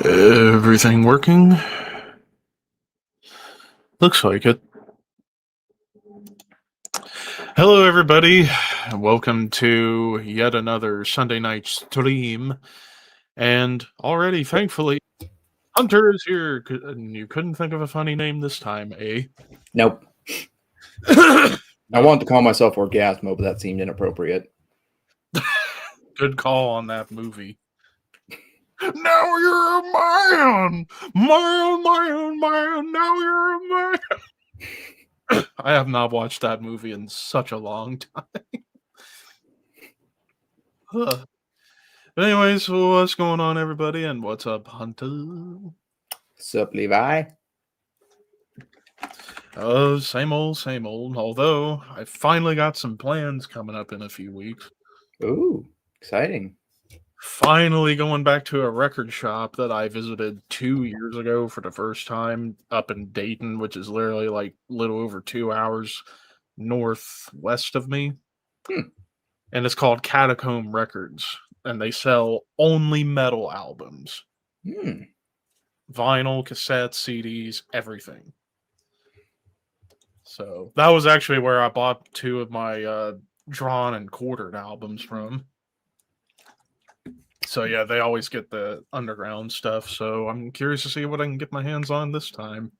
Everything working? Looks like it. Hello, everybody. Welcome to yet another Sunday night stream. And already, thankfully, Hunter is here. You couldn't think of a funny name this time, eh? Nope. I wanted to call myself Orgasmo, but that seemed inappropriate. Good call on that movie. Now you're a man! Man! Now you're a man! I have not watched that movie in such a long time. But anyways, what's going on, everybody? And what's up, Hunter? Sup, Levi? Same old. Although, I finally got some plans coming up in a few weeks. Ooh, exciting. Finally going back to a record shop that I visited 2 years ago for the first time up in Dayton, which is literally like a little over 2 hours northwest of me. And it's called Catacomb Records. And they sell only metal albums. Vinyl, cassettes, CDs, everything. So that was actually where I bought 2 of my drawn and quartered albums from. So yeah, they always get the underground stuff. So I'm curious to see what I can get my hands on this time.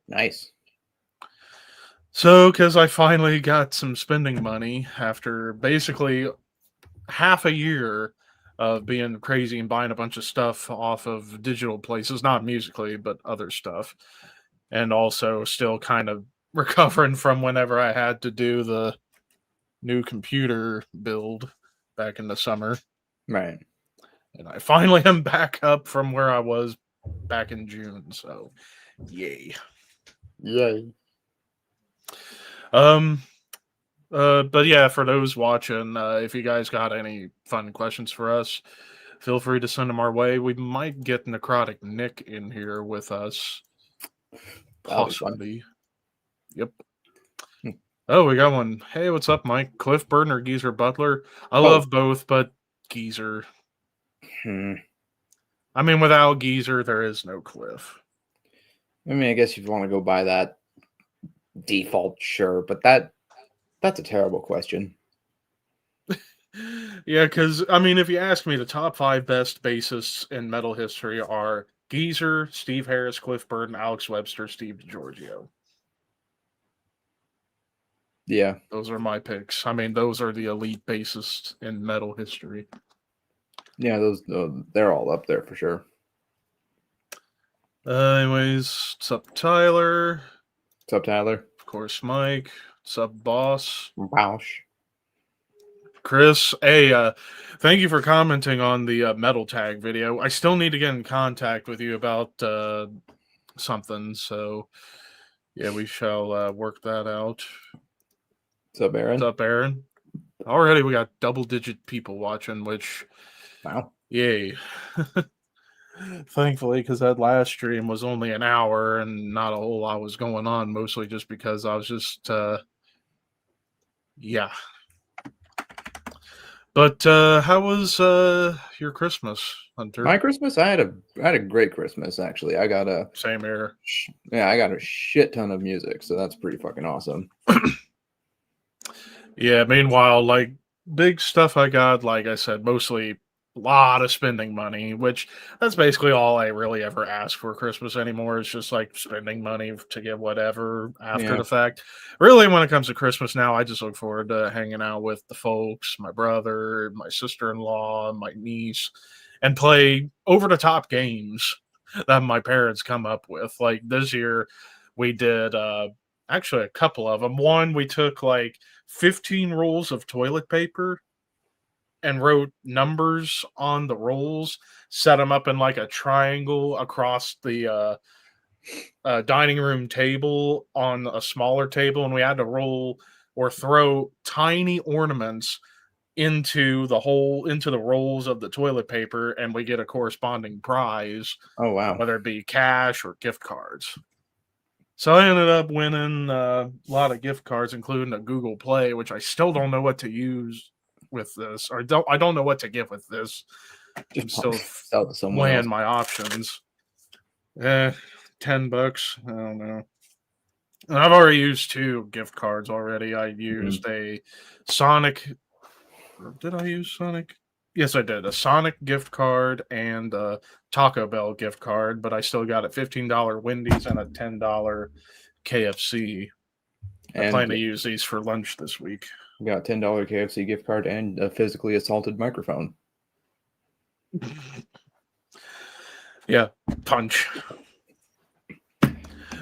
Nice. So, because I finally got some spending money after basically half a year of being crazy and buying a bunch of stuff off of digital places, not musically, but other stuff. And also still kind of recovering from whenever I had to do the new computer build back in the summer. Right. And I finally am back up from where I was back in June. So, yay. Yay. But yeah, for those watching, if you guys got any fun questions for us, feel free to send them our way. We might get Necrotic Nick in here with us. Possibly. Yep. Oh, we got one. Hey, what's up, Mike? Cliff Burton or Geezer Butler? I love both, but Geezer. I mean, without Geezer, there is no Cliff. I mean, I guess if you want to go by that default, sure, but that's a terrible question. Yeah, because, I mean, if you ask me, the top 5 best bassists in metal history are Geezer, Steve Harris, Cliff Burton, Alex Webster, Steve DiGiorgio. Yeah. Those are my picks. I mean, those are the elite bassists in metal history. Yeah, those they're all up there for sure. Anyways, what's up, Tyler? What's up, Tyler? Of course, Mike. What's up, boss? Bausch. Chris, hey, thank you for commenting on the metal tag video. I still need to get in contact with you about something, so yeah, we shall work that out. What's up, Aaron? What's up, Aaron? Already we got double-digit people watching, which, wow, yay. Thankfully, because that last stream was only an hour and not a whole lot was going on, mostly just because I was just, yeah. But how was your Christmas, Hunter? My Christmas? I had a great Christmas, actually. I got a... Same here. Yeah, I got a shit ton of music, so that's pretty fucking awesome. Yeah, meanwhile, like, big stuff I got, like I said, mostly a lot of spending money, which that's basically all I really ever ask for Christmas anymore. It's just like spending money to get whatever after the fact. Really, when it comes to Christmas now, I just look forward to hanging out with the folks, my brother, my sister-in-law, my niece, and play over-the-top games that my parents come up with. Like this year, we did actually a couple of them. One, we took like 15 rolls of toilet paper and wrote numbers on the rolls, set them up in like a triangle across the dining room table on a smaller table, and we had to roll or throw tiny ornaments into the rolls of the toilet paper, and we get a corresponding prize. Oh wow. Whether it be cash or gift cards. So I ended up winning a lot of gift cards, including a Google Play, which I still don't know what to use with this, or I don't know what to get with this. I'm still weighing my options. Eh, $10. I don't know. And I've already used 2 gift cards already. I Mhm. used a Sonic. Or did I use Sonic? Yes, I did. A Sonic gift card and a Taco Bell gift card, but I still got a $15 Wendy's and a $10 KFC. I And plan to use these for lunch this week. got $10 KFC gift card and a physically assaulted microphone. Yeah, punch.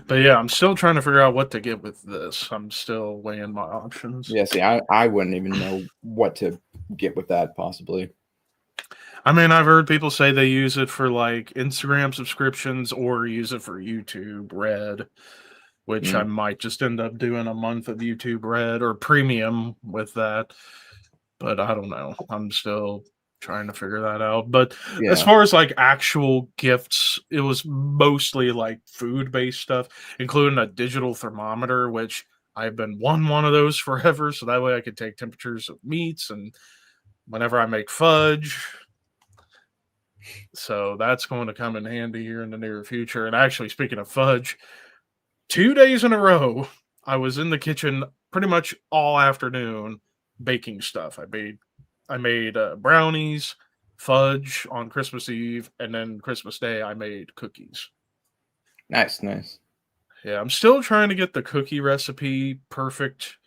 But yeah, I'm still trying to figure out what to get with this. I'm still weighing my options. Yeah, see, I wouldn't even know what to get with that possibly. I mean, I've heard people say they use it for like Instagram subscriptions or use it for YouTube Red, which I Mm, might just end up doing a month of YouTube Red or premium with that. But I don't know. I'm still trying to figure that out. But as yeah. far as like actual gifts, it was mostly like food based stuff, including a digital thermometer, which I've been wanting one of those forever. So that way I could take temperatures of meats and whenever I make fudge. So that's going to come in handy here in the near future. And actually, speaking of fudge, 2 days in a row, I was in the kitchen pretty much all afternoon baking stuff. I made brownies, fudge on Christmas Eve, and then Christmas Day I made cookies. Nice, nice. Yeah, I'm still trying to get the cookie recipe perfect,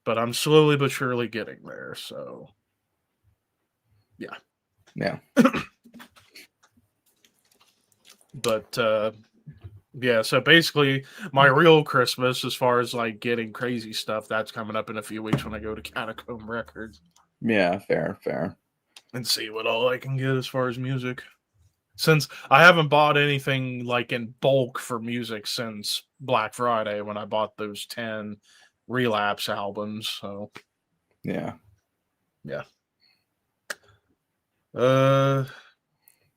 but I'm slowly but surely getting there. So yeah, Yeah. but yeah, so basically, my real Christmas, as far as like getting crazy stuff, that's coming up in a few weeks when I go to Catacomb Records Yeah, fair, fair. and see what all I can get as far as music. Since I haven't bought anything like in bulk for music since Black Friday when I bought those 10 Relapse albums. So, Yeah. yeah. Uh,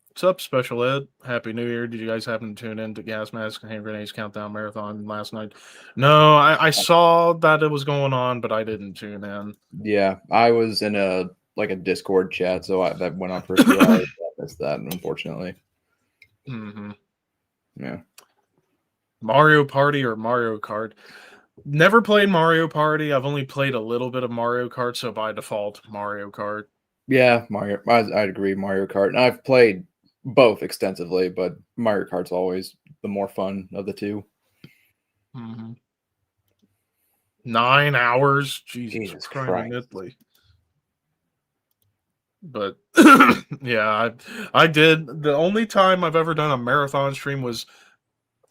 what's up, Special Ed? Happy New Year. Did you guys happen to tune in to Gas Mask and Hand Grenades Countdown Marathon last night? No, I saw that it was going on, but I didn't tune in. Yeah. I was in a Discord chat, so that went on for a few hours. I missed that, unfortunately. hmm Yeah. Mario Party or Mario Kart? Never played Mario Party. I've only played a little bit of Mario Kart, so by default, Mario Kart. Yeah, Mario. I'd agree, Mario Kart. And I've played both extensively, but Mario Kart's always the more fun of the two. hmm 9 hours, Jesus Jesus Christ, Christ. Italy. But yeah, I did. The only time I've ever done a marathon stream was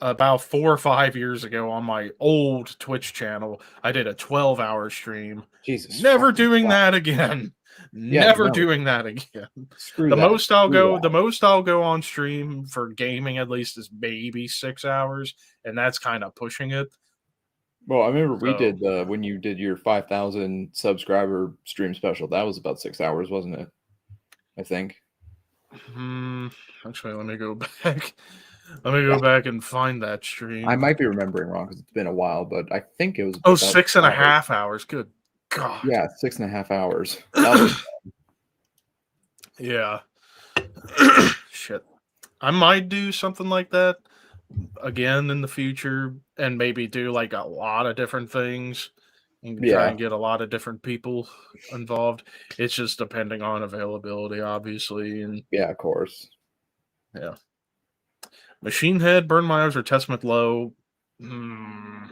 about 4 or 5 years ago on my old Twitch channel. I did a 12-hour stream. Jesus Never fucking doing Christ. that again. Yeah, Never no, doing that again. screw The that. most I'll Screw go, that. the most I'll go on stream for gaming at least is maybe 6 hours, and that's kind of pushing it. Well, I remember we So, did when you did your 5,000 subscriber stream special. That was about 6 hours, wasn't it? I think. hmm, actually, let me go back. Let me go back and find that I stream. might be remembering wrong because it's been a while, but I think it was Oh, about 6 hours. 6.5 hours. Good God. Yeah, 6.5 hours. That was Yeah. Shit. I might do something like that again in the future and maybe do like a lot of different things and try yeah, and get a lot of different people involved. It's just depending on availability, obviously. And yeah, of course. yeah. Machine Head, Burn My Eyes, or Testament Low. Hmm.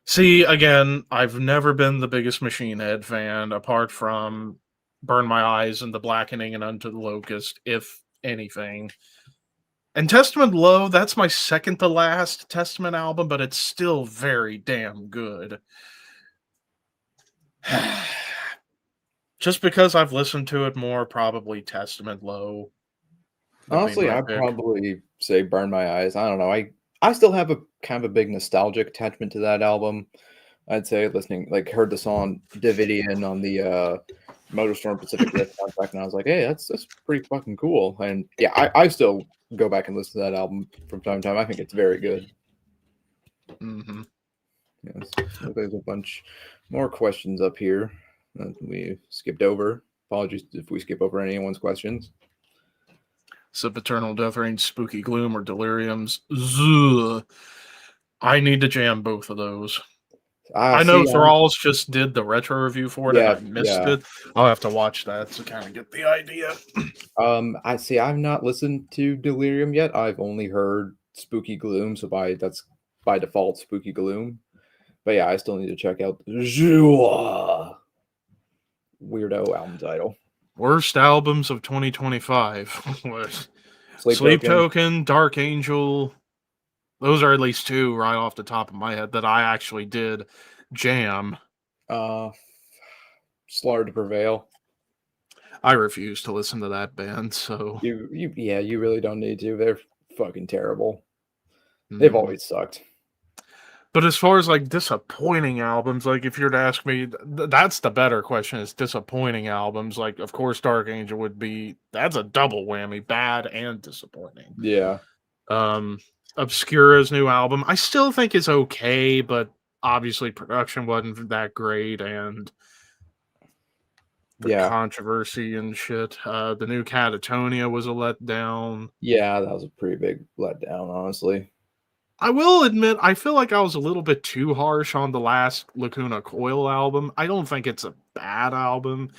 See, again, I've never been the biggest Machine Head fan, apart from Burn My Eyes and The Blackening and Unto the Locust, if anything. And Testament Low, that's my second to last Testament album, but it's still very damn good. Just because I've listened to it more, probably Testament Low would be Honestly, my I'd pick. probably say Burn My Eyes. I don't know. I still have a kind of a big nostalgic attachment to that album. I'd say listening, like, heard the song Davidian on the Motorstorm Pacific Rift soundtrack, and I was like, hey, that's pretty fucking cool. And yeah, I still go back and listen to that album from time to time. I think it's very good. hmm Yes. So there's a bunch more questions up here that we skipped over. Apologies if we skip over anyone's questions. Sempiternal Death Reign, Spooky Gloom, or Deliriums. Ugh. I need to jam both of those. I know See, Thralls just did the retro review for it, and yeah, I missed yeah. it. I'll have to watch that to kind of get the idea. I see. I've not listened to Delirium yet. I've only heard Spooky Gloom, so that's by default Spooky Gloom. But yeah, I still need to check out Zua. Weirdo album title. Worst albums of 2025. Sleep Sleep Token. Token, Dark Angel. Those are at least two right off the top of my head that I actually did jam. Slaughter to Prevail. I refuse to listen to that band, so You really don't need to. They're fucking terrible. They've always sucked. But as far as like disappointing albums, like if you're to ask me, that's the better question is disappointing albums. Like, of course, Dark Angel would be, that's a double whammy, bad and disappointing. Yeah. Obscura's new album, I still think is okay, but obviously production wasn't that great and the controversy and shit. The new Catatonia was a letdown. Yeah, that was a pretty big letdown, honestly. I will admit, I feel like I was a little bit too harsh on the last Lacuna Coil album. I don't think it's a bad album.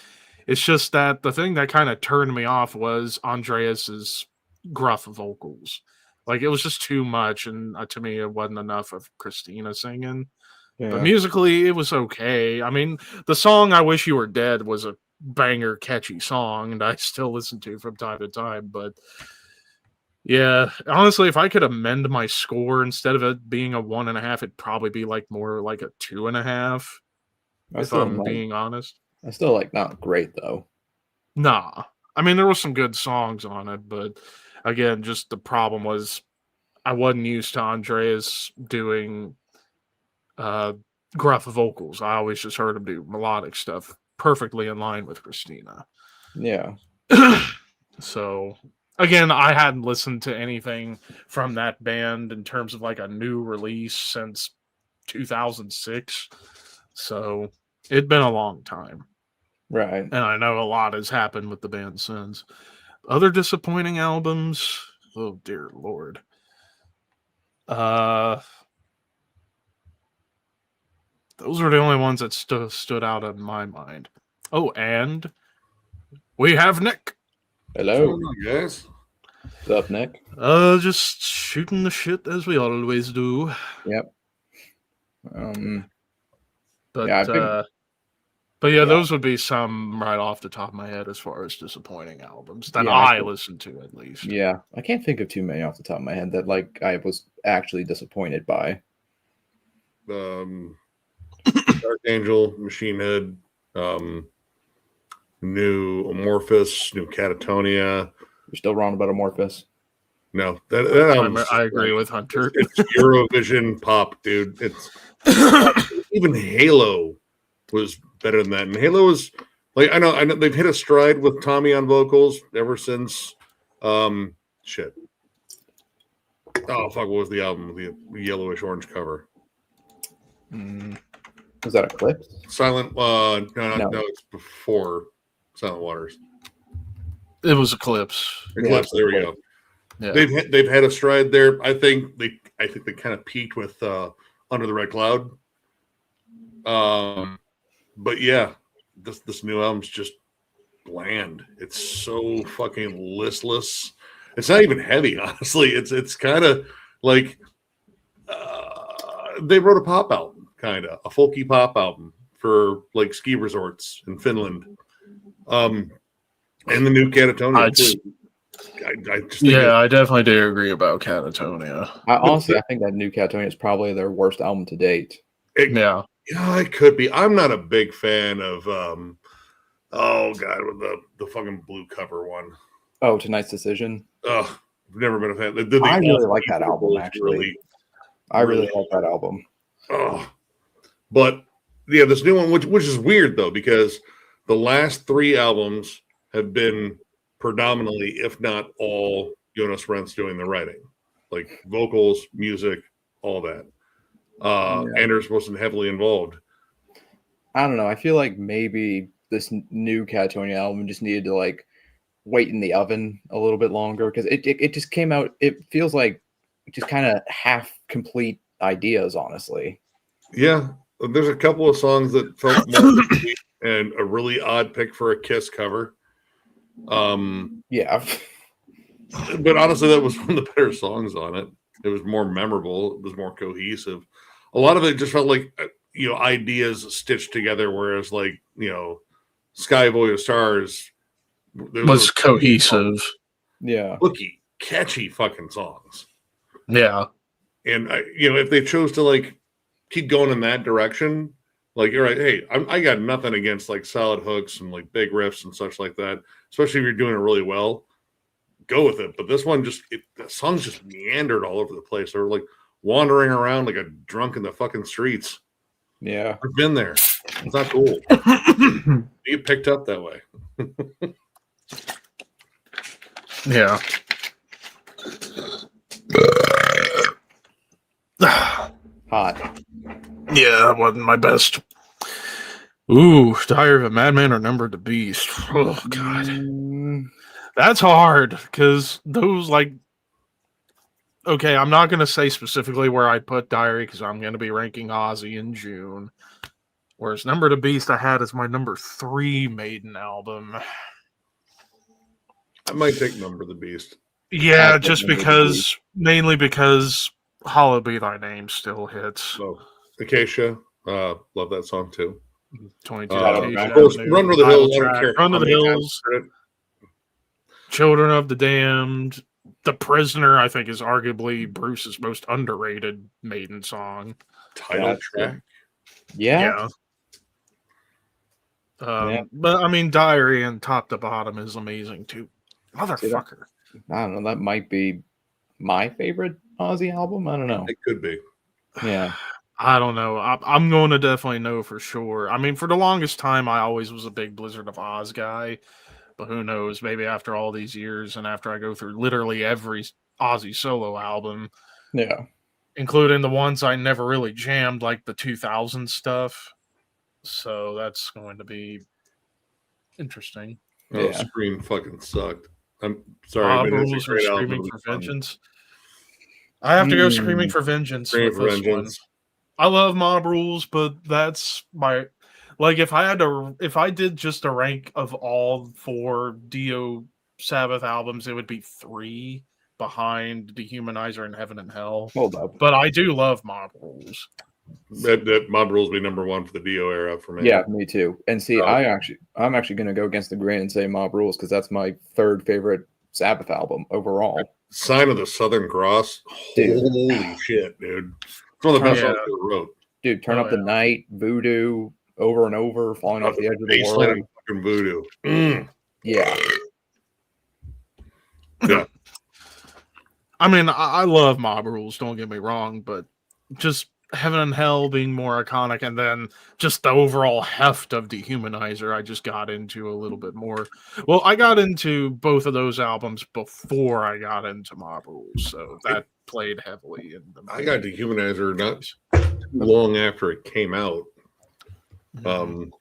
It's just that the thing that kind of turned me off was Andreas's gruff vocals. Like, it was just too much, and to me, it wasn't enough of Christina singing. Yeah. But musically, it was okay. I mean, the song I Wish You Were Dead was a banger, catchy song, and I still listen to from time to time, but yeah, honestly, if I could amend my score instead of it being a 1.5, it'd probably be like more like a 2.5. If I'm being honest, I still like not great though. Nah, I mean there were some good songs on it, but again, just the problem was I wasn't used to Andreas doing gruff vocals. I always just heard him do melodic stuff, perfectly in line with Christina. Yeah. So. Again, I hadn't listened to anything from that band in terms of like a new release since 2006. So it'd been a long time. Right. And I know a lot has happened with the band since. Other disappointing albums. Oh, dear Lord. Those were the only ones that stood out in my mind. Oh, and we have Nick. Hello, guys. What's up, Nick? Just shooting the shit as we always do. Yep. But yeah, those would be some right off the top of my head as far as disappointing albums that I listened to at least. Yeah, I can't think of too many off the top of my head that like I was actually disappointed by. Dark Angel, Machine Head, new Amorphous, new Catatonia. You're still wrong about Amorphous. No, that I agree with Hunter. It's Eurovision pop, dude. It's even Halo was better than that, and Halo was like I know they've hit a stride with Tommy on vocals ever since. Shit. Oh fuck! What was the album with the yellowish orange cover? Was that Eclipse? Silent. No, it's before Silent Waters. It was Eclipse. Eclipse. There we go. Yeah. They've had a stride there. I think they kind of peaked with Under the Red Cloud. But yeah, this new album's just bland. It's so fucking listless. It's not even heavy, honestly. It's kind of like they wrote a pop album, kind of a folky pop album for like ski resorts in Finland. And the new Catatonia too. I definitely do agree about Catatonia. I think that new Catatonia is probably their worst album to date. Yeah, it could be. I'm not a big fan of with the fucking blue cover one. Oh, Tonight's Decision. I've never been a fan. I really like that album, actually. I really like that album. But yeah, this new one, which is weird though, because the last 3 albums have been predominantly, if not all, Jonas Rentz doing the writing, like vocals, music, all that. Anders wasn't heavily involved. I don't know. I feel like maybe this new Catatonia album just needed to like wait in the oven a little bit longer because it just came out. It feels like just kind of half complete ideas, honestly. Yeah, there's a couple of songs that felt more complete and a really odd pick for a Kiss cover. Yeah. But honestly, that was one of the better songs on it. It was more memorable. It was more cohesive. A lot of it just felt like ideas stitched together. Whereas Sky Boy of Stars Was cohesive. Yeah. hooky, catchy fucking songs. Yeah. And if they chose to keep going in that direction, you're right. Hey, I got nothing against solid hooks and big riffs and such like that. Especially if you're doing it really well, go with it. But this one the songs just meandered all over the place. They were wandering around like a drunk in the fucking streets. Yeah. I've been there. It's not cool. You get picked up that way. Yeah. Hot. Yeah, that wasn't my best. Ooh, Diary of a Madman or Number of the Beast. Oh god, that's hard because those Okay, I'm not gonna say specifically where I put Diary because I'm gonna be ranking Ozzy in June. Whereas Number of the Beast I had as my number 3 Maiden album. I might take Number of the Beast. Yeah, just because, mainly because Hollow Be Thy Name still hits. Oh, Acacia, love that song too. 22 of course, Run to the Hills. I don't care. Run to the Hills. Children of the Damned. The Prisoner, I think, is arguably Bruce's most underrated Maiden song. Title track. Yeah. But I mean, Diary and Top to Bottom is amazing too. Motherfucker. I don't know. That might be my favorite Ozzy album. I don't know. It could be. Yeah. I don't know. I'm going to definitely know for sure. I mean, for the longest time, I always was a big Blizzard of Oz guy. But who knows? Maybe after all these years and after I go through literally every Ozzy solo album, yeah, including the ones I never really jammed, like the 2000 stuff. So that's going to be interesting. Oh, yeah. Scream fucking sucked. I'm sorry. Rules or Screaming for Vengeance. I have to go Screaming for Vengeance with this one. I love Mob Rules, but that's my if I did just a rank of all 4 Dio Sabbath albums, it would be 3 behind Dehumanizer and Heaven and Hell. Hold up. But I do love Mob Rules. That Mob Rules be number 1 for the Dio era for me. Yeah, me too. And see, I'm actually going to go against the grain and say Mob Rules because that's my 3rd favorite Sabbath album overall. Sign of the Southern Cross. Dude. Holy shit, dude! It's one of the best songs I ever wrote. Dude, Turn Up the Night, Voodoo, Over and Over, Falling Off the Edge of the World. Fucking Voodoo. Yeah. Yeah. I mean, I love Mob Rules, don't get me wrong, but just Heaven and Hell being more iconic, and then just the overall heft of Dehumanizer, I just got into a little bit more. Well, I got into both of those albums before I got into Mob Rules, so that played heavily in them. I got Dehumanizer not too long after it came out. I want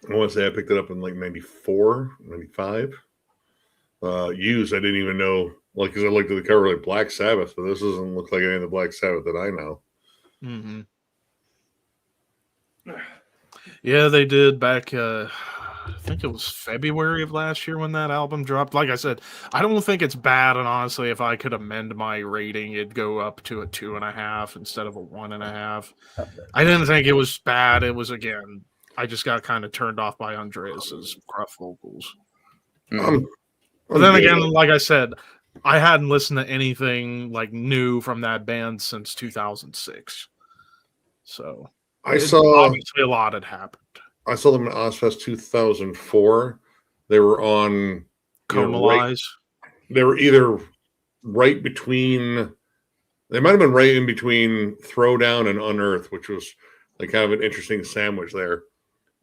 to say I picked it up in 94, 95. Used, I didn't even know, because I looked at the cover like Black Sabbath, but this doesn't look like any of the Black Sabbath that I know. Mm-hmm. Yeah, they did back, I think it was February of last year when that album dropped. Like I said, I don't think it's bad, and honestly, if I could amend my rating, it'd go up to a 2.5 instead of a 1.5. I didn't think it was bad. It was, again, I just got kind of turned off by Andreas's gruff vocals. But then again, like I said, I hadn't listened to anything new from that band since 2006. So obviously a lot had happened. I saw them at Ozfest 2004. They were on Comalize. They were either right between. They might have been right in between Throwdown and Unearth, which was kind of an interesting sandwich there.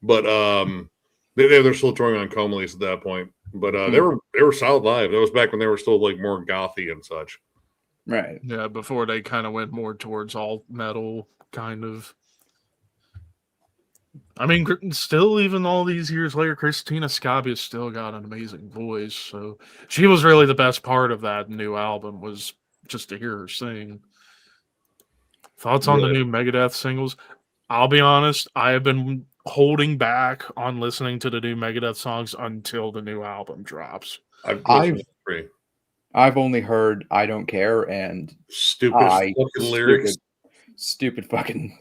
But they're still touring on Comalize at that point. But they were solid live. That was back when they were still more gothy and such. Right. Yeah, before they kind of went more towards alt metal kind of. I mean, still, even all these years later, Christina Scabia's still got an amazing voice. So she was really the best part of that new album, was just to hear her sing. Thoughts on the new Megadeth singles? I'll be honest, I have been holding back on listening to the new Megadeth songs until the new album drops. I've only heard "I Don't Care" and stupid lyrics. Stupid fucking.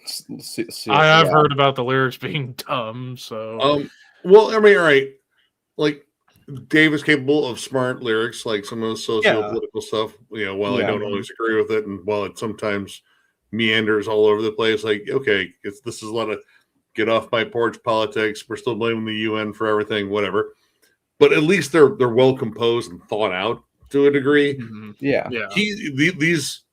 I have heard about the lyrics being dumb. So, well, I mean, all right, like Dave is capable of smart lyrics, like some of the socio-political stuff. You know, while I don't always agree with it, and while it sometimes meanders all over the place, like this is a lot of get off my porch politics. We're still blaming the UN for everything, whatever. But at least they're well composed and thought out to a degree. Mm-hmm. Yeah.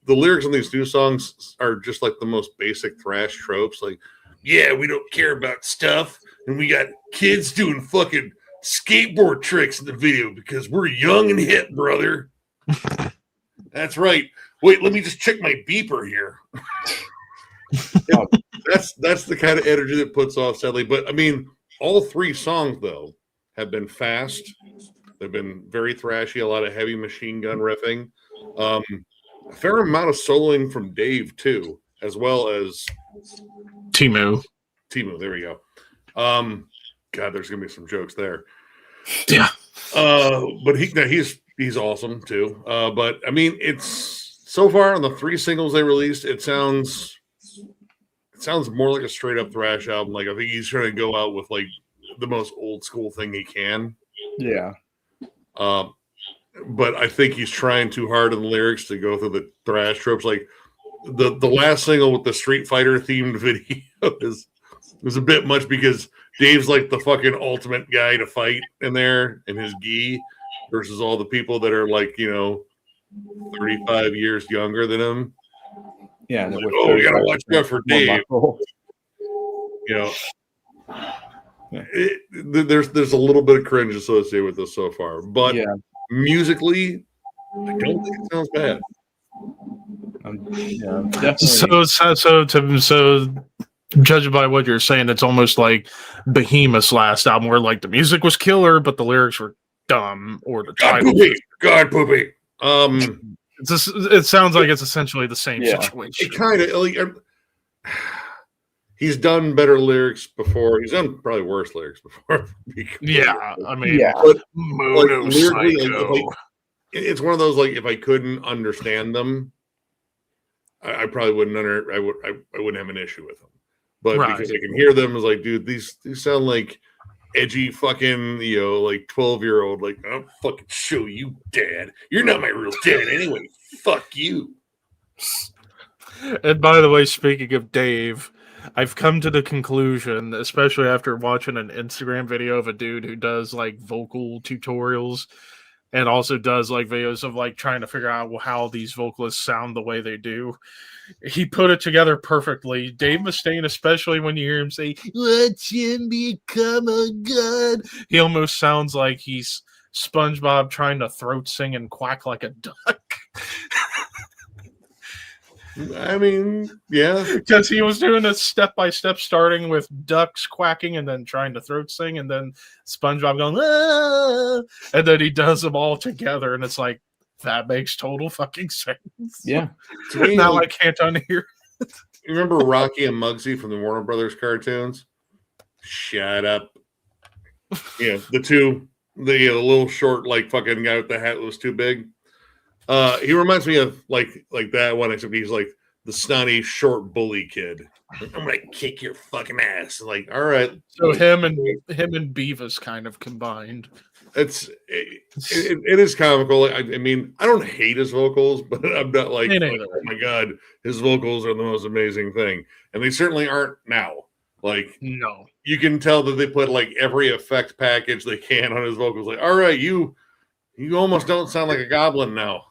The lyrics on these new songs are just like the most basic thrash tropes. Like, yeah, we don't care about stuff, and we got kids doing fucking skateboard tricks in the video because we're young and hip, brother. That's right. Wait, let me just check my beeper here. That's the kind of energy that puts off sadly. But I mean, all three songs though have been fast. They've been very thrashy, a lot of heavy machine gun riffing. A fair amount of soloing from Dave too, as well as Timu. There we go. God, there's gonna be some jokes there. Yeah. But he's awesome too. But I mean, it's so far on the three singles they released, it sounds more like a straight up thrash album. Like I think he's trying to go out with like the most old school thing he can. Yeah. But I think he's trying too hard in the lyrics to go through the thrash tropes. Like the last single with the Street Fighter themed video was a bit much because Dave's like the fucking ultimate guy to fight in there in his gi versus all the people that are like, 35 years younger than him. Yeah. Like, we gotta watch out for Dave. There's a little bit of cringe associated with this so far, but musically, I don't think it sounds bad. Definitely. So judging by what you're saying, it's almost like Behemoth's last album, where like the music was killer, but the lyrics were dumb, or the title. God poopy. It sounds like it's essentially the same situation. It kind of like. He's done better lyrics before. He's done probably worse lyrics before. I mean, but lyrically, it's one of those like if I couldn't understand them, I probably wouldn't I wouldn't have an issue with them. But because I can hear them, it's like, dude, these sound like edgy fucking like 12-year-old. Like, I'll fucking show you, Dad. You're not my real dad anyway. Fuck you. And by the way, speaking of Dave, I've come to the conclusion, especially after watching an Instagram video of a dude who does like vocal tutorials and also does like videos of like trying to figure out how these vocalists sound the way they do. He put it together perfectly. Dave Mustaine, especially when you hear him say, "Watch him become a god," he almost sounds like he's SpongeBob trying to throat sing and quack like a duck. I mean, yeah. Because he was doing it step by step, starting with ducks quacking and then trying to throat sing, and then SpongeBob going, "Ah!" And then he does them all together, and it's like, that makes total fucking sense. Yeah. Now I can't unhear. You remember Rocky and Muggsy from the Warner Brothers cartoons? Shut up. Yeah, the little short, like fucking guy with the hat that was too big. He reminds me of like that one, except he's like the snotty short bully kid. I'm gonna kick your fucking ass. Like, all right. So him and Beavis kind of combined. It is comical. I mean, I don't hate his vocals, but I'm not like, oh my god, his vocals are the most amazing thing, and they certainly aren't now. Like, no, you can tell that they put like every effect package they can on his vocals. Like, all right, you almost don't sound like a goblin now.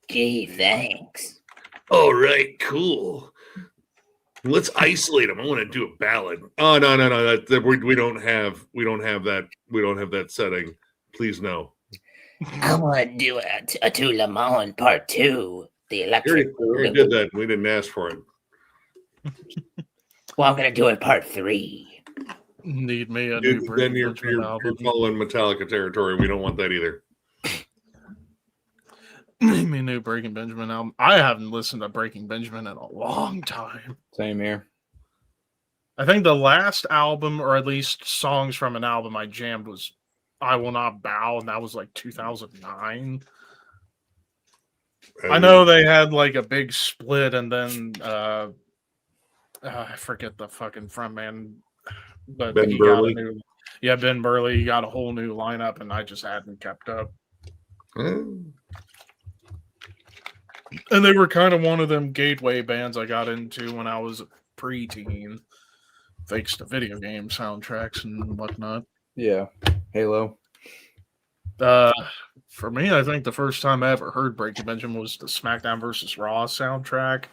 Gee, thanks. All right, cool. Let's isolate them. I want to do a ballad. Oh no! We don't have that. We don't have that setting. Please no. I want to do a To Le Monde Part 2. The electric. We did that. We didn't ask for it. Well, I'm gonna do it part 3. Need me a Dude, new then Breaking you're Benjamin album. following Metallica territory. We don't want that either. Need me a new Breaking Benjamin album. I haven't listened to Breaking Benjamin in a long time. Same here. I think the last album, or at least songs from an album I jammed, was I Will Not Bow, and that was like 2009. I know they had like a big split, and then I forget the fucking frontman, but Ben he Burley? got a new, Ben Burley. He got a whole new lineup, and I just hadn't kept up. And they were kind of one of them gateway bands I got into when I was a preteen, thanks to video game soundtracks and whatnot. Yeah. Halo. For me, I think the first time I ever heard Breaking Benjamin was the SmackDown vs. Raw soundtrack.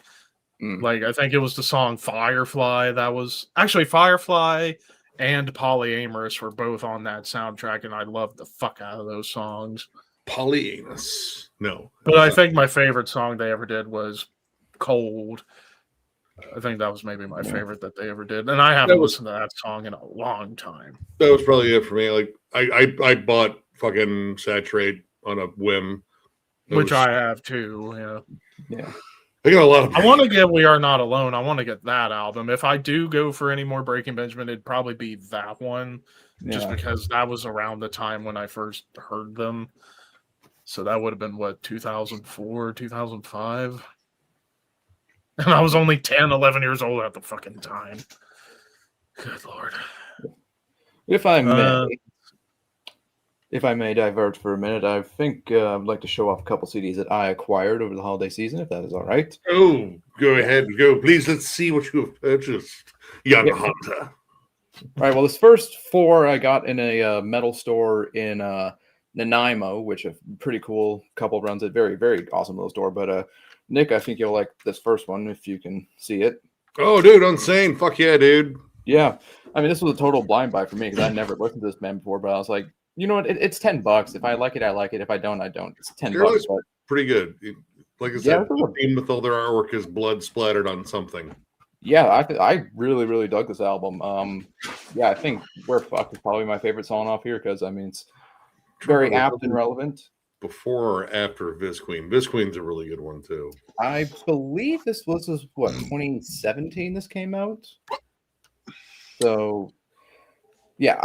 Like, I think it was the song Firefly. That was actually Firefly and Polyamorous were both on that soundtrack, and I loved the fuck out of those songs. Polyamorous. No. But I think my favorite song they ever did was Cold. I think that was maybe my favorite that they ever did. And I haven't listened to that song in a long time. That was probably it for me. Like I bought fucking Saturate on a whim. Which I have too, Yeah. I got a lot of I want to get We Are Not Alone. I want to get that album. If I do go for any more Breaking Benjamin, it'd probably be that one. Just because that was around the time when I first heard them. So that would have been, what, 2004, 2005? And I was only 10, 11 years old at the fucking time. Good Lord. If I may divert for a minute, I think I'd like to show off a couple CDs that I acquired over the holiday season, if that is all right. Oh, go ahead. Go. Please, let's see what you have purchased, young hunter. All right, well, this first 4 I got in a metal store in Nanaimo, which a pretty cool couple runs it. Very, very awesome little store. But Nick, I think you'll like this first one if you can see it. Oh, dude, Unsane. Fuck yeah, dude. Yeah. I mean, this was a total blind buy for me because I never listened to this band before, but I was like, you know what? It's $10. If I like it, I like it. If I don't, I don't. It's $10. But pretty good. Like I said, the theme with all their artwork is blood splattered on something. Yeah, I really, really dug this album. Yeah, I think Where Fuck is probably my favorite song off here because, I mean, it's very apt and relevant. Before or after Visqueen? Visqueen's a really good one, too. I believe this was, what, 2017 this came out? So, yeah,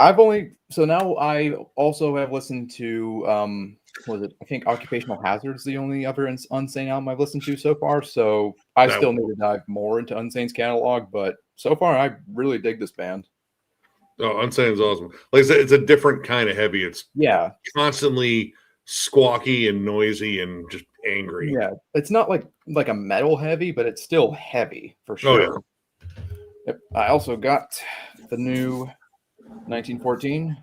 now I also have listened to, I think Occupational Hazard is the only other Unsane album I've listened to so far. So I still need to dive more into Unsane's catalog, but so far I really dig this band. Oh, Unsane's awesome. Like I said, it's a different kind of heavy. It's constantly squawky and noisy and just angry. Yeah, it's not like a metal heavy, but it's still heavy for sure. Oh, yeah. Yep. I also got the new 1914.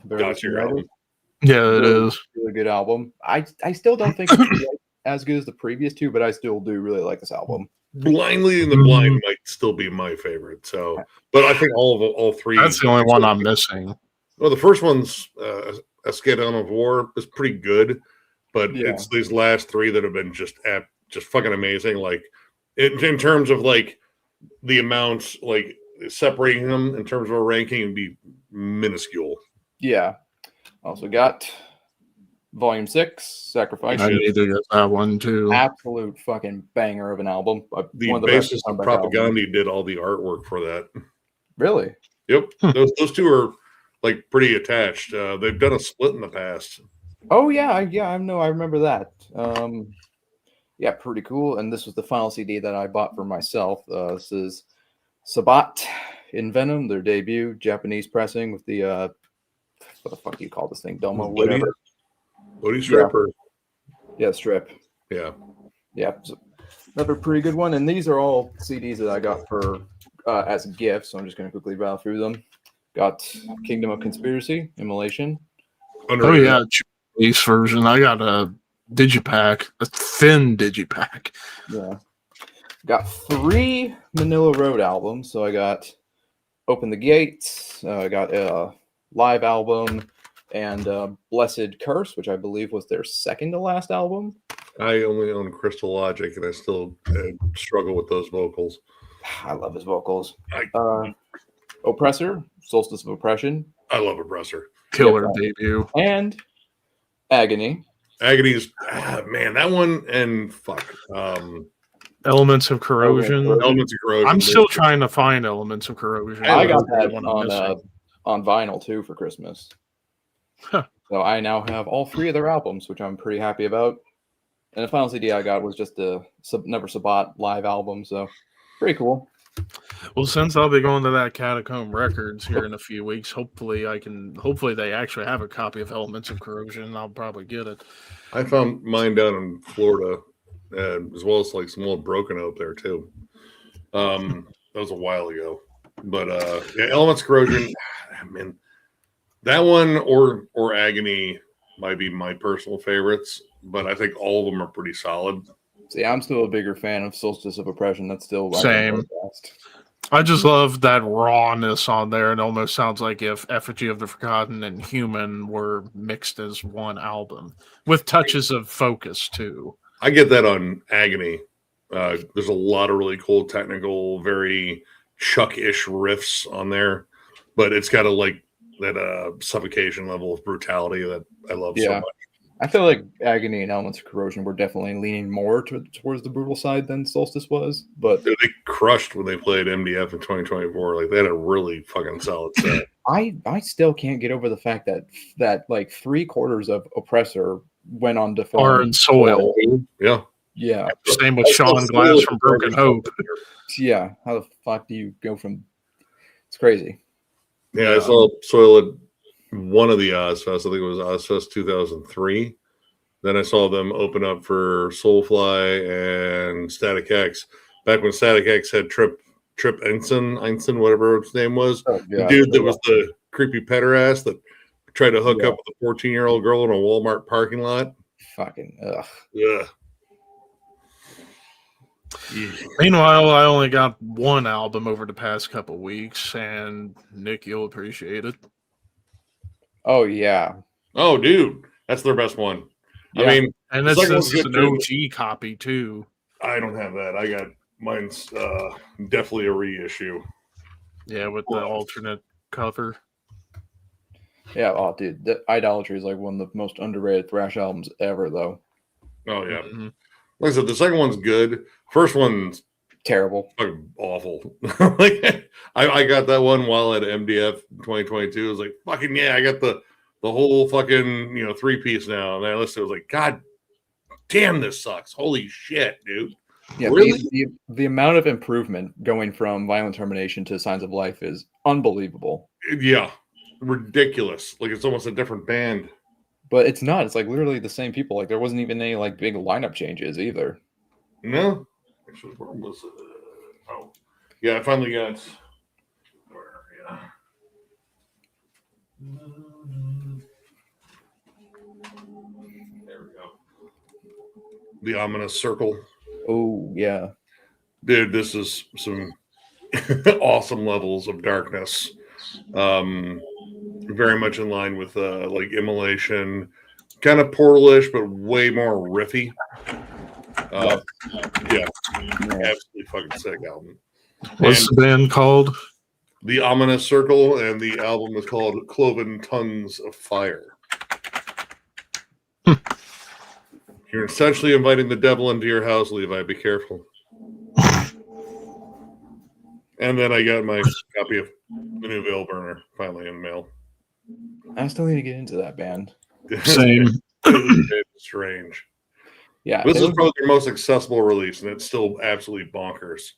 Yeah, it is. Really good album. I still don't think it's as good as the previous 2, but I still do really like this album. Blindly in the Blind might still be my favorite. So, but I think all 3. That's the only one I'm missing. Well, the first one's Escadon of War is pretty good, but it's these last 3 that have been just fucking amazing. Like in terms of like the amounts, like separating them in terms of a ranking would be minuscule. Yeah. Also got Volume 6, Sacrifice. I need to get that one too. Absolute fucking banger of an album. The bassist of Propaganda did all the artwork for that. Really? Yep. Those 2 are like pretty attached. They've done a split in the past. Oh yeah, I know. I remember that. Yeah, pretty cool. And this was the final CD that I bought for myself. This is Sabat in Venom, their debut Japanese pressing with the what the fuck do you call this thing? Domo, whatever. Bodhi Stripper. Yeah, strip. Yeah. Yeah. So another pretty good one. And these are all CDs that I got for as a gift. So I'm just gonna quickly rattle through them. Got Kingdom of Conspiracy, Immolation. Oh yeah, Japanese version. I got a digipack, a thin digipack. Yeah. Got 3 Manila Road albums. So I got Open the Gates. I got a live album and Blessed Curse, which I believe was their second to last album. I only own Crystal Logic, and I still struggle with those vocals. I love his vocals. I Oppressor, Solstice of Oppression, love Oppressor. Killer Yeah. debut. and Agony. Agony is man, that one and Elements of Corrosion. Corrosion. Elements of Corrosion. I'm still trying to find Elements of Corrosion. I got That's the that one I'm missing. on vinyl too for Christmas. Huh. So I now have all 3 of their albums, which I'm pretty happy about. And the final CD I got was just the Never Sabat live album, so pretty cool. Well, since I'll be going to that Catacomb Records here in a few weeks, hopefully they actually have a copy of Elements of Corrosion, and I'll probably get it. I found mine down in Florida, as well as like some old Broken Oak there too. That was a while ago, but yeah, Elements of Corrosion. I mean, that one or Agony might be my personal favorites, but I think all of them are pretty solid. See, I'm still a bigger fan of Solstice of Oppression. That's still Same. I just love that rawness on there. It almost sounds like if Effigy of the Forgotten and Human were mixed as one album with touches of Focus too. I get that on Agony. There's a lot of really cool technical, very Chuck-ish riffs on there, but it's got a like that suffocation level of brutality that I love so much. I feel like Agony and Elements of Corrosion were definitely leaning more towards the brutal side than Solstice was, but Dude, they crushed when they played MDF in 2024. Like they had a really fucking solid set. I still can't get over the fact that like 3/4 of Oppressor went on to form Are in Soil. Yeah. Yeah, Same with Sean Glass from Broken Hope. yeah. How the fuck do you go from? It's crazy. Yeah, I saw Soil at one of the Ozfest. I think it was Ozfest 2003. Then I saw them open up for Soulfly and Static X. Back when Static X had Trip Einstein, whatever his name was. Oh, The dude that was the creepy pederast that tried to hook up with a 14-year-old girl in a Walmart parking lot. Fucking ugh. Yeah. Meanwhile, I only got one album over the past couple weeks, and Nick, you'll appreciate it. Oh yeah. Oh, dude, that's their best one. Yeah. I mean, And The this second is one's an good, too. OG copy too. I don't have that. I got mine's definitely a reissue. Yeah, with the alternate cover. Yeah. Oh, dude, the Idolatry is like one of the most underrated thrash albums ever, though. Oh yeah. Mhm. Like I said, the second one's good. First one's Terrible. fucking awful. Like I got that one while at MDF 2022. I was like, fucking yeah, I got the whole fucking 3-piece now. And I listened, I was like, God damn, this sucks. Holy shit, dude. Yeah. Really? The amount of improvement going from Violent Termination to Signs of Life is unbelievable. Yeah. Ridiculous. Like it's almost a different band. But it's not. It's like literally the same people. Like there wasn't even any like big lineup changes either. No. Actually, where was it? Oh. Yeah, I finally got where, there we go. The Ominous Circle. Oh yeah. Dude, this is some awesome levels of darkness. Very much in line with like Immolation, kind of Portal-ish, but way more riffy. Yeah, absolutely fucking sick album. What's the band called? The Ominous Circle, and the album is called Cloven Tongues of Fire. You're essentially inviting the devil into your house, Levi. Be careful. And then I got my copy of the new Veil Burner finally in the mail. I still need to get into that band. Same. It's strange. Yeah. This they is don't- probably their most accessible release, and it's still absolutely bonkers.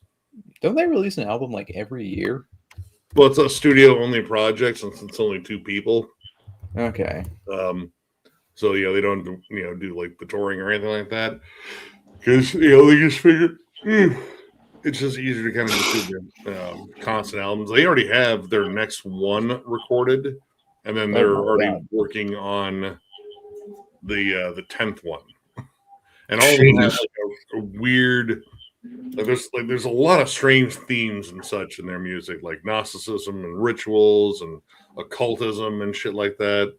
Don't they release an album like every year? Well, it's a studio-only project since it's only 2 people. Okay. So yeah, they don't do like the touring or anything like that because they just figured it's just easier to kind of just do the constant albums. They already have their next one recorded, and then they're already working on the 10th one. And all of them have like a weird. There's a lot of strange themes and such in their music, like Gnosticism and rituals and occultism and shit like that.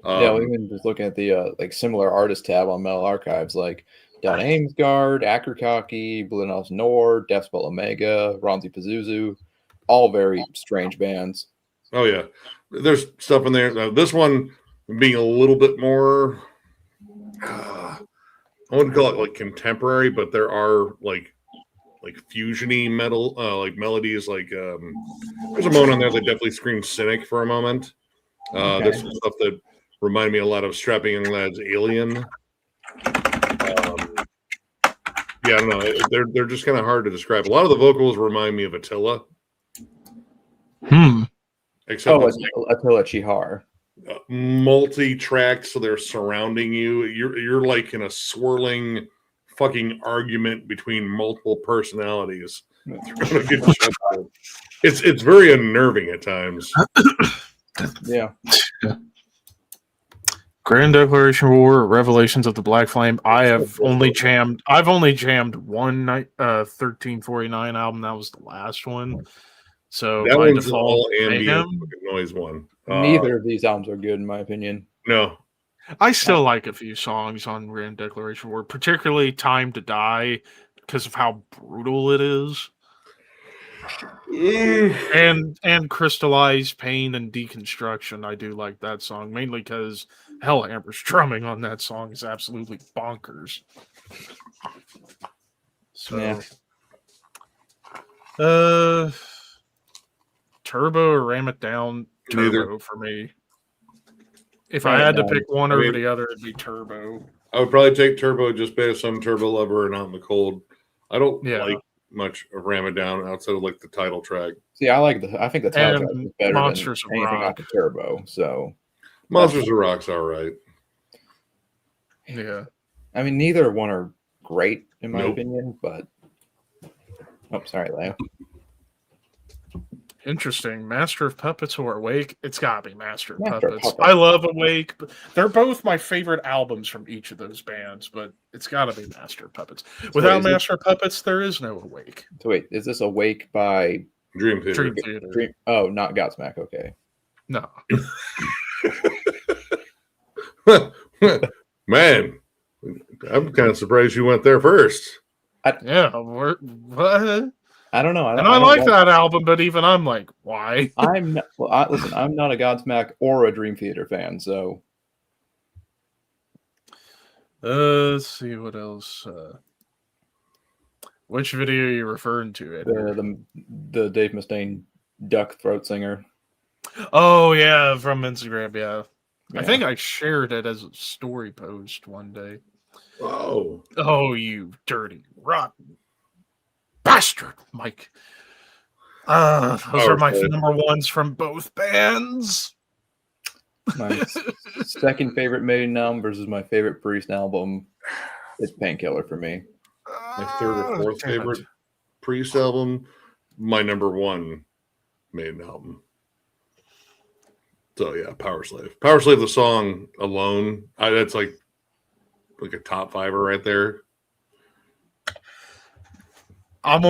Yeah, well, even just looking at the like similar artist tab on Metal Archives, like Don Amesgard, Akrikaki, Blue Nose Nord, Deathspell Omega, Ronzi Pazuzu, all very strange bands. Oh yeah, there's stuff in there. Now, this one being a little bit more, I wouldn't call it like contemporary, but there are like fusiony metal, like melodies. Like there's a moment on there that definitely screams cynic for a moment. There's some stuff that remind me a lot of Strapping Young Lads' Alien. Yeah, I don't know. They're just kind of hard to describe. A lot of the vocals remind me of Attila. Except it's Attila Chihar. Multi-tracked, so they're surrounding you. You're like in a swirling fucking argument between multiple personalities. It's very unnerving at times. Yeah. Grand Declaration of War, Revelations of the Black Flame. I've only jammed one night 1349 album. That was the last one. So that by one's default, all ambient noise one. Neither of these albums are good in my opinion. No. I still like a few songs on Grand Declaration of War, particularly Time to Die, because of how brutal it is. And Crystallized Pain and Deconstruction. I do like that song, mainly because Hellhammer's drumming on that song is absolutely bonkers. So, Turbo or Ram It Down? Turbo Neither. for me. If I had to pick one over the other, it'd be Turbo. I would probably take Turbo just based on Turbo Lover and Out in the Cold. I don't like much of Ram It Down outside of like the title track. See, I think the title track is better Monsters than anything off the Turbo. So Monsters of Rock's all right. Yeah. I mean, neither one are great in my opinion, but sorry, Leo. Interesting. Master of Puppets or Awake? It's got to be Master of Puppets. I love Awake. But they're both my favorite albums from each of those bands, but it's got to be Master of Puppets. Without Master of Puppets, there is no Awake. So wait, is this Awake by Dream Theater? Not Godsmack. Okay. No. Man, I'm kind of surprised you went there first. What? I don't know. I like that album, but even I'm like, why? I'm not, listen. I'm not a Godsmack or a Dream Theater fan, so. Let's see what else. Which video are you referring to? The Dave Mustaine duck throat singer. Oh yeah, from Instagram. Yeah. I think I shared it as a story post one day. Oh, you dirty, rotten bastard, Mike. Those are my number ones from both bands. My second favorite Maiden album versus my favorite Priest album. It's Painkiller for me. My third or fourth favorite Priest album. My number one Maiden album. So yeah, Power Slave. Power Slave, the song alone, that's like a top fiver right there. I'm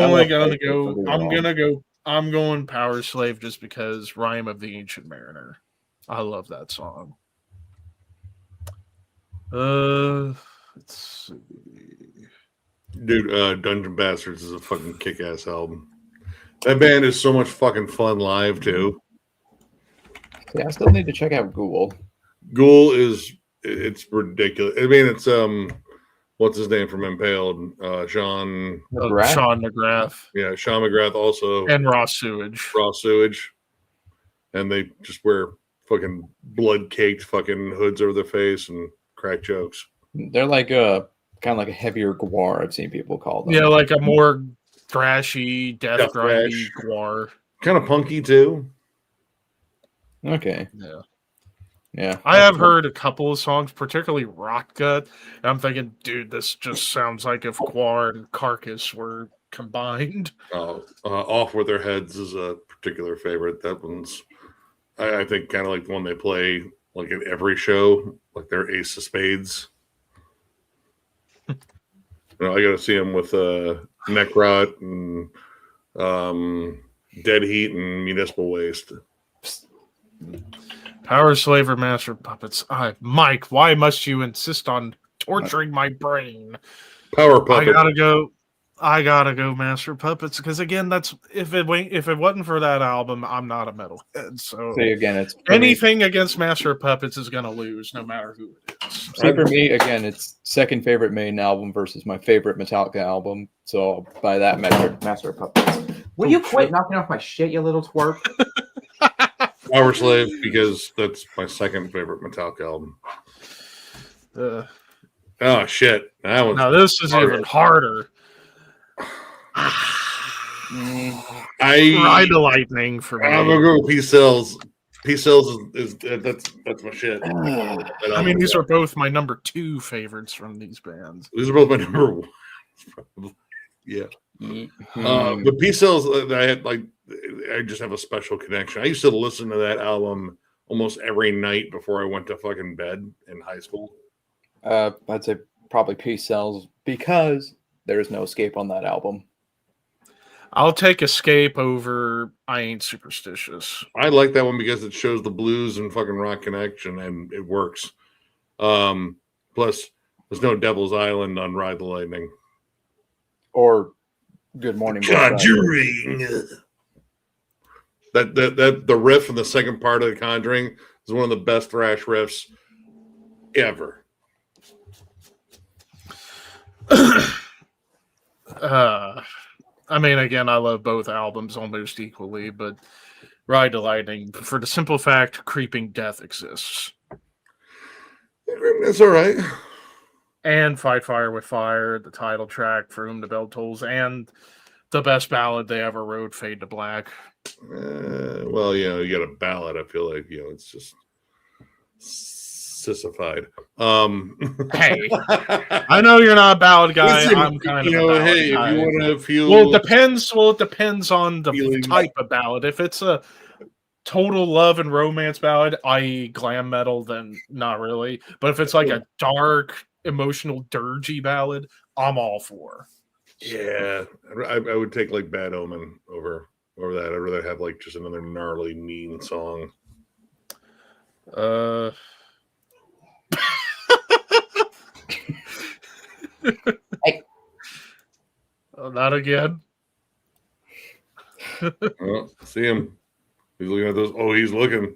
going Power Slave just because Rhyme of the Ancient Mariner. I love that song. Let's see. Dude, Dungeon Bastards is a fucking kick-ass album. That band is so much fucking fun live too. Yeah, I still need to check out Ghoul. Ghoul it's ridiculous. I mean, it's what's his name from Impaled? Sean McGrath. Yeah, Sean McGrath also. And Ross Sewage. And they just wear fucking blood-caked fucking hoods over their face and crack jokes. They're like kind of like a heavier Gwar, I've seen people call them. Yeah, like a more thrashy, death grindy Gwar. Kind of punky too. Okay. Yeah. I have heard a couple of songs, particularly Rock Gut, and I'm thinking, dude, this just sounds like if Gwar and Carcass were combined. Off With Their Heads is a particular favorite. That one's, I think, kind of like the one they play like at every show, like their Ace of Spades. I got to see them with Necrot and Dead Heat and Municipal Waste. Power Slave or Master of Puppets? Mike, why must you insist on torturing my brain? Power Puppet. I gotta go Master of Puppets because again, that's if it wasn't for that album, I'm not a metalhead. So See, again, it's anything against Master of Puppets is gonna lose, no matter who it is. See, for me, again, it's second favorite Maiden album versus my favorite Metallica album. So by that metric, Master of Puppets. Will you quit knocking off my shit, you little twerp? Power Slave, because that's my second favorite Metallica album. Oh shit! That one's Now this is even harder. Ride the Lightning for me. I'm gonna go with Peace Cells. Peace Cells is that's my shit. I mean, these are both my number 2 favorites from these bands. These are both my number 1. Yeah. But Peace Cells, I just have a special connection. I used to listen to that album almost every night before I went to fucking bed in high school. I'd say probably Peace Cells because there is no escape on that album. I'll take Escape over I Ain't Superstitious. I like that one because it shows the blues and fucking rock connection, and it works. Plus, there's no Devil's Island on Ride the Lightning. Or Good Morning. Conjuring. That the riff in the second part of The Conjuring is one of the best thrash riffs ever. I mean, again, I love both albums almost equally, but Ride the Lightning, for the simple fact, Creeping Death exists. That's all right. And Fight Fire with Fire, the title track, For Whom the Bell Tolls, and the best ballad they ever wrote, Fade to Black. Well, you got a ballad. I feel like, it's just sissified. Hey, I know you're not a ballad guy. Listen, I'm kind of a ballad guy. If you want to feel... Well, it depends on the type of ballad. If it's a total love and romance ballad, i.e. glam metal, then not really. But if it's like a dark, emotional, dirgy ballad, I'm all for. Yeah, I would take like Bad Omen over that. I'd rather have like just another gnarly, mean song. Hey. Not again. Oh, see him. He's looking at those. Oh, he's looking.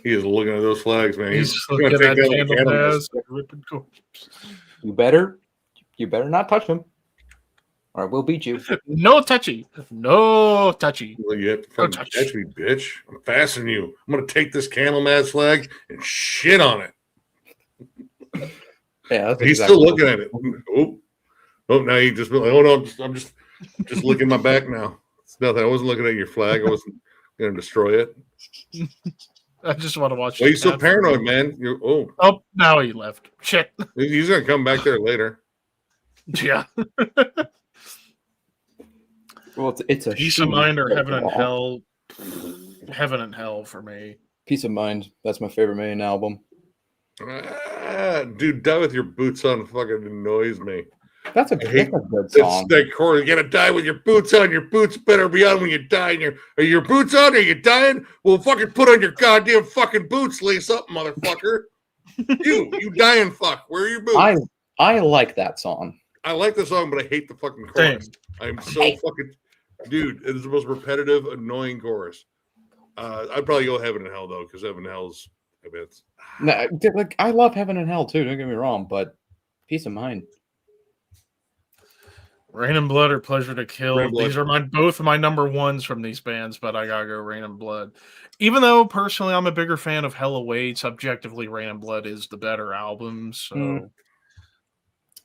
He is looking at those flags, man. He's looking at that candle. You better not touch him, or I will beat you. No touchy. No touchy. Well, you have to fucking catch me, bitch. I'm fastening you. I'm gonna take this Candlemass flag and shit on it. Yeah, that's he's exactly still looking at it. Oh, now he just like, oh no, I'm just licking my back now. It's nothing. I wasn't looking at your flag. I wasn't gonna destroy it. I just want to watch. Why are you so paranoid, man? Oh, now he left. Shit. He's gonna come back there later. Yeah. Well, it's a Peace of Mind or Heaven and Hell. Heaven and Hell for me. Peace of Mind. That's my favorite Maiden album. Dude, Die With Your Boots On fucking annoys me. That's a good song. That chord, you gotta die with your boots on. Your boots better be on when you die. Are your boots on? Are you dying? Well, fucking put on your goddamn fucking boots, lace up, motherfucker. you dying fuck. Where are your boots? I like that song. I like the song, but I hate the fucking chorus. I'm so fucking... Dude, it is the most repetitive, annoying chorus. I'd probably go Heaven and Hell, though, because Heaven and Hell's... I love Heaven and Hell, too. Don't get me wrong, but Peace of Mind. Rain and Blood or Pleasure to Kill. These are both my number ones from these bands, but I gotta go Rain and Blood. Even though, personally, I'm a bigger fan of Hell Awaits, objectively, Rain and Blood is the better album, so...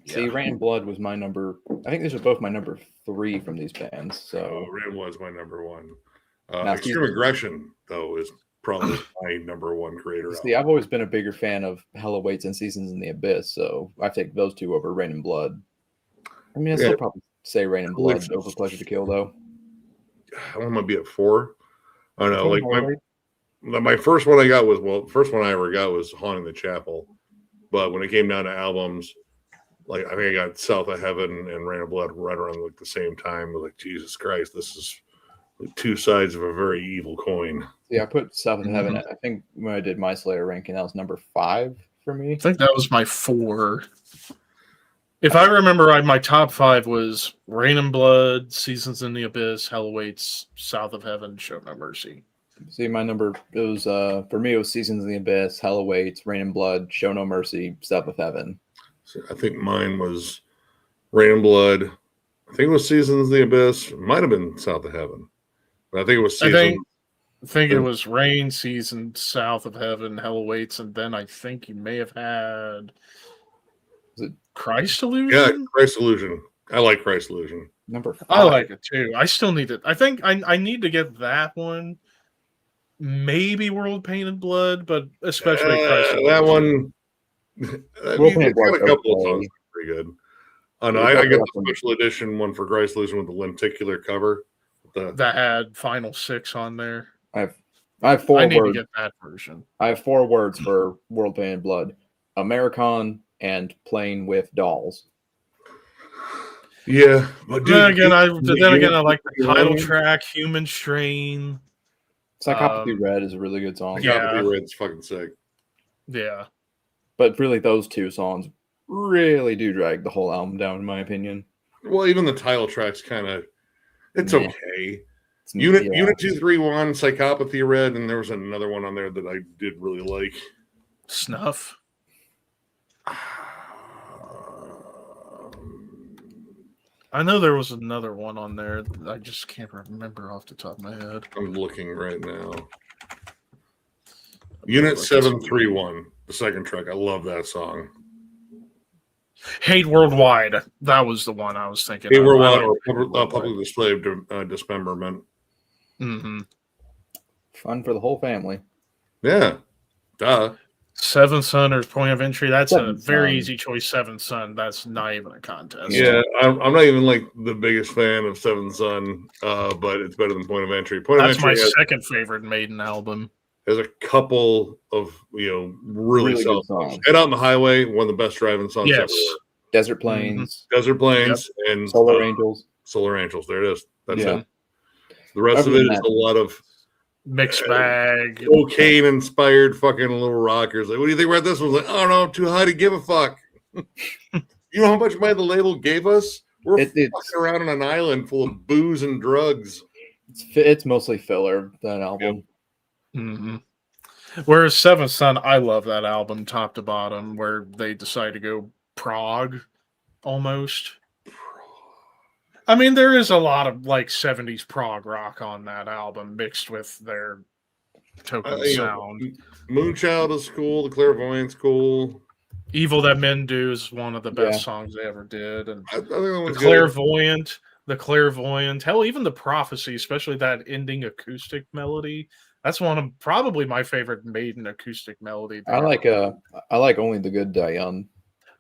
See, Rain and Blood was my number... I think these are both my number 3 from these bands, so... Rain was my number 1. Extreme Aggression, though, is probably my number 1 creator. See, I've always been a bigger fan of Hell Awaits and Seasons in the Abyss, so I take those two over Rain and Blood. I mean, I'd still probably say Rain and Blood over Pleasure to Kill, though. I want to be at 4. I don't know. Like my first one I got was, first one I ever got was Haunting the Chapel. But when it came down to albums, like I think I got South of Heaven and Rain and Blood right around like the same time. I was like, Jesus Christ, this is like two sides of a very evil coin. Yeah, I put South of Heaven. I think when I did my Slayer ranking, that was number 5 for me. I think that was my 4. If I remember right, my top 5 was Rain and Blood, Seasons in the Abyss, Hell Awaits, South of Heaven, Show No Mercy. See, my number, it was, for me, it was Seasons in the Abyss, Hell Awaits, Rain and Blood, Show No Mercy, South of Heaven. So I think mine was Rain and Blood. I think it was Seasons in the Abyss. It might have been South of Heaven. But I think it was Seasons. I think it was Rain, Season, South of Heaven, Hell Awaits, and then I think you may have had Was it Christ Illusion? Yeah, Christ Illusion. I like Christ Illusion. number 5? I like it too. I still need it. I think I need to get that one. Maybe World Painted Blood, but especially Christ Illusion. That one. World Painted It's got a Blood's couple of okay. songs that are pretty good. Oh no, I got the special edition one for Christ Illusion with the lenticular cover. That had Final 6 on there. I have 4 I need words. to get that version. I have 4 words for World Painted Blood: Americon and Playing with Dolls. Yeah, but Then again, I you- like the you title running? track, Human Strain. Psychopathy Red is a really good song. Yeah. Red's fucking sick. Yeah. But really, those 2 songs really do drag the whole album down, in my opinion. Well, even the title track's kind of it's Yeah. okay. It's, Unit yeah. Unit 231, Psychopathy Red, and there was another one on there that I did really like. Snuff. I know there was another one on there. I just can't remember off the top of my head. I'm looking right now. Unit 731, the second track. I love that song. Hate Worldwide. That was the one I was thinking. Hey, of. we're I one like or public display of dismemberment. Mhm. Fun for the whole family. Yeah, duh. Seventh Son or Point of Entry. That's Seventh a very Son. easy choice. Seventh Son. That's not even a contest. Yeah, I'm not even like the biggest fan of Seventh Son, but it's better than Point of Entry. Point That's of my Entry second favorite Maiden album. has a couple of really Really solid good songs. songs. Head Out on the Highway, one of the best driving songs Yes. everywhere. Desert Plains, Desert Plains and Solar Angels. Solar Angels. There it is. That's Yeah. it. The rest Other of it than is that- a lot of Mixed bag. cocaine inspired fucking little rockers. Like, what do you think about this one? Like, oh no, too high to give a fuck. You know how much money the label gave us? We're It's- fucking around on an island full of booze and drugs. It's mostly filler, that album. hmm Whereas Seventh Son, I love that album top to bottom, where they decide to go prog almost. I mean, there is a lot of like 70s prog rock on that album mixed with their token You know, sound. Moonchild is cool. The Clairvoyant's cool. Evil That Men Do is one of the best Yeah. songs they ever did. And I think that the one's good. Clairvoyant, hell, even the Prophecy, especially that ending acoustic melody. That's one of probably my favorite Maiden acoustic melody. I like Only the Good Die Young.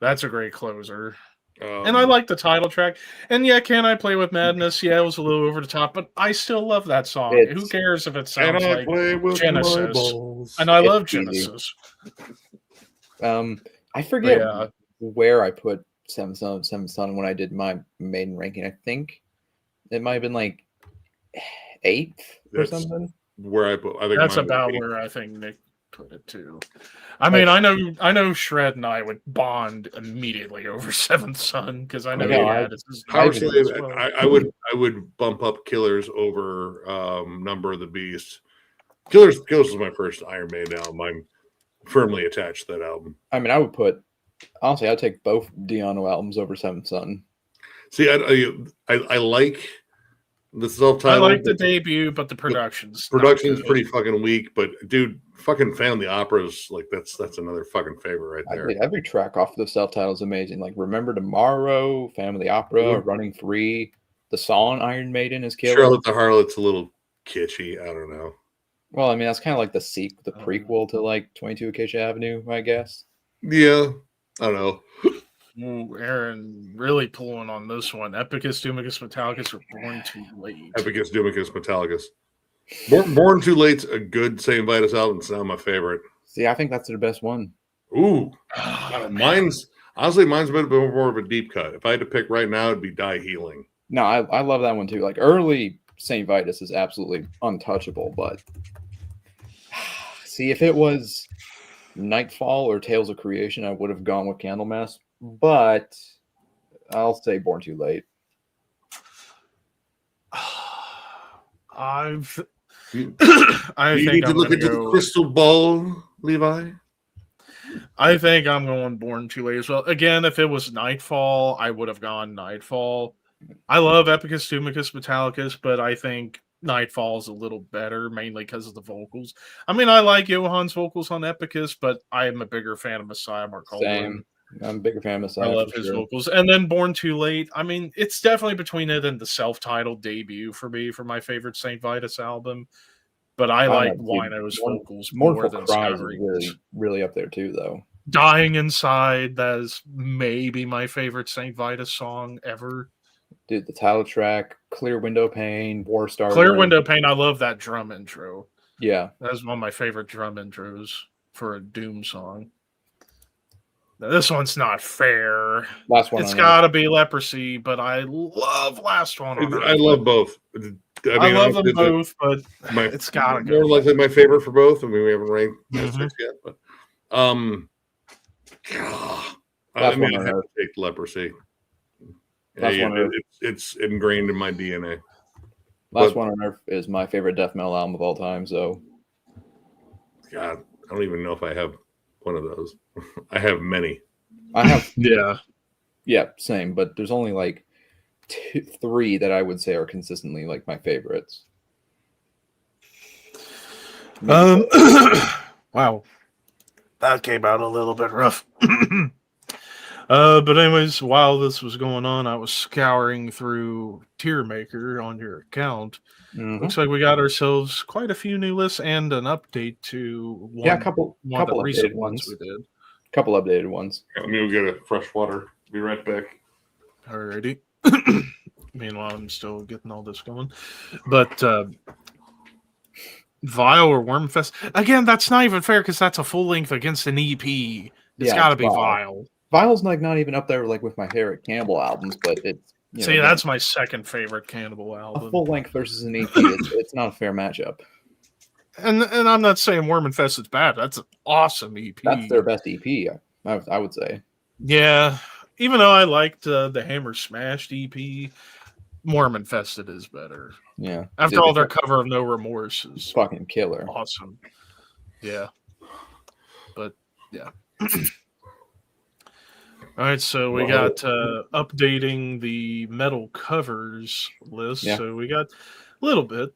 That's a great closer. Um, And I like the title track. And yeah, Can I Play with Madness? Yeah, it was a little over the top, but I still love that song. It's- Who cares if it Can sounds I like play with Genesis. my balls? and I It's love easy. Genesis. I forget Yeah. where I put Seventh Son when I did my maiden ranking. I think it might have been like 8th or That's something. Where I put, I think That's mine would about be- where I think Nick put it too. I mean, I know Shred and I would bond immediately over Seventh Son because I know Yeah, he I- had his Power I- Slave. as well. I would bump up Killers over Number of the Beast. Killers was my first Iron Maiden album. I'm firmly attached to that album. I mean, I would put honestly, I'd take both Diano albums over Seventh Son. See, I like the I self-titled. like the debut, but the production's not Production's good. pretty fucking weak, but dude, fucking Family Operas, like that's another fucking favorite right there. Every track off the self-title is amazing. Like Remember Tomorrow, Family Opera, Mhm. Running Free. The song Iron Maiden is killer. Charlotte the Harlot's a little kitschy. I don't know. Well, I mean, that's kind of like the Oh. prequel to like 22 Acacia Avenue, I guess. Yeah, I don't know. Ooh, Aaron really pulling on this one. Epicus, Doomicus, Metallicus are Born Too Late. Epicus, Doomicus, Metallicus. Born Too Late's a good Saint Vitus album. It's not my favorite. See, I think that's the best one. Ooh, Oh, man. mine's a bit more of a deep cut. If I had to pick right now, it'd be Die Healing. No, I love that one too. Like early Saint Vitus is absolutely untouchable, but see, if it was Nightfall or Tales of Creation, I would have gone with Candlemass. But I'll say Born Too Late. I've You, I you think need to I'm look gonna into the go. crystal ball, Levi. I think I'm going Born Too Late as well. Again, if it was Nightfall, I would have gone Nightfall. I love Epicus, Tumicus, Metallicus, but I think Nightfall is a little better, mainly because of the vocals. I mean, I like Johann's vocals on Epicus, but I am a bigger fan of Messiah Mark Same. I'm a bigger fan of I Messiah love for his sure. vocals. And then Born Too Late. I mean, it's definitely between it and the self-titled debut for me for my favorite St. Vitus album. But I don't like know, dude. Wino's vocals Mournful more than Cries Scott is Reed's. really up there too, though. Dying Inside, that is maybe my favorite St. Vitus song ever. Dude, the title track, Clear Window Pane, War Starter. Clear Window Pane, I love that drum intro. Yeah. That's one of my favorite drum intros for a Doom song. Now, this one's not fair. Last one. It's on got to be Leprosy, but I love Last One on Earth. I love both. I love them honestly, both, but my, it's got to more go. likely my favorite for both. I mean, we haven't ranked Mhm. six yet, but I Last mean, One I on have Earth. to take Leprosy. Last One on Earth. It's ingrained in my DNA. Last but- One on Earth is my favorite death metal album of all time. So God, I don't even know if I have one of those. I have many. I have Yeah. same, but there's only like three that I would say are consistently like my favorites. Wow. That came out a little bit rough. But anyways, while this was going on, I was scouring through Tier Maker on your account. Mhm. Looks like we got ourselves quite a few new lists and an update to one, Yeah, a couple one of the updated recent ones. ones we did. Couple updated ones. Let me go get a fresh water. Be right back. Alrighty. Meanwhile, I'm still getting all this going. But Vile or Wormfest, again, that's not even fair because that's a full length against an EP. It's Yeah, got to it's be Vile. Vile. Vile's like not even up there like with my favorite Campbell albums, but it's See, that's my second favorite Cannibal a album. full length versus an EP. It's not a fair matchup. And I'm not saying Wormfest is bad. That's an awesome EP. That's their best EP, I would say. Yeah. Even though I liked the Hammer Smashed EP, Worm Infested is better. Yeah. After Dude, all, it's their cover of No Remorse is fucking killer. awesome. Yeah. But, yeah. All right, so we got updating the metal covers list. Yeah. So we got a little bit.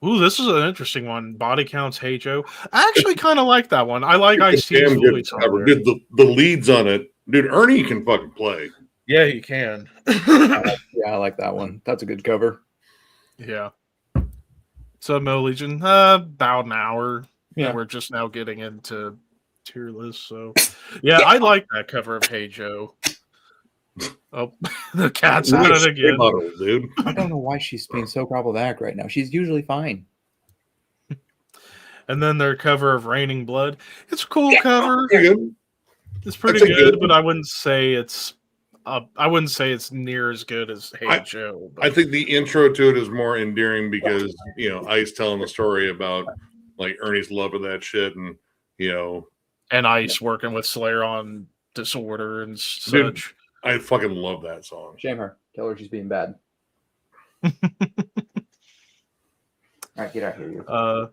Ooh, this is an interesting one. Body Counts, Hey Joe. I actually kind of like that one. I like It's a Ice-T's damn good voice on cover. there. Dude, the leads on it. Dude, Ernie can fucking play. Yeah, he can. Yeah, I like that one. That's a good cover. Yeah. So Metal Legion, about an hour. Yeah. We're just now getting into tier list. So yeah, I like that cover of Hey Joe. Oh, the cat's at it again. Model, dude. I don't know why she's being so problematic right now. She's usually fine. And then their cover of Raining Blood. It's a cool cover. Pretty good. It's pretty That's a good, good but I wouldn't say it's near as good as Hey Joe. But I think the intro to it is more endearing because, Ice telling the story about like Ernie's love of that shit and, and Ice working with Slayer on Disorder and such. Dude. I fucking love that song. Shame her. Tell her she's being bad. All right, get out of here. You.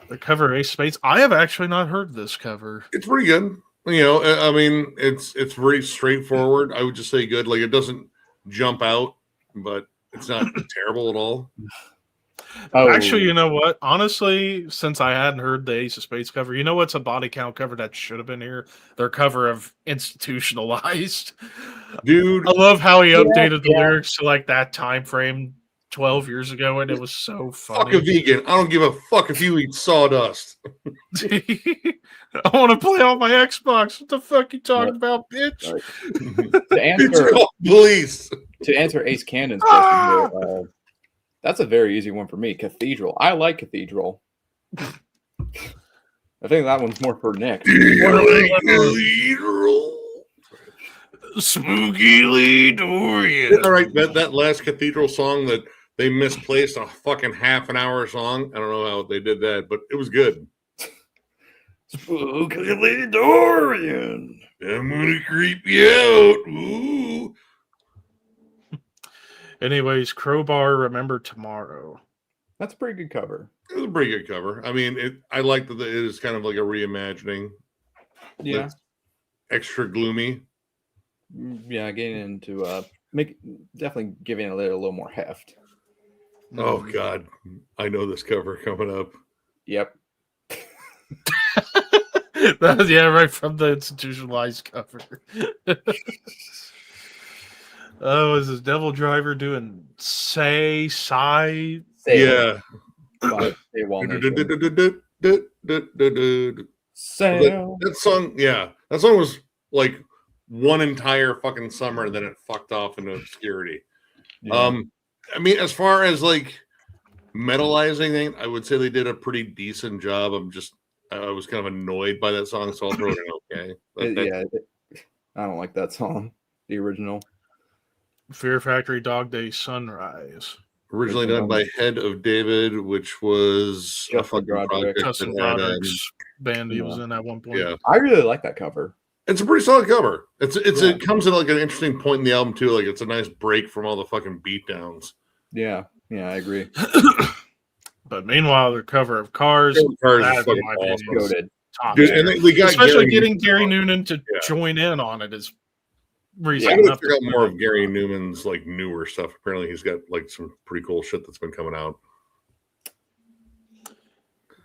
The cover of Ace of Spades. I have actually not heard this cover. It's pretty good. I mean, it's very straightforward. I would just say good. Like it doesn't jump out, but it's not terrible at all. Oh, Actually, you know what? Honestly, since I hadn't heard the Ace of Spades cover, you know what's a body count cover that should have been here? Their cover of Institutionalized. Dude, I love how he updated the yeah. lyrics to like that time frame 12 years ago, and it was so fuck a funny. vegan. I don't give a fuck if you eat sawdust. I want to play on my Xbox. What the fuck you talking about, bitch? Right. to It's answer called police. to answer Ace Cannon's question here, that's a very easy one for me. Cathedral. I like Cathedral. I think that one's more for Nick. Spooky Lee Dorian. All right, that last Cathedral song that they misplaced a fucking half an hour song. I don't know how they did that, but it was good. Spooky Lee Dorian. I'm gonna creep you out. Ooh. Anyways, Crowbar, Remember Tomorrow. That's a pretty good cover. It was a pretty good cover. I mean, I like that it is kind of like a reimagining. Yeah. It's extra gloomy. Yeah, getting into definitely giving it a little more heft. Oh Mm. God, I know this cover coming up. Yep. Yeah, right from the institutionalized cover. Oh, is this Devil Driver doing Say Sail Yeah. by AWOL Nation. That Sail. song, yeah, that song was like one entire fucking summer, and then it fucked off into obscurity. Yeah. I mean, as far as like metalizing it, I would say they did a pretty decent job. I was kind of annoyed by that song, so I'll throw it in okay. I don't like that song, the original. Fear Factory Dog Day Sunrise. Originally done by Head of David, which was a Justin fucking Broderick. project Justin that had, Broderick's band he was in at one point. yeah. I really like that cover. It's a pretty solid cover. Yeah. It comes at like an interesting point in the album too. Like it's a nice break from all the fucking beatdowns. Yeah, I agree. But meanwhile, their cover of Cars, Cars is that's fucking my awesome. opinion, Goated. top Dude, tier. and we got Especially Gary getting Newman Gary on. Noonan to Yeah. join in on it is I reason gotta enough. check out more of Gary Newman's like newer stuff. Apparently, he's got like some pretty cool shit that's been coming out.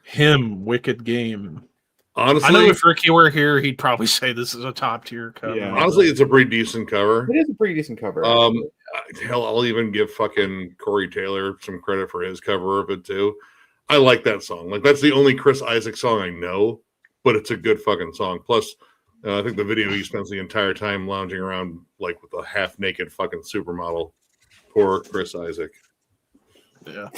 Him, Wicked Game. Honestly, I know if Ricky were here, he'd probably say this is a top tier cover. Yeah. honestly, it's a pretty decent cover. It is a pretty decent cover. Hell, I'll even give fucking Corey Taylor some credit for his cover of it too. I like that song. Like that's the only Chris Isaac song I know, but it's a good fucking song. Plus, I think the video he spends the entire time lounging around like with a half naked fucking supermodel. Poor Chris Isaac. Yeah.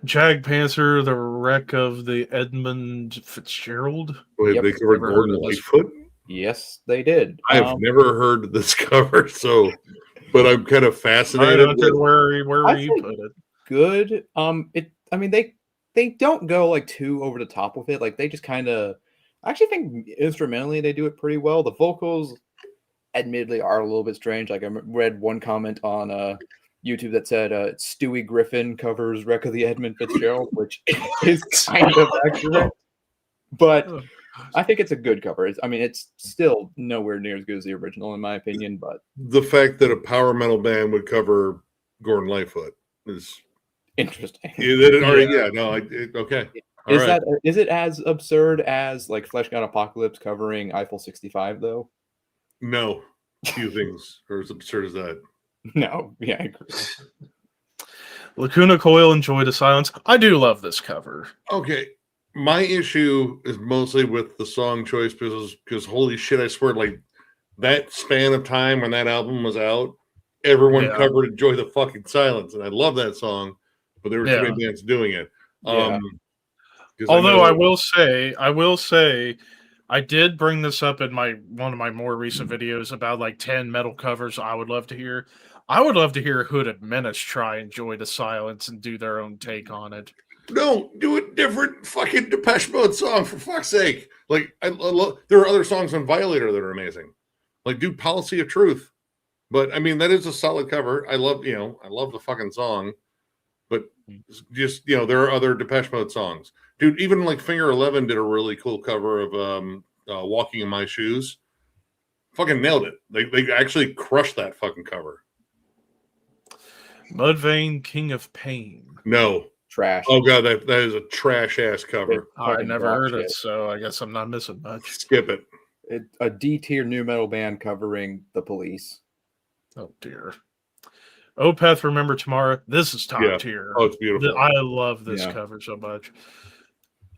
Jag Panther, The Wreck of the Edmund Fitzgerald. Wait, Yep, they covered never Gordon heard of this. Lightfoot? Yes, they did. I have never heard this cover, so but I'm kind of I fascinated. don't know with- where I you think- put it. Good. They don't go like too over the top with it. Like they just kind of. I actually think instrumentally they do it pretty well. The vocals, admittedly, are a little bit strange. Like I read one comment on YouTube that said Stewie Griffin covers "Wreck of the Edmund Fitzgerald," which is kind of accurate. But I think it's a good cover. It's still nowhere near as good as the original, in my opinion. But the fact that a power metal band would cover Gordon Lightfoot is interesting. okay. All right. Is it as absurd as like Flesh God Apocalypse covering Eiffel 65 though? No, few things are as absurd as that. No, yeah, I agree. Lacuna Coil, Enjoy the Silence. I do love this cover. Okay, my issue is mostly with the song choice because holy shit, I swear, like that span of time when that album was out, everyone Yeah. covered "Enjoy the Fucking Silence," and I love that song, but there were too many bands doing it. Yeah. 'Cause Although know- I will say, I did bring this up in one of my more recent videos about like 10 metal covers I would love to hear. I would love to hear Hooded Menace try Enjoy the Silence and do their own take on it. No, do a different fucking Depeche Mode song for fuck's sake. Like I love. There are other songs on Violator that are amazing. Like do Policy of Truth. But I mean that is a solid cover. I love the fucking song. But just there are other Depeche Mode songs. Dude, even like Finger 11 did a really cool cover of Walking in My Shoes. Fucking nailed it. They actually crushed that fucking cover. Mudvayne, King of Pain. No. Trash. Oh god, that is a trash ass cover. I Fucking never rock heard shit. it, so I guess I'm not missing much. Skip it. A D tier new metal band covering The Police. Oh dear. Opeth, Remember Tomorrow. This is top Yeah. tier. Oh, it's beautiful. I love this Yeah. cover so much.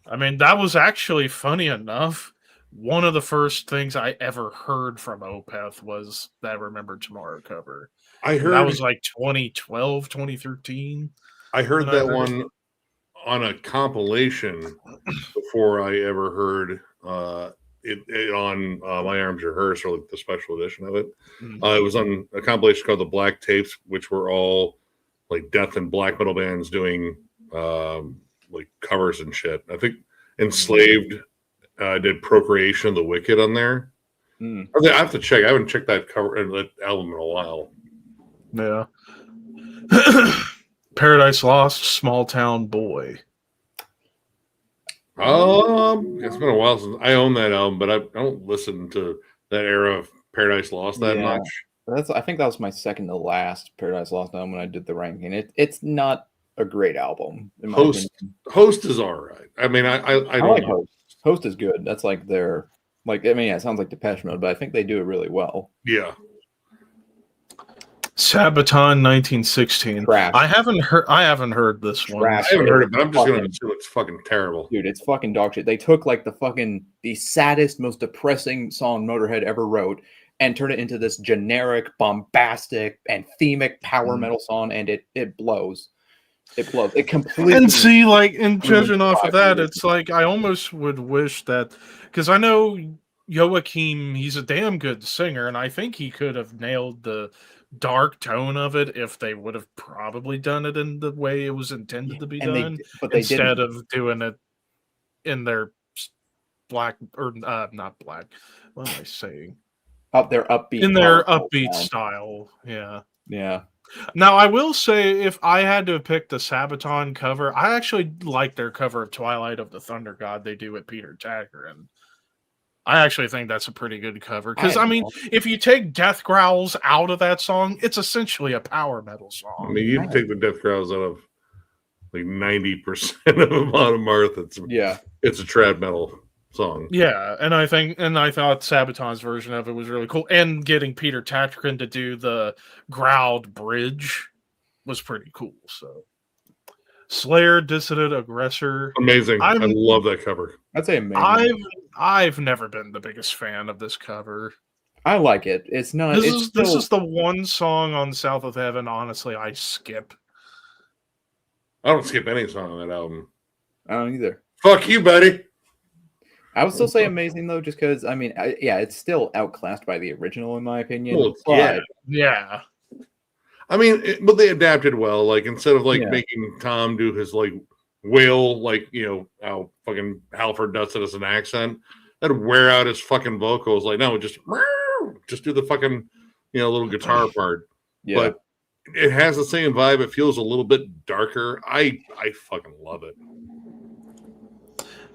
I mean, that was actually funny enough. One of the first things I ever heard from Opeth was that Remember Tomorrow cover. I And heard that was like 2012, 2013. I heard when I that heard one on a compilation before I ever heard it on My Arms Are Hers, or like the special edition of it. Mm. It was on a compilation called The Black Tapes, which were all like death and black metal bands doing like covers and shit. I think Enslaved did Procreation of the Wicked on there. Mm. I have to check. I haven't checked that album in a while. Yeah. Paradise Lost, Small Town Boy. It's been a while since I own that album, but I don't listen to that era of Paradise Lost that Yeah. much. I think that was my second to last Paradise Lost album when I did the ranking. It's not a great album in my opinion. Host is all right. I mean, I I don't like know. Host. Host is good. That's like their it sounds like Depeche Mode, but I think they do it really well. Yeah, Sabaton 1916. Trash. I haven't heard this one. Trash. I haven't heard it, but I'm just going to Fucking- assume it's fucking terrible. Dude, it's fucking dog shit. They took like the saddest, most depressing song Motorhead ever wrote and turned it into this generic, bombastic, and themic power metal song, and it blows. It blows. It completely. And see, like, and judging off 5 of that, years. it's like I almost would wish that, because I know Joachim, he's a damn good singer, and I think he could have nailed the dark tone of it if they would have probably done it in the way it was intended to be and done, but they instead didn't. of doing it in their black or not black. What am I saying? Up their upbeat. In their power upbeat sound. style, yeah. Yeah. Now, I will say, if I had to have picked the Sabaton cover, I actually like their cover of Twilight of the Thunder God they do with Peter Tägtgren. I actually think that's a pretty good cover. Because, I mean, if you take Death Growls out of that song, it's essentially a power metal I song. mean, you can take the Death Growls out of like 90% of Amon Amarth. It's a trad metal song. Yeah, and I thought Sabaton's version of it was really cool. And getting Peter Tägtgren to do the growled bridge was pretty cool. So, Slayer, Dissident Aggressor. Amazing. I I'm- love that cover. I'd say amazing. I've never been the biggest fan of this cover. I like it. It's not. This is the one song on South of Heaven, honestly, I skip. I don't skip any song on that album. I don't either. Fuck you, buddy. I would still say amazing though, just because it's still outclassed by the original in my opinion. Well, but yeah. Yeah. I mean, but they adapted well. Like instead of Yeah. making Tom do his wail, how fucking Halford does it as an accent, that'd wear out his fucking vocals. Like, no, just do the fucking little guitar part. yeah, But it has the same vibe. It feels a little bit darker. I fucking love it.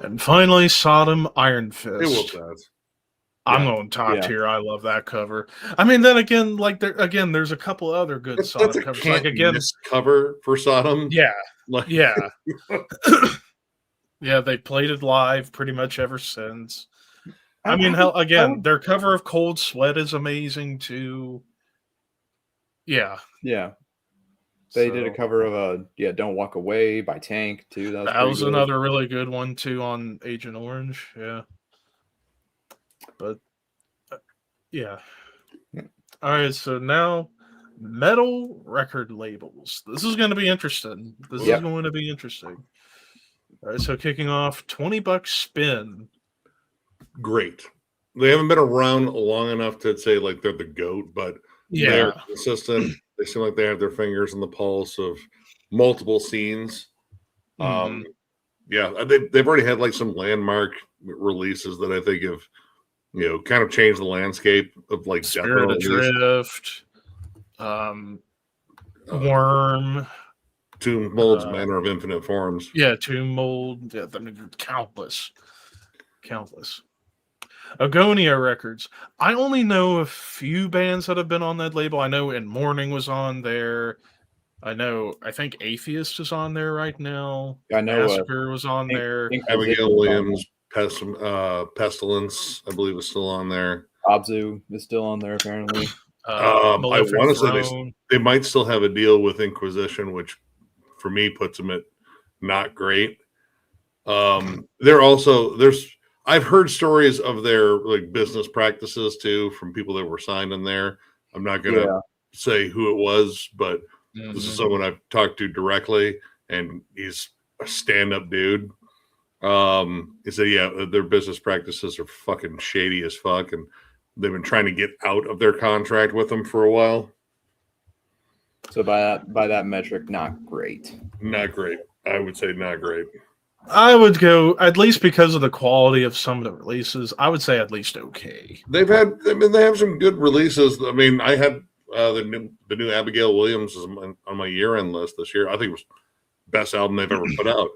And finally, Sodom Iron Fist. It will pass. I'm Yeah. going top Yeah. tier. I love that cover. I mean, then again, there's a couple other good That's Sodom a covers. can't miss cover for Sodom. Yeah, Like, yeah, yeah. They played it live pretty much ever since. I mean, hell, again, their cover of Cold Sweat is amazing too. Yeah, yeah. They did a so- cover of "Don't Walk Away" by Tank too. That That was pretty good. another really good one too on Agent Orange. Yeah, but yeah. Yeah. All right, so now metal record labels. This is going to be interesting. This Yep. is going to be interesting. All right, so kicking off, $20 spin. great. They haven't been around long enough to say they're the GOAT, but they're Yeah, consistent. They seem like they have their fingers on the pulse of multiple scenes. Mhm. Yeah, they've already had some landmark releases that I think have kind of changed the landscape of death Spirit metal of release. Drift, Worm, Tomb Mold's Manner of Infinite Forms. yeah, Tomb Mold, yeah, I mean, countless. Agonia Records. I only know a few bands that have been on that label. I know In Mourning was on there. I think Atheist is on there right now. I know. Massacre was on there. Abigail Williams, Pestilence, I believe, is still on there. Abzu is still on there apparently. I Malefic want to say Throne. they might still have a deal with Inquisition, which for me puts them at not great. I've heard stories of their business practices too from people that were signed in there. I'm not gonna Yeah. say who it was, but Mhm. this is someone I've talked to directly, and he's a stand-up dude. He said, yeah, their business practices are fucking shady as fuck, and they've been trying to get out of their contract with them for a while. So by that metric, not great. Not great. I would say not great. I would go, at least because of the quality of some of the releases, I would say at least okay. They have some good releases. I mean, I had the new Abigail Williams is on my year end list this year. I think it was best album they've ever put out.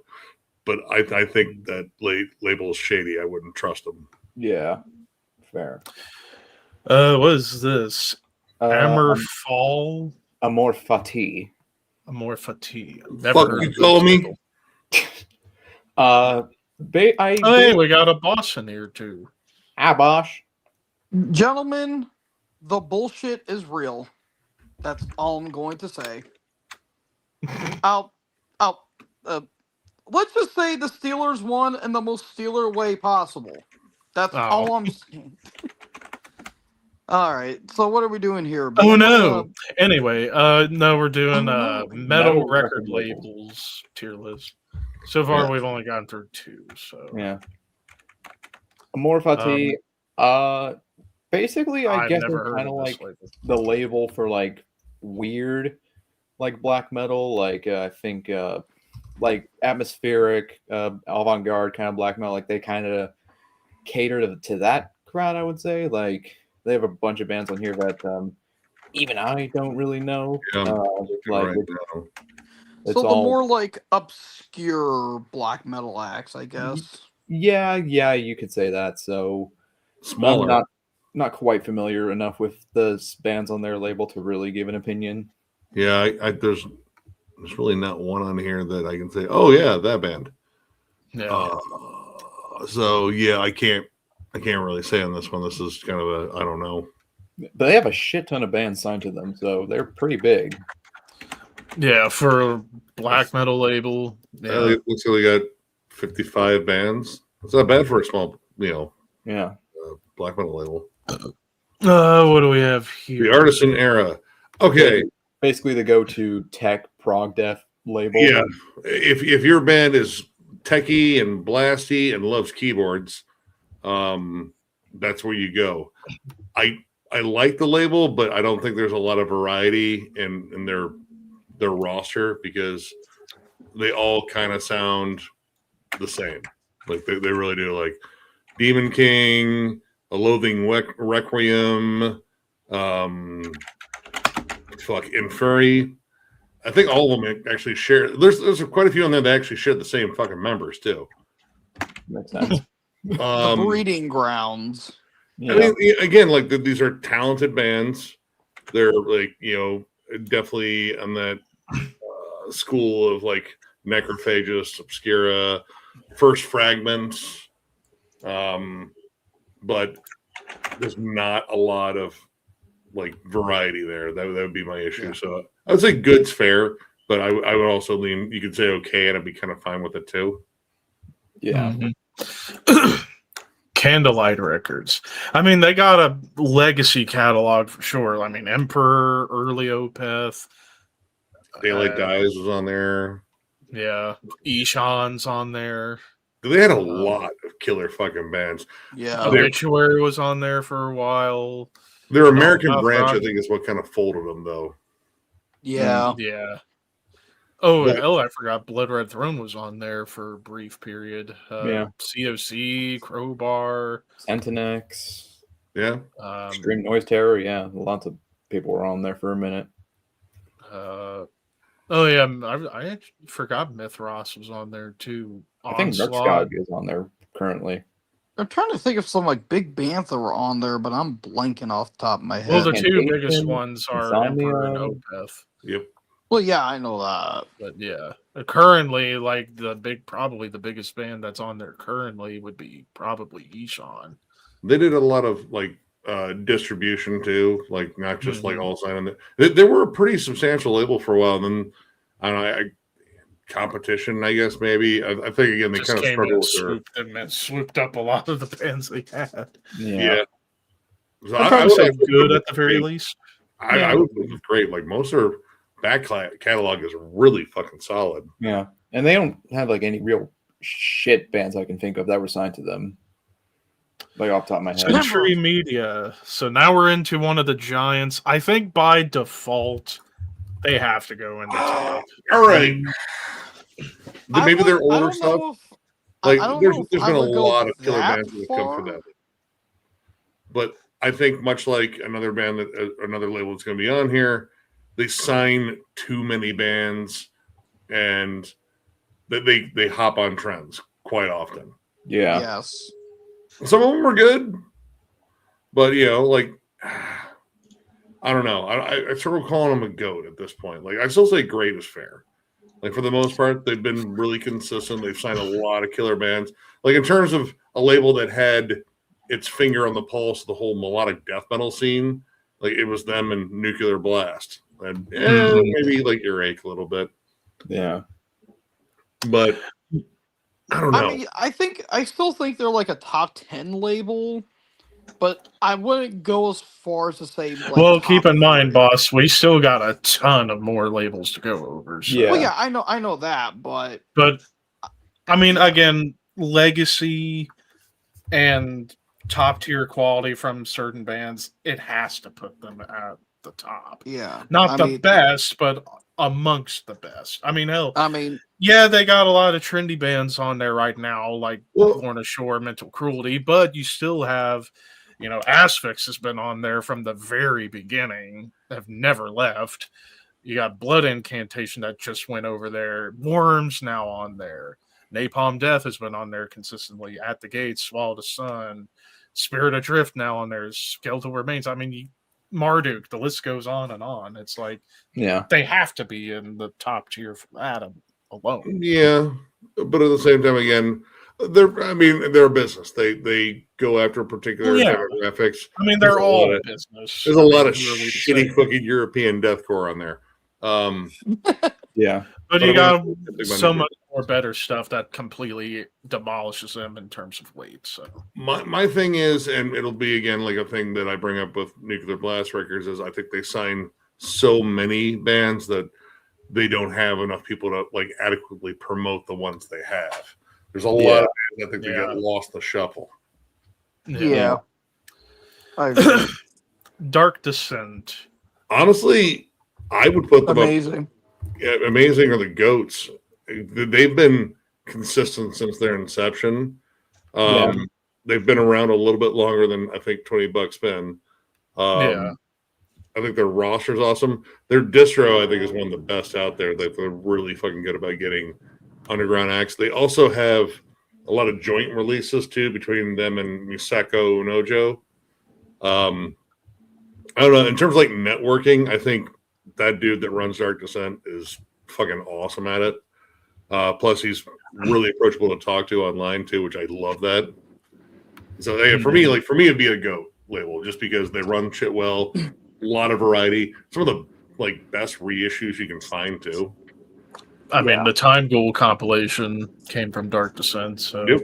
But I think that label is shady. I wouldn't trust them. Yeah, fair. What is this? Amor Fall? Amor Fati. Amor Fati. Fuck you call me? Hey, we got a boss in here too. Bosh. Gentlemen, the bullshit is real. That's all I'm going to say. Let's just say the Steelers won in the most Steeler way possible. That's all I'm saying. All right, so what are we doing here? Oh no! Anyway, no, we're doing metal Metal record record labels tier list. So far, we've only gone through 2. So yeah, Amor Fati. Basically, I I've guess never it's heard kind of of this like label. the label for like weird, like black metal. Like I think like atmospheric, avant-garde kind of black metal. Like they kind of cater to that crowd. I would say like. They have a bunch of bands on here that even I don't really know. Yeah, like right now. it's so the all, more like obscure black metal acts, I guess. yeah, you could say that. So Smaller. I'm not quite familiar enough with the bands on their label to really give an opinion. Yeah, there's really not one on here that I can say, oh yeah, that band. Yeah. So yeah, I can't really say on this one. This is kind of I don't know. But they have a shit ton of bands signed to them, so they're pretty big. Yeah, for a black metal label. Yeah. It looks like we got 55 bands. It's not bad for a small, Yeah. black metal label. What do we have here? The Artisan Era. Okay. Basically the go-to tech prog death label. Yeah. If your band is techie and blasty and loves keyboards, that's where you go. I like the label, but I don't think there's a lot of variety in their roster because they all kind of sound the same. Like they really do. Like Demon King, A Loathing Requiem, Inferi. I think all of them actually share. There's quite a few on there that actually share the same fucking members too. Makes sense. The breeding grounds. Yeah. I mean, again, like these are talented bands. They're like definitely on that school of like Necrophagus, Obscura, First Fragments, but there's not a lot of like variety there. That would be my issue. Yeah. So I would say good's fair, but I would also lean. You could say okay, and I'd be kind of fine with it too. Yeah. Mm-hmm. Candlelight Records. I mean, they got a legacy catalog for sure. I mean, Emperor, early Opeth, Daylight Dies was on there. Yeah, Ishan's on there. They had a lot of killer fucking bands. Yeah, Obituary was on there for a while. Their American branch, I think, is what kind of folded them, though. Yeah, yeah. Oh, I forgot. Blood Red Throne was on there for a brief period. Yeah. COC, Crowbar, Centinex. Yeah. Extreme Noise Terror. Yeah, lots of people were on there for a minute. Oh yeah, I actually forgot Mithras was on there too. I think Nurkscog is on there currently. I'm trying to think of some like big bands that were on there, but I'm blanking off the top of my head. Well, the two biggest ones are Insomnia. Emperor and Opeth. Yep. Well, yeah, I know that. But yeah, currently, like probably the biggest band that's on there currently would be probably Ishan. They did a lot of like distribution too, like not just like all signing. They were a pretty substantial label for a while. And then I don't know, competition, I guess maybe. I think again they kind of struggled and swooped up a lot of the bands they had. Yeah. So I would say good at the very least. I would think it's great. Like most of their back catalog is really fucking solid. Yeah, and they don't have like any real shit bands I can think of that were signed to them. Like off the top of my head. Century Media. So now we're into one of the giants. I think by default they have to go in the top. All right. Maybe their older stuff. Like there's been a lot of killer bands that have come from that. But I think much like another band that another label that's going to be on here, they sign too many bands, and they hop on trends quite often. Yeah. Yes. Some of them are good, but like I don't know. I sort of calling them a goat at this point. Like I still say great is fair. Like for the most part, they've been really consistent. They've signed a lot of killer bands. Like in terms of a label that had its finger on the pulse of the whole melodic death metal scene, like it was them and Nuclear Blast, and maybe like Earache a little bit. Yeah. But I don't know. I mean, I still think they're like a top 10 label, but I wouldn't go as far as to say. Like, Well, keep in mind, 3. boss, we still got a ton of more labels to go over. So. Yeah. Well, yeah, I know that, but I mean, again, legacy and top tier quality from certain bands, it has to put them at the top. yeah, Not the best, but amongst the best. I mean, hell, yeah, they got a lot of trendy bands on there right now, like Born Ashore, Mental Cruelty, but you still have, Asphyx has been on there from the very beginning, have never left. You got Blood Incantation that just went over there. Worms now on there. Napalm Death has been on there consistently. At the Gates, Swallow the Sun, Spirit Adrift now on there. Skeletal Remains. I mean, Marduk. The list goes on and on. It's like, they have to be in the top tier for Adam alone. Yeah, but at the same time, again, they're a business. They go after particular demographics. I mean, they're all business. There's a lot of shitty fucking European deathcore on there. Yeah. But you got so much more better stuff that completely demolishes them in terms of weight. So my thing is, and it'll be again like a thing that I bring up with Nuclear Blast Records, is I think they sign so many bands that they don't have enough people to like adequately promote the ones they have. There's a lot of bands I think they get lost in the shuffle. Yeah. I agree. Dark Descent. Honestly, I would put them amazing. Amazing are the goats. They've been consistent since their inception. They've been around a little bit longer than I think $20 been. I think their roster's awesome. Their distro, I think, is one of the best out there. They're really fucking good about getting underground acts. They also have a lot of joint releases too between them and Misako Nojo. I don't know. In terms of like networking, I think that dude that runs Dark Descent is fucking awesome at it. Plus, he's really approachable to talk to online too, which I love that. So for me, it'd be a GOAT label just because they run shit well, a lot of variety, some of the like best reissues you can find too. I mean, the Time Ghoul compilation came from Dark Descent, so. Yep.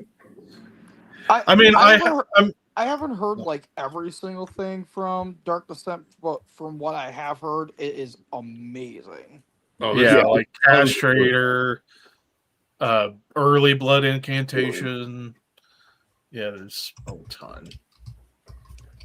I haven't heard like every single thing from Dark Descent, but from what I have heard, it is amazing. Oh yeah, like Castrator, Early Blood Incantation. Yeah, there's a ton.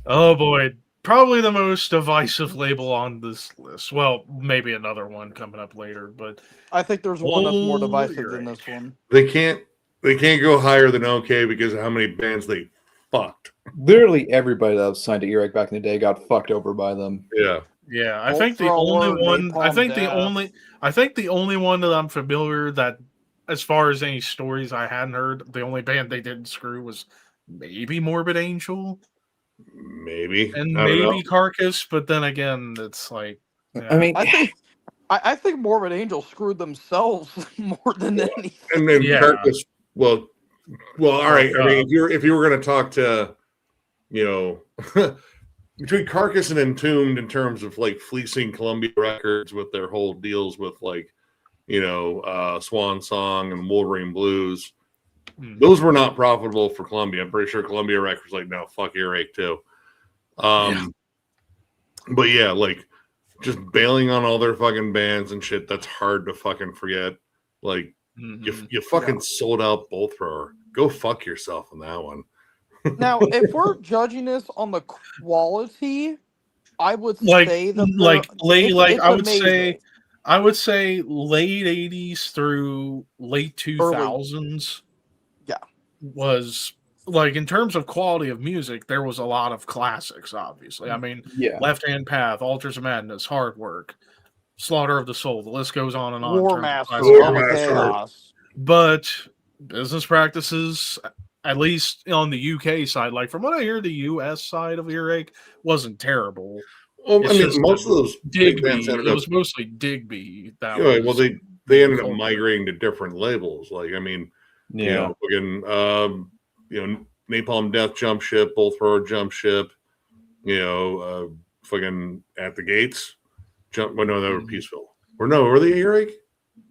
Oh boy, probably the most divisive label on this list. Well, maybe another one coming up later, but I think there's one that's more divisive than this one. They can't go higher than OK because of how many bands they fucked. Literally everybody that was signed to Earache back in the day got fucked over by them. Yeah. Yeah, I think the only one that I'm familiar that, as far as any stories I hadn't heard, the only band they didn't screw was maybe Morbid Angel. Maybe. And maybe Carcass, but then again, it's like, I mean, I think Morbid Angel screwed themselves more than anything. And then Carcass, well, all right. I mean, if you were going to talk to, between Carcass and Entombed in terms of like fleecing Columbia Records with their whole deals with like, Swan Song and Wolverine Blues, those were not profitable for Columbia. I'm pretty sure Columbia Records like, no, fuck Earache too. But yeah, like just bailing on all their fucking bands and shit. That's hard to fucking forget. Like you fucking sold out Bolt Thrower. Go fuck yourself on that one. Now, if we're judging this on the quality, I would say that I would say late 80s through late 2000s. Yeah, was like in terms of quality of music, there was a lot of classics. Obviously, I mean, Yeah. Left Hand Path, Altars of Madness, Hard Work, Slaughter of the Soul. The list goes on and on. in War terms of Master, classic War Realm of Master. Chaos. But business practices, at least on the UK side, like from what I hear, the US side of Earache wasn't terrible. Well, It's I mean, just most of those big Digby, bands ended it up. was mostly Digby that Yeah, well, was. they ended up culprit. migrating to different labels. Like, I mean, you Yeah. know, fucking, you know, Napalm Death Jump Ship, Bolt Thrower Jump Ship, you know, fucking At the Gates, Jump. Well, no, they were Peaceville. Or no, were they Earache?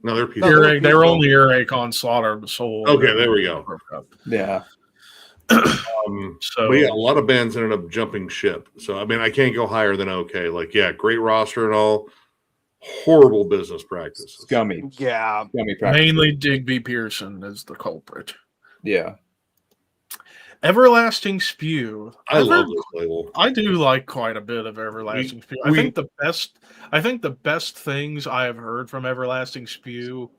No, they're Peaceville. No, Earache, they were Peaceful. only Earache on Slaughter of the Soul. Okay, there we go. Yeah. So But yeah, a lot of bands ended up jumping ship. So I mean, I can't go higher than okay. Like, yeah, great roster and all. Horrible business practices. Scummy. Yeah. Scummy practice. mainly Digby Pearson is the culprit. Yeah. Everlasting Spew. I I've love heard- this label. I do like quite a bit of Everlasting Spew. I think the best things I have heard from Everlasting Spew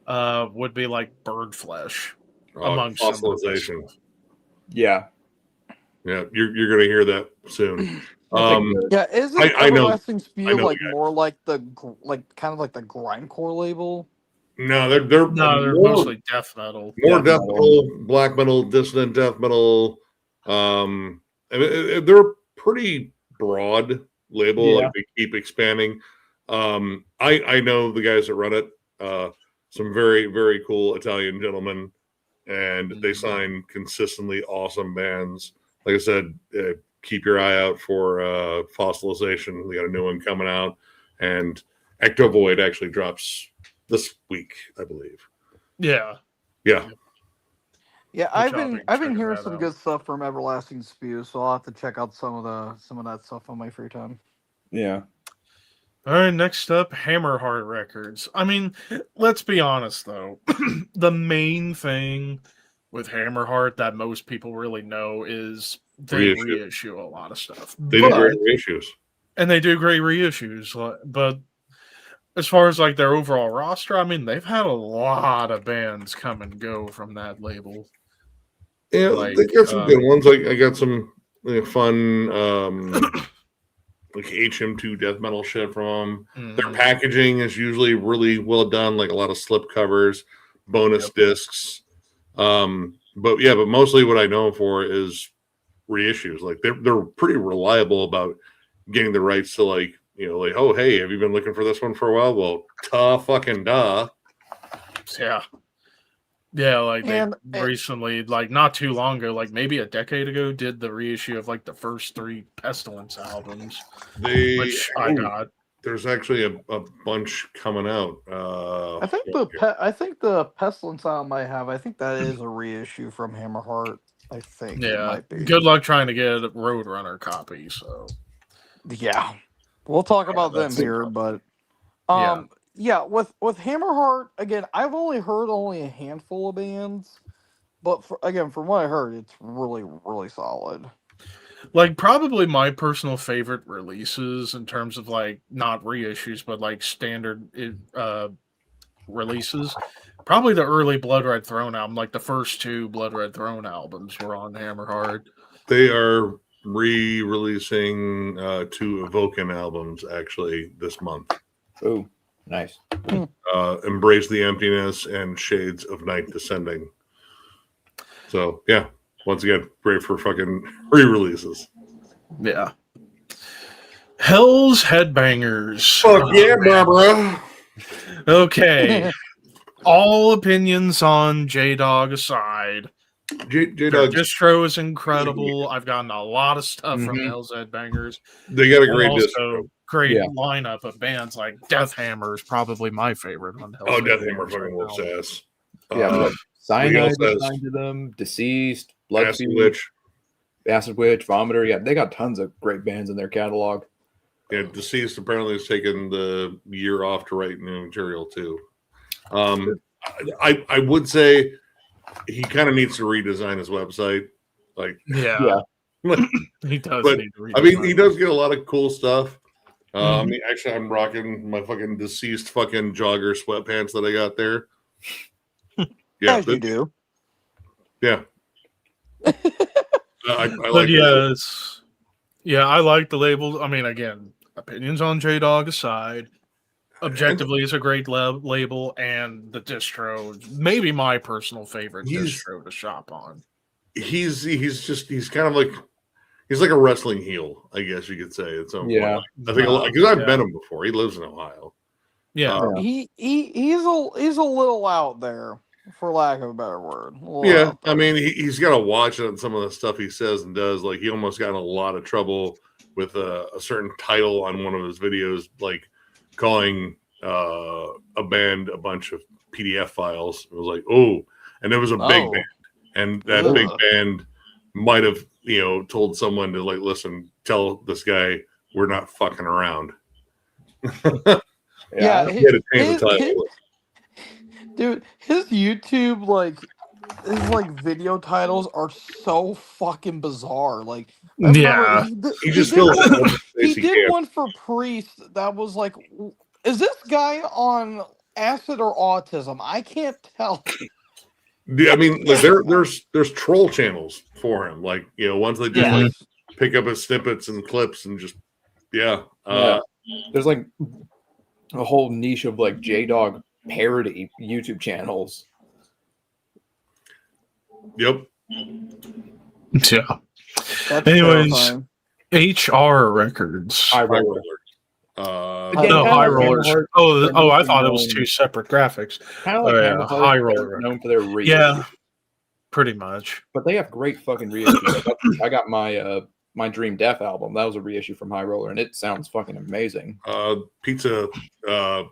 would be like Bird Flesh amongst some of the Fossilization. stuff. Yeah. Yeah, you're gonna hear that soon. Yeah, isn't I know- Everlasting I Spew know like the guy. more like the kind of like the grindcore label? No, they're No, they're more, mostly death metal. more Death death metal, black metal, dissonant death metal. They're a pretty broad label. Yeah. Like they keep expanding. I know the guys that run it. Some very very cool Italian gentlemen, and they sign consistently awesome bands. Like I said, keep your eye out for Fossilization. We got a new one coming out, and Ectovoid actually drops this week, I believe. Yeah. Yeah. Yeah, Good I've job been in I've been checking hearing that some out. good stuff from Everlasting Spew, so I'll have to check out some of that stuff on my free time. Yeah. All right, next up, Hammerheart Records. I mean, let's be honest though. The main thing with Hammerheart that most people really know is they reissue a lot of stuff. They do great reissues. And they do great reissues. But as far as like their overall roster, I mean, they've had a lot of bands come and go from that label. Yeah, Like, they got some good ones. I got some fun like HM2 death metal shit from them. Their packaging is usually really well done, like a lot of slip covers, bonus discs. But mostly what I know them for is reissues. Like they're pretty reliable about getting the rights to like, like, oh hey, have you been looking for this one for a while? Well, fucking duh. Yeah. Yeah, like And- they recently, like not too long ago, like maybe a decade ago, did the reissue of like the first 3 Pestilence albums, which I got. There's actually a bunch coming out. I think the Pestilence album I have, I think that is a reissue from Hammerheart. I think it Yeah. might be. Good luck trying to get a Roadrunner copy. So Yeah, we'll talk about them that's here, tough. but Yeah. yeah, with Hammerheart again, I've heard a handful of bands, but from what I heard, it's really really solid. like probably my personal favorite releases in terms of like not reissues but like standard releases, probably the early Blood Red Throne album. Like the first 2 Blood Red Throne albums were on Hammerheart. They are re-releasing 2 Evoken albums actually this month. Oh, nice. Embrace the Emptiness and Shades of Night Descending. So yeah, once again, great for fucking re-releases. Yeah. Hell's Headbangers. Fuck yeah, Barbara. Okay. All opinions on J-Dog aside, their J-Dog, distro is incredible. I've gotten a lot of stuff from Mhm. Hell's Headbangers. they got a And great also distro. great Yeah. lineup of bands like Death Hammer is probably my favorite one. Oh, Death Hammer fucking whoops right now. ass. Yeah, but Cyanide Miguel is says- signed to them. Deceased, Blood Acid Feud, Witch. Acid Witch, Vomiter. Yeah, they got tons of great bands in their catalog. Yeah, Deceased apparently has taken the year off to write new material too. I would say he kind of needs to redesign his website. Like, Yeah. Yeah. He does But, need to I mean, redesign he it. does get a lot of cool stuff. Mhm. Actually, I'm rocking my fucking Deceased fucking jogger sweatpants that I got there. Yeah, As you do. yeah. I But like it. yes, yeah, I like the label. I mean, again, opinions on J Dog aside, objectively, it's a great label, and the distro, maybe my personal favorite He's- distro to shop on. He's kind of like he's like a wrestling heel, I guess you could say. At some point. Yeah. I think because I've met him before. He lives in Ohio. Yeah, He's a little out there, for lack of a better word. Yeah, I mean, he's got to watch it on some of the stuff he says and does. Like, he almost got in a lot of trouble with a certain title on one of his videos, like calling a band a bunch of PDF files. It was like, oh, and it was a big band, and that big band might have, told someone to, like, listen, tell this guy we're not fucking around. Yeah, he had to change the title. Dude, his YouTube his video titles are so fucking bizarre. Like, I remember he just feels he did one for Priest that was like, is this guy on acid or autism? I can't tell. I mean, like, there's troll channels for him, like, ones that just like pick up his snippets and clips and just there's like a whole niche of like J-Dog parody YouTube channels. Yep. Yeah. That's Anyways, terrifying. HR Records. High Roller. No, High Rollers. Oh, I thought it was two separate graphics. Kind of like yeah, High Roller. known for their reissues. Yeah, pretty much. But they have great fucking reissues. I got my my Dream Death album. That was a reissue from High Roller, and it sounds fucking amazing. Pizza Death.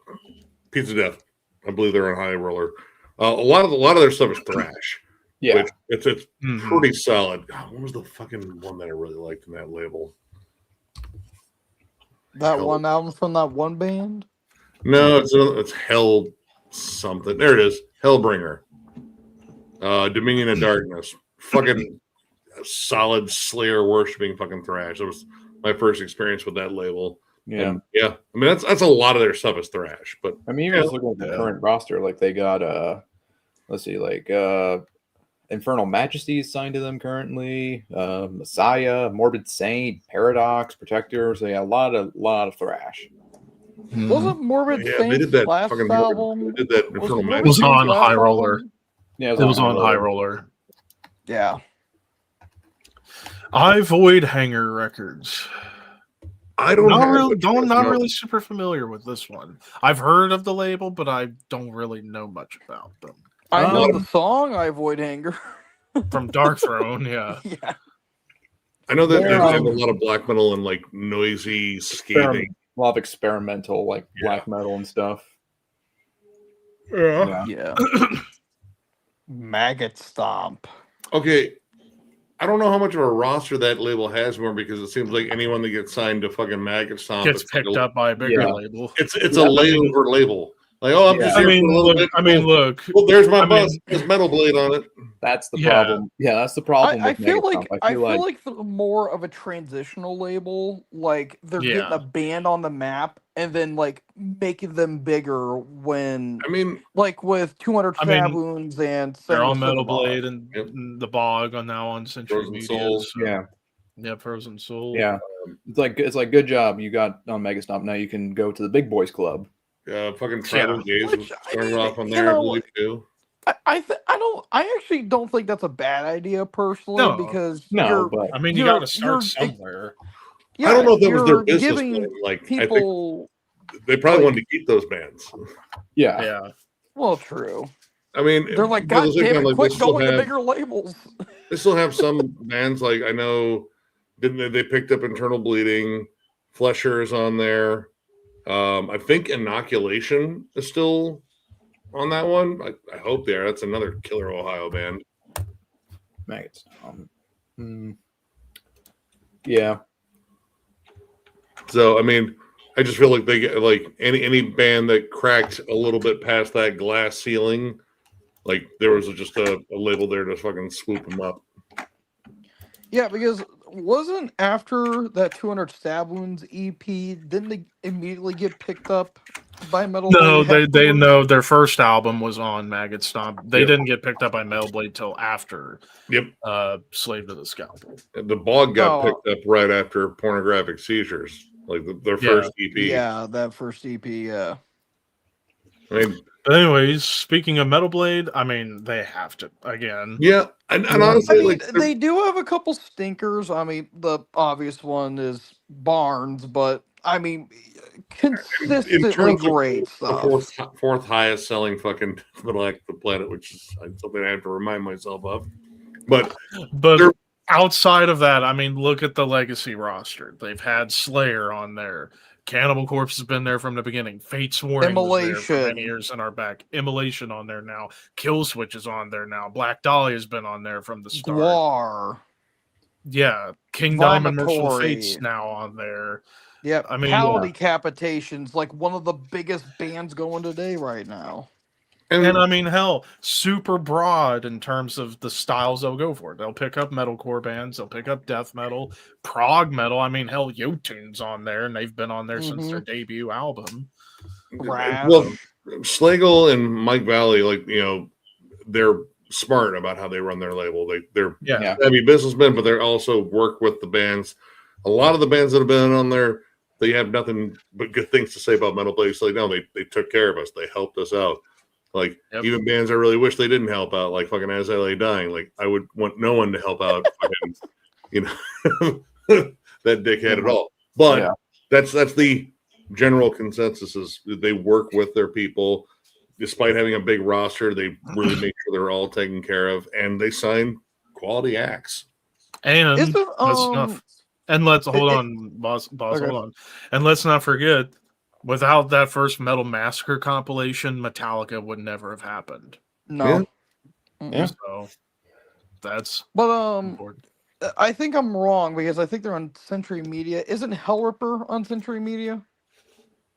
I believe they're on High Roller. A lot of their stuff is thrash. Yeah, it's pretty solid. God, what was the fucking one that I really liked in that label? That one album from that one band? No, it's Hell something. There it is. Hellbringer. Dominion of Darkness. Fucking solid Slayer worshipping fucking thrash. That was my first experience with that label. yeah. And I mean, that's a lot of their stuff is thrash. But I mean, even just looking at the current roster, like they got let's see, like Infernal Majesties signed to them currently, Messiah, Morbid Saint, Paradox, Protector. So yeah, a lot of thrash. Wasn't Morbid they Saint's did that last fucking album? They did that Infernal Morbid It was Majesties. on Saint's High last Roller. album? Yeah, It was on High Roller. Yeah. I Void Hanger Records. I don't Not have really, it. not really super familiar with this one. I've heard of the label, but I don't really know much about them. I know the song I Avoid Anger. From Dark Throne, yeah. Yeah. I know that they Yeah. have a lot of black metal and like noisy scathing. A lot of experimental, like black metal and stuff. Yeah. Yeah. Maggot Stomp. Okay. I don't know how much of a roster that label has more because it seems like anyone that gets signed to fucking Maggot Stomp Gets picked up by a bigger Yeah. label. It's a layover label. Like, oh, I'm just I here mean, for a little bit. look. Well, there's my I mean- bus. There's Metal Blade on it. That's the Yeah. problem. Yeah, that's the problem. I with feel Megatomp. like I feel like they're more of a transitional label. Like they're getting Yeah. a band on the map and then like making them bigger when I mean, like with 200 I mean, Stab Wounds and They're Seven on Metal Cinema. Blade and the Bog on now on Century Frozen Media. Souls. So, yeah, Frozen Soul. Yeah, it's like good job you got on Megastomp. Now you can go to the big boys club. fucking Tribal Gaze Which, started off on you there, I know, believe, too. I actually don't think that's a bad idea personally No. because No, you're, but I mean, you You're- got to start you're- somewhere. yeah, I don't know if that was their you're business giving plan. Like, people. I think they probably wanted to keep those bands. yeah, Yeah. Well, true. I mean, They're like, because God it's damn it, like, quit going to bigger labels. they still have some bands like I know. Didn't they picked up Internal Bleeding? Flesher is on there. I think Inoculation is still on that one. I hope they are. That's another killer Ohio band. Megastomp. Yeah, So I mean, I just feel like they get like any band that cracked a little bit past that glass ceiling, like there was just a label there to fucking swoop them up. Yeah, because wasn't after that 200 Stab Wounds EP, didn't they immediately get picked up by Metal No, Blade? they know their first album was on Maggot Stomp. They Yep. didn't get picked up by Metal Blade till after Yep. Slave to the Scalpel. The Bog got Oh. picked up right after Pornographic Seizures, like their Yeah. first EP. Yeah, that first EP. Yeah. I mean, But anyways, speaking of Metal Blade, I mean, they have to again. yeah, and I honestly, mean, like they do have a couple stinkers. I mean, the obvious one is Barnes, but I mean, consistently terms of great the stuff. fourth highest selling fucking metal act on the planet, which is something I have to remind myself of. But But outside of that, I mean, look at the legacy roster. They've had Slayer on there. Cannibal Corpse has been there from the beginning. Fate's Warning was there for Immolation. many years in our back. Immolation on there now. Killswitch is on there now. Black Dahlia has been on there from the start. Guar. Yeah, King Diamond Merciful Vomitory. Fate's now on there. Yep. I mean, Hell yeah. Decapitation's like one of the biggest bands going today right now. And I mean, hell, super broad in terms of the styles they'll go for. They'll pick up metalcore bands, they'll pick up death metal, prog metal. I mean, hell, Jotun's on there, and they've been on there since their debut album. well, Schlegel and Mike Valley, like they're smart about how they run their label. They're Yeah. heavy businessmen, but they're also work with the bands. A lot of the bands that have been on there, they have nothing but good things to say about Metal Blade. So, they took care of us. They helped us out. Like, even bands I really wish they didn't help out, like fucking As I Lay Dying. Like, I would want no one to help out fucking, that dickhead at all. But that's the general consensus is they work with their people. Despite having a big roster, they really make sure they're all taken care of, and they sign quality acts. And Is it, that's enough. And let's hold on, boss, okay. hold on. And let's not forget, without that first Metal Massacre compilation, Metallica would never have happened. No. Yeah. So that's But important. I think I'm wrong because I think they're on Century Media. Isn't Hellripper on Century Media?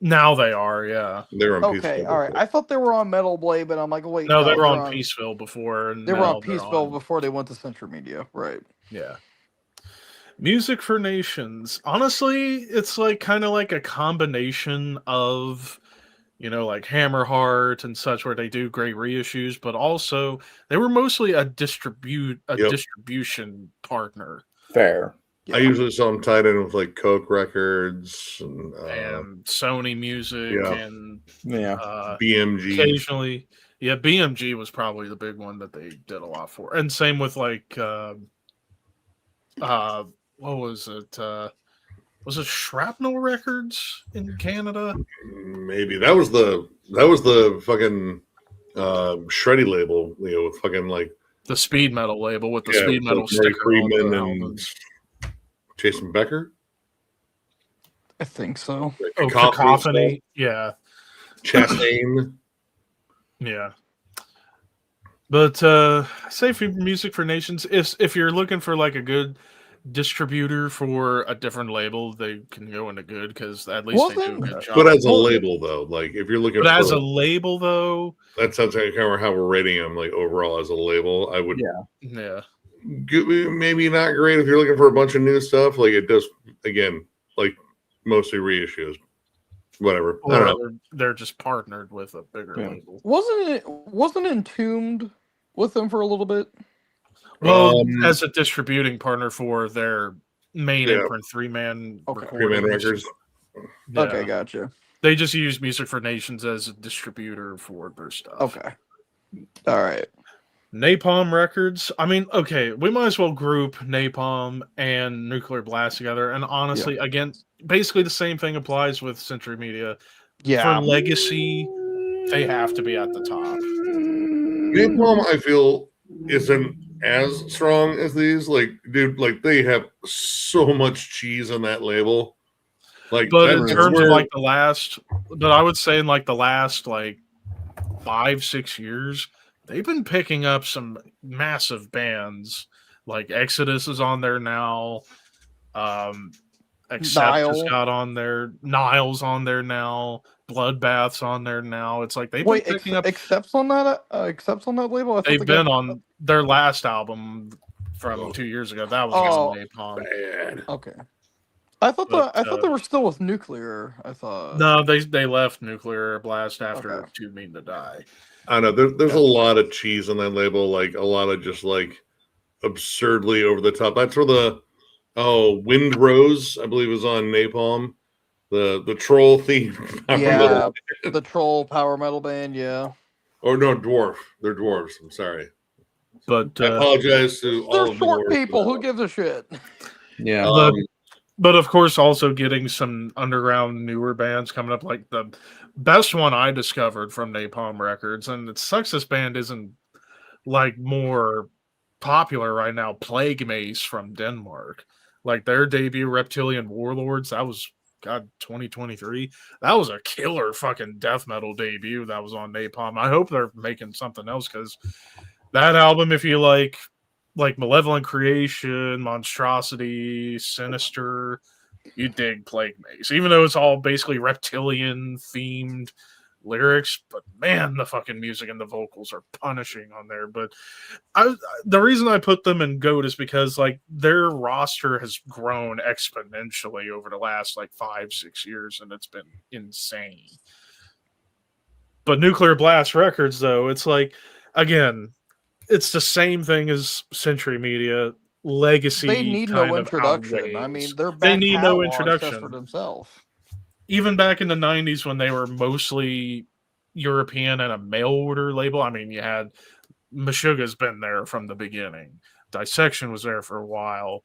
Now they are, yeah. They're on Okay, Peaceful all right. before. I thought they were on Metal Blade, but I'm like, wait, No, they were they're on Peaceville before. And They were now on they're Peaceville on- before they went to Century Media, right? Yeah. Music for Nations. Honestly, it's like kind of like a combination of, like Hammerheart and such, where they do great reissues, but also they were mostly a distribution partner. Fair. I usually saw them tied in with like Coke Records and And Sony Music yeah. and Yeah. BMG. occasionally, BMG was probably the big one that they did a lot for, and same with like what was it? Was it Shrapnel Records in Canada? Maybe that was the fucking shreddy label, with fucking like The speed metal label with the yeah, speed metal with Murray sticker on Friedman the and album. Jason Becker. I think so. Oh, Cacophony. Yeah. Chastain. Yeah. But say for Music for Nations, if you're looking for like a good distributor for a different label, they can go into good because at least they do a good job. But as a label, though, like if you're looking, But for, as a label, though, that sounds like kind of how we're rating them. Like overall, as a label, I would yeah. Maybe not great if you're looking for a bunch of new stuff. Like it does again, like mostly reissues. Whatever. I don't know. They're just partnered with a bigger label. Wasn't Entombed with them for a little bit? Well, as a distributing partner for their main Yeah. imprint, three-man Three-man records. Yeah. Okay, gotcha. They just use Music for Nations as a distributor for their stuff. Okay. All right. Napalm Records. I mean, okay, we might as well group Napalm and Nuclear Blast together. And honestly, again, basically the same thing applies with Century Media. Yeah. For legacy, they have to be at the top. Napalm, I feel, isn't as strong as these. Like, dude, like they have so much cheese on that label. Like, But in that's terms where- of like but I would say in like the last like 5-6 years, they've been picking up some massive bands. Like Exodus is on there now. Accept has Nile. got on there. Nile's on there now. Bloodbath's on there now. It's like they've been picking up. Accepts on that label. I thought They've they been got- on their last album from 2 years ago. That was on Napalm. bad. Okay. I thought But, I thought they were still with Nuclear. I thought. No, they left Nuclear Blast after Okay. Too Mean to Die. I don't know. There's a lot of cheese on that label, like a lot of just like absurdly over the top. That's where the Wind Rose, I believe, was on Napalm. The troll theme. Yeah, the Troll power metal band. Yeah, Or no, dwarf. They're dwarves. I'm sorry. But I apologize to all they're of the short dwarves people. for Who that gives a shit? Yeah. one. but of course, also getting some underground newer bands coming up. Like the best one I discovered from Napalm Records, and it sucks this band isn't like more popular right now. Plague Mace from Denmark, like their debut Reptilian Warlords. That was 2023. That was a killer fucking death metal debut that was on Napalm. I hope they're making something else because that album, if you like Malevolent Creation, Monstrosity, Sinister, you dig Plague Mace, even though it's all basically reptilian themed lyrics. But man, the fucking music and the vocals are punishing on there. But the reason I put them in GOAT is because like their roster has grown exponentially over the last like 5-6 years, and it's been insane. But Nuclear Blast Records, though, it's like, again, it's the same thing as Century Media. Legacy. They need kind no of introduction. I outweighs. mean, their They back need no catalog says introduction. for themselves. Even back in the 90s when they were mostly European and a mail order label, I mean, you had Meshuggah's been there from the beginning. Dissection was there for a while.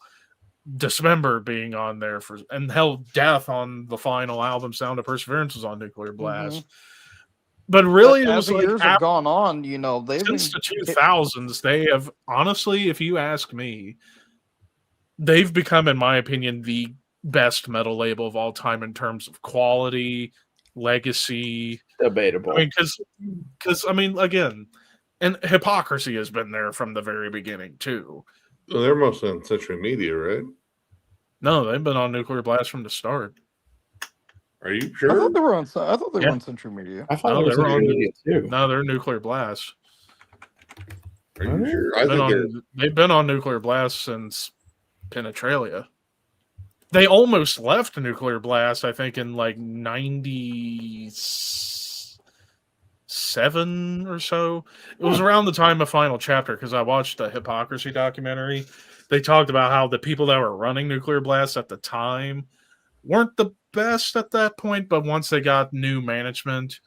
Dismember being on there for, and hell, Death on the final album, Sound of Perseverance, was on Nuclear Blast. But really, it as was the like years have gone on, you know, they've since been the 2000s, they have, honestly, if you ask me, they've become, in my opinion, the best metal label of all time in terms of quality, legacy. Debatable. I mean, because I mean, again, and Hypocrisy has been there from the very beginning too. Well, they're mostly on Century Media, right? No, they've been on Nuclear Blast from the start. Are you I sure? thought they were on. I thought they Yeah. were on Century Media. I thought No, it was they were on- Century Media too. No, they're Nuclear Blast. Are you sure? I They've been think they're. on, they've been on Nuclear Blast since Penetralia. They almost left Nuclear Blast, I think, in like 97 or so. It was around the time of Final Chapter because I watched the Hypocrisy documentary. They talked about how the people that were running Nuclear Blast at the time weren't the best at that point, but once they got new management,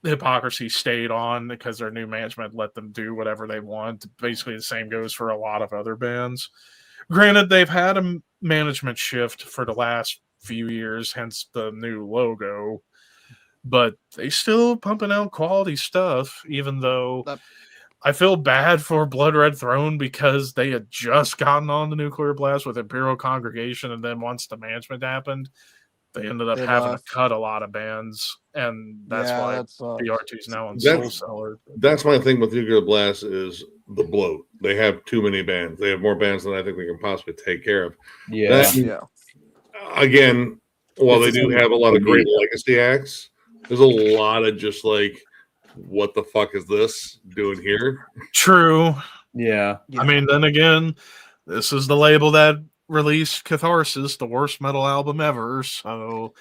Hypocrisy stayed on because their new management let them do whatever they want. Basically, the same goes for a lot of other bands. Granted, they've had a management shift for the last few years, hence the new logo, but they still pumping out quality stuff, even though I feel bad for Blood Red Throne because they had just gotten on the Nuclear Blast with Imperial Congregation, and then once the management happened, they ended up having to cut a lot of bands, and that's why BR2 is now on Soul Seller. That's my thing with Nuclear Blast is the bloat. They have too many bands. They have more bands than I think they can possibly take care of. Yeah. Again, while they do have a lot of great legacy acts, there's a lot of just like, what the fuck is this doing here? True. Yeah. I mean, then again, this is the label that released Catharsis, the worst metal album ever. So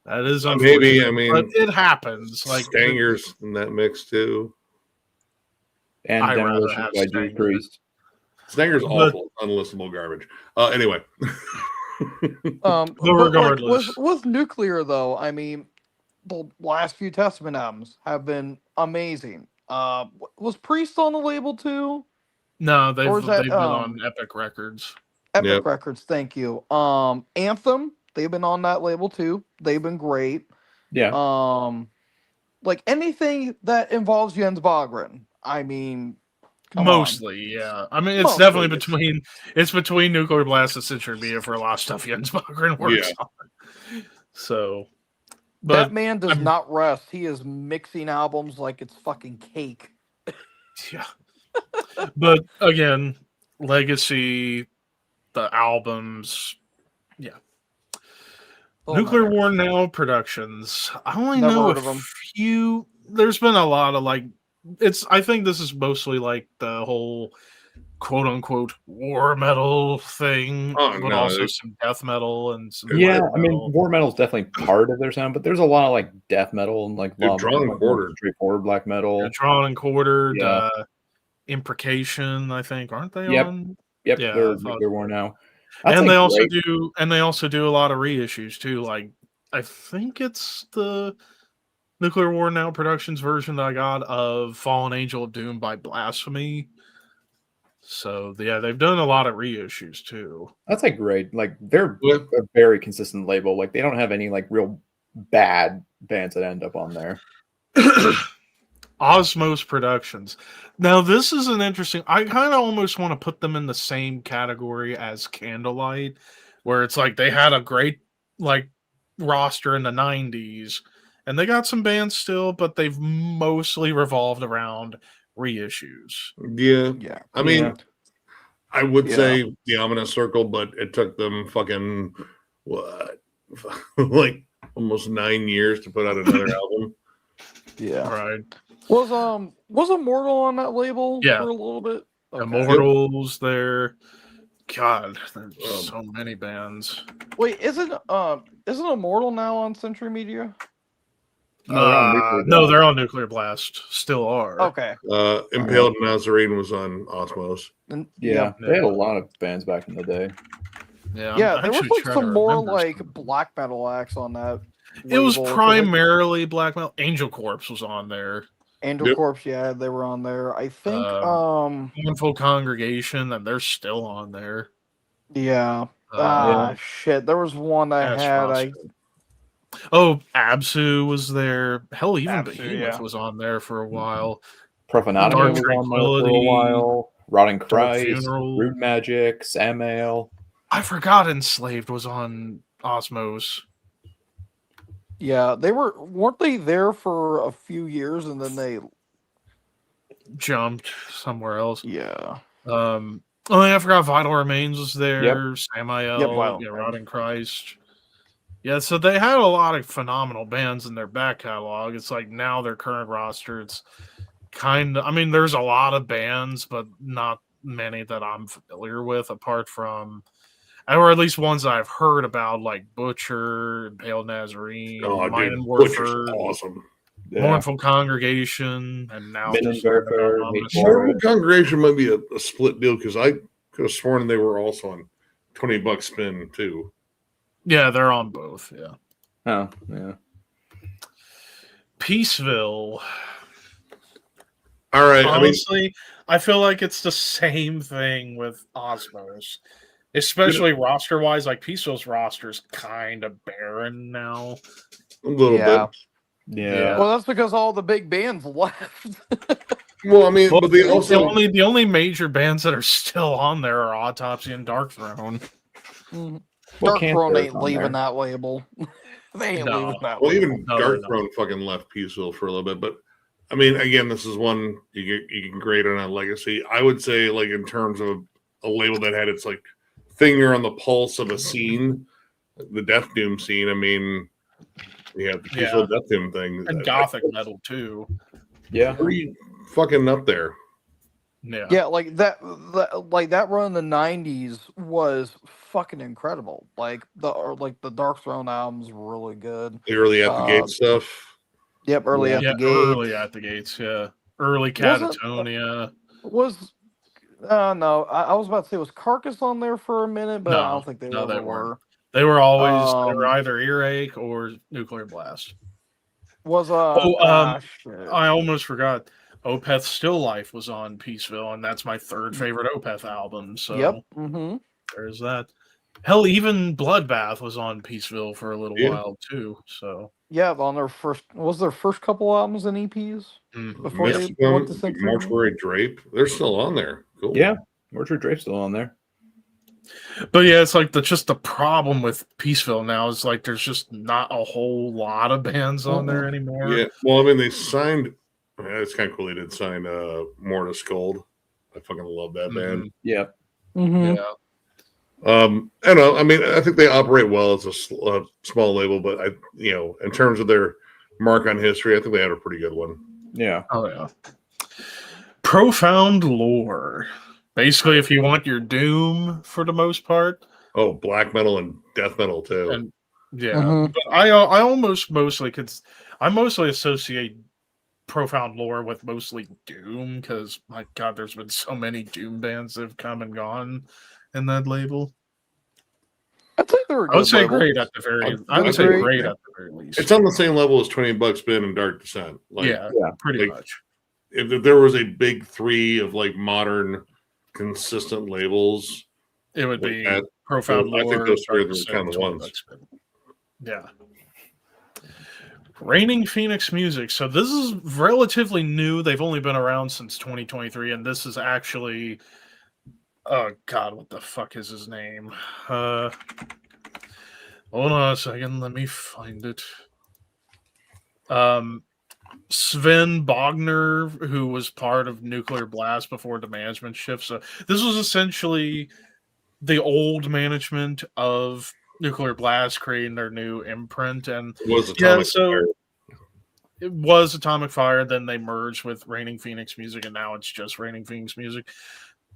that is unfortunate. Maybe, I mean, but it happens. Like Stanger's in that mix too, and Demolition by Judas Priest. Stanger's awful, unlistenable garbage. Anyway, but regardless, like, with Nuclear though, I mean, the last few Testament albums have been amazing. Was Priest on the label too? No, they've been on Epic Records. Epic Records, thank you. Anthem, they've been on that label too. They've been great. Yeah. Like anything that involves Jens Bogren. I mean, mostly, yeah. I mean, it's definitely between Nuclear Blast and Century Media for a lot of stuff Jens Bogren works on. So, but that man does not rest. He is mixing albums like it's fucking cake. Yeah. But again, legacy, the albums, yeah. Nuclear War Now Productions. I only know a few. There's been a lot of like, I think this is mostly like the whole quote unquote war metal thing, Oh, but no, also they- some death metal and some Yeah, black I mean, metal. war metal is definitely part of their sound, but there's a lot of like death metal and like, Dude, lot Drawn and like, more Quartered. straightforward black metal. Drawn and quartered, Yeah. imprecation, I think, aren't they Yep. on? Yep, Yeah, they're I thought nuclear so. war now. That's And like they also great. do a lot of reissues too. Like I think it's the Nuclear War Now Productions version that I got of Fallen Angel of Doom by Blasphemy. So yeah, they've done a lot of reissues too. That's like great. Like they're Yeah. a very consistent label. Like they don't have any like real bad bands that end up on there. Osmos Productions. Now this is an interesting. I kind of almost want to put them in the same category as Candlelight, where it's like they had a great like roster in the '90s, and they got some bands still, but they've mostly revolved around reissues. Yeah. Yeah. I mean, Yeah. I would Yeah. say the Ominous Circle, but it took them fucking what, like almost 9 years to put out another album. Yeah. Right. Was Immortal on that label Yeah. for a little bit? Okay. Immortals there. God, there's Um, so many bands. Wait, isn't Immortal now on Century Media? No, they're on Nuclear No, Blast. they're on Nuclear Blast. Still are. Okay. Impaled Nazarene was on Osmos. Then, Yeah, Yeah. they had a lot of bands back in the day. Yeah. Yeah, I'm there was actually like trying to some more remember like some. black metal acts on that. It was label, 'cause, like, primarily black metal. Angel Corpse was on there. Angel Yep. Corpse, yeah, they were on there. I think Mournful Congregation, and they're still on there. yeah. Uh, Shit. There was one I Ash had. Frost. Oh, Absu was there. Hell, even Absu, Behemoth yeah. was on there for a while. Profanatomia Dark was on there for a Tranquility, while. Rotting Dark Christ, Funeral. Rude Magic, Samael. I forgot Enslaved was on Osmos. Yeah, weren't they there for a few years and then they Jumped somewhere else. yeah. I forgot Vital Remains was there. Yep. Samael, Yep, Vital yeah, Remains. Rotting Christ. Yeah, so they had a lot of phenomenal bands in their back catalog. It's like now their current roster, it's kind of, I mean, there's a lot of bands, but not many that I'm familiar with, apart from, or at least ones I've heard about, like Butcher, Pale Nazarene, Oh, Mine dude, and Butcher's Warford, awesome. Yeah. Mournful Congregation, and now Min and just learned about Werther, Ominous Hateful. Circle. Mournful Congregation might be a split deal because I could have sworn they were also on $20 spin too. Yeah, they're on both. Yeah. Oh, yeah. Peaceville. All right. Honestly, I feel like it's the same thing with Osmos, especially roster wise. Like Peaceville's roster is kind of barren now. I mean, a little Yeah. bit. Yeah. Well, that's because all the big bands left. Well, I mean, Well, but they the also only major bands that are still on there are Autopsy and Dark Throne. Mhm. Well, Dark Cancer Throne is ain't on leaving there. that label. They ain't No. leaving that well, label. even No, Dark no. Throne fucking left Peaceville for a little bit. But I mean, again, this is one you can grade on a legacy. I would say, like in terms of a label that had its like finger on the pulse of a scene, the Death Doom scene. I mean, yeah, the Peaceville Death Doom thing, And Gothic metal too. Yeah. pretty fucking up there. Yeah. Yeah, like that run in the '90s was fucking incredible. Like the Dark Throne album's really good. The early at the gate stuff. Yep, early Yeah. at Yeah, the gate. early at the gates. Yeah. Early Wasn't- Catatonia. Was no, I was about to say was Carcass on there for a minute, but I don't think they No, ever they were. weren't. They were always they were Um, either Earache or Nuclear Blast. Was shit. I almost forgot. Opeth Still Life was on Peaceville, and that's my third favorite Opeth album. So Yep. Mm-hmm. there's that. Hell, even Bloodbath was on Peaceville for a little Yeah. while too. So Yeah, on their first couple albums and EPs before Missed they them, went to Century. Mortuary Drape. They're still on there. Cool. Yeah. Orchard Drape's still on there. but yeah, it's like the problem with Peaceville now is like there's just not a whole lot of bands on there anymore. Yeah. Well, I mean, they signed. It's kind of cool. They did sign Mortis Gold. I fucking love that band. Yeah. Mm-hmm. Yeah. I don't know. I mean, I think they operate well as a small label, but in terms of their mark on history, I think they had a pretty good one. Yeah. Oh yeah. Profound Lore. Basically, if you want your doom for the most part, Oh, black metal and death metal too. and yeah, Mhm. but I almost mostly I mostly associate Profound Lore with mostly doom because my god, there's been so many doom bands that have come and gone in that label. I think they're a I would good say label. great at the very. I I would say think great at the very least. it's on the same level as 20 Bucks Bin and Dark Descent. Like, yeah, Yeah. pretty like- much. if there was a big three of like modern consistent labels, It would like be that, Profound I think Lore. those three Dark are Descent, kind of the 20 ones. Bucks Bin. Yeah. Raining Phoenix Music. So this is relatively new. They've only been around since 2023, and this is actually, oh god, what the fuck is his name? Hold on a second, let me find it. Sven Bogner, who was part of Nuclear Blast before the management shift. So this was essentially the old management of Nuclear Blast creating their new imprint, and It was yeah, Atomic so Fire. it was Atomic Fire. Then they merged with Raining Phoenix Music, and now it's just Raining Phoenix Music.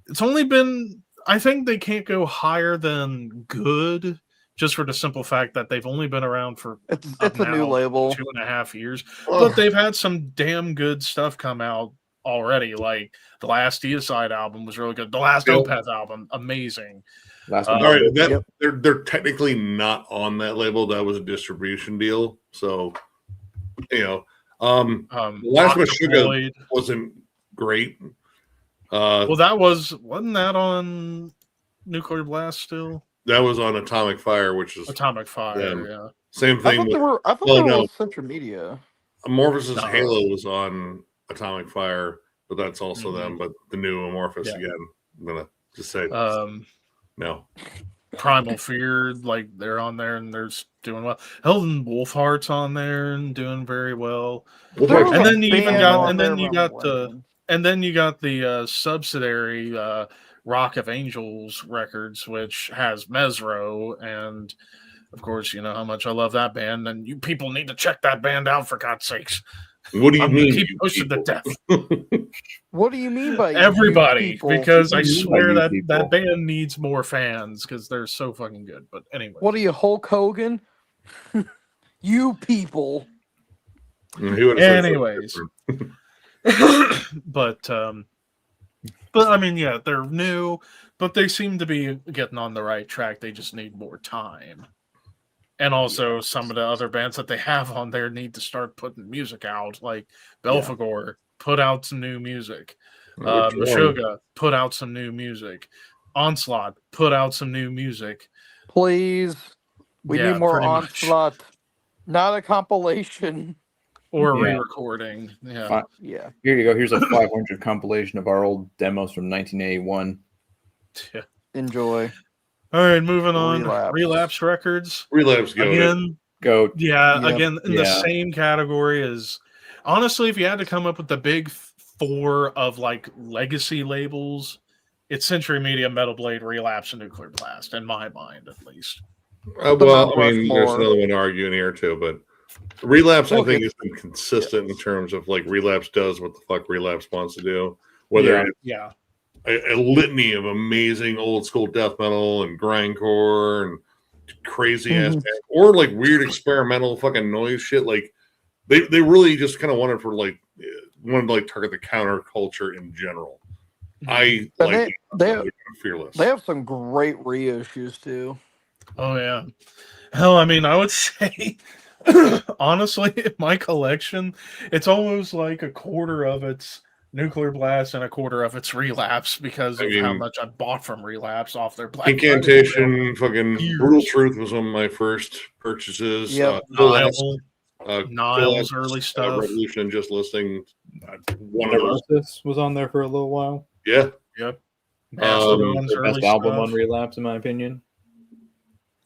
It's only been, I think they can't go higher than good, just for the simple fact that they've only been around for It's a new now label. 2.5 years. Ugh. But they've had some damn good stuff come out already. Like the last Deicide album was really good. The last Yep. Opeth album, amazing. Last All one. All right, that, Yep. they're technically not on that label. That was a distribution deal. So, you know, the last Octopoid. wasn't great. Well, wasn't that on Nuclear Blast still? That was on Atomic Fire, which is Atomic Fire, Yeah. yeah. same I thing. thought they With were. I thought well, they were no. with Central Media. Amorphous' No. Halo was on Atomic Fire, but that's also Mhm. them. But the new Amorphous Yeah. again. I'm gonna just say no. Primal Fear, like they're on there and they're doing well. Helden Wolfheart's on there and doing very well. Well, There like, was And a then you even band got- on and then there you I'm got, blanking. And then you got the subsidiary Rock of Angels records, which has Mesro, and of course, you know how much I love that band, and you people need to check that band out for God's sakes. what do you I'm gonna mean? keep you pushing to people? death. What do you mean by you Everybody, people? because I What do you mean by swear you that people? that band needs more fans because they're so fucking good. But anyway, What are you, Hulk Hogan? You people. He would've said something anyways, different. but I mean, yeah, they're new, but they seem to be getting on the right track. They just need more time. And also, some of the other bands that they have on there need to start putting music out. Like Belphegor, put out some new music. Which one? Meshuggah, put out some new music. Onslaught, put out some new music. Please. We Yeah, need more pretty much. Onslaught. Not a compilation. Or a Yeah. re-recording. Yeah. Fine. Yeah. Here you go. Here's a 500 compilation of our old demos from 1981. Yeah. Enjoy. All right, moving on. Relapse. Relapse Records. Relapse Goat. Again, Go. yeah, Yep. again, in the Yeah. same category as, honestly, if you had to come up with the big four of like legacy labels, it's Century Media, Metal Blade, Relapse, and Nuclear Blast, in my mind, at least. Well, I mean, there's Rushmore. another one arguing here too, but Relapse, I Look, think, it's- has been consistent in terms of like Relapse does what the fuck Relapse wants to do. Whether Yeah. it's Yeah. a litany of amazing old school death metal and grindcore and crazy ass, or like weird experimental fucking noise shit. Like they really just kind of wanted to target the counterculture in general. I And like they it. Fearless. They have some great reissues too. Oh, yeah. Hell, I mean, I would say, honestly, in my collection, it's almost like a quarter of its Nuclear Blast and a quarter of its Relapse because of how mean, much I bought from Relapse off their Black Friday Incantation, fucking Years. Brutal Truth was one of my first purchases. Yep. Niles early stuff. Revolution and Just Listing. One of those. Neurosis was on there for a little while. Yeah. Yep. Mastodon's Their early best album stuff. on Relapse, in my opinion.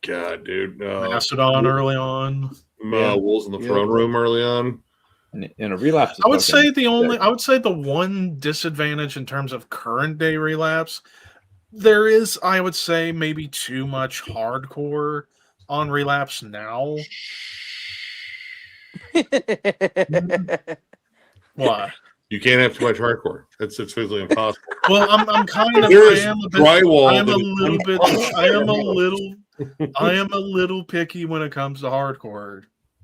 God, dude. Mastodon early on. Yeah. Wolves in the Yep. Throne Room early on. And a Relapse. is I would fucking say sick. I would say the one disadvantage in terms of current day Relapse, there is, I would say, maybe too much hardcore on Relapse now. Why? You can't have too much hardcore. It's physically impossible. Well, I'm kind of. There I is am a bit. drywall. I am a that is little bit. uncomfortable. I am a little. I am a little picky when it comes to hardcore.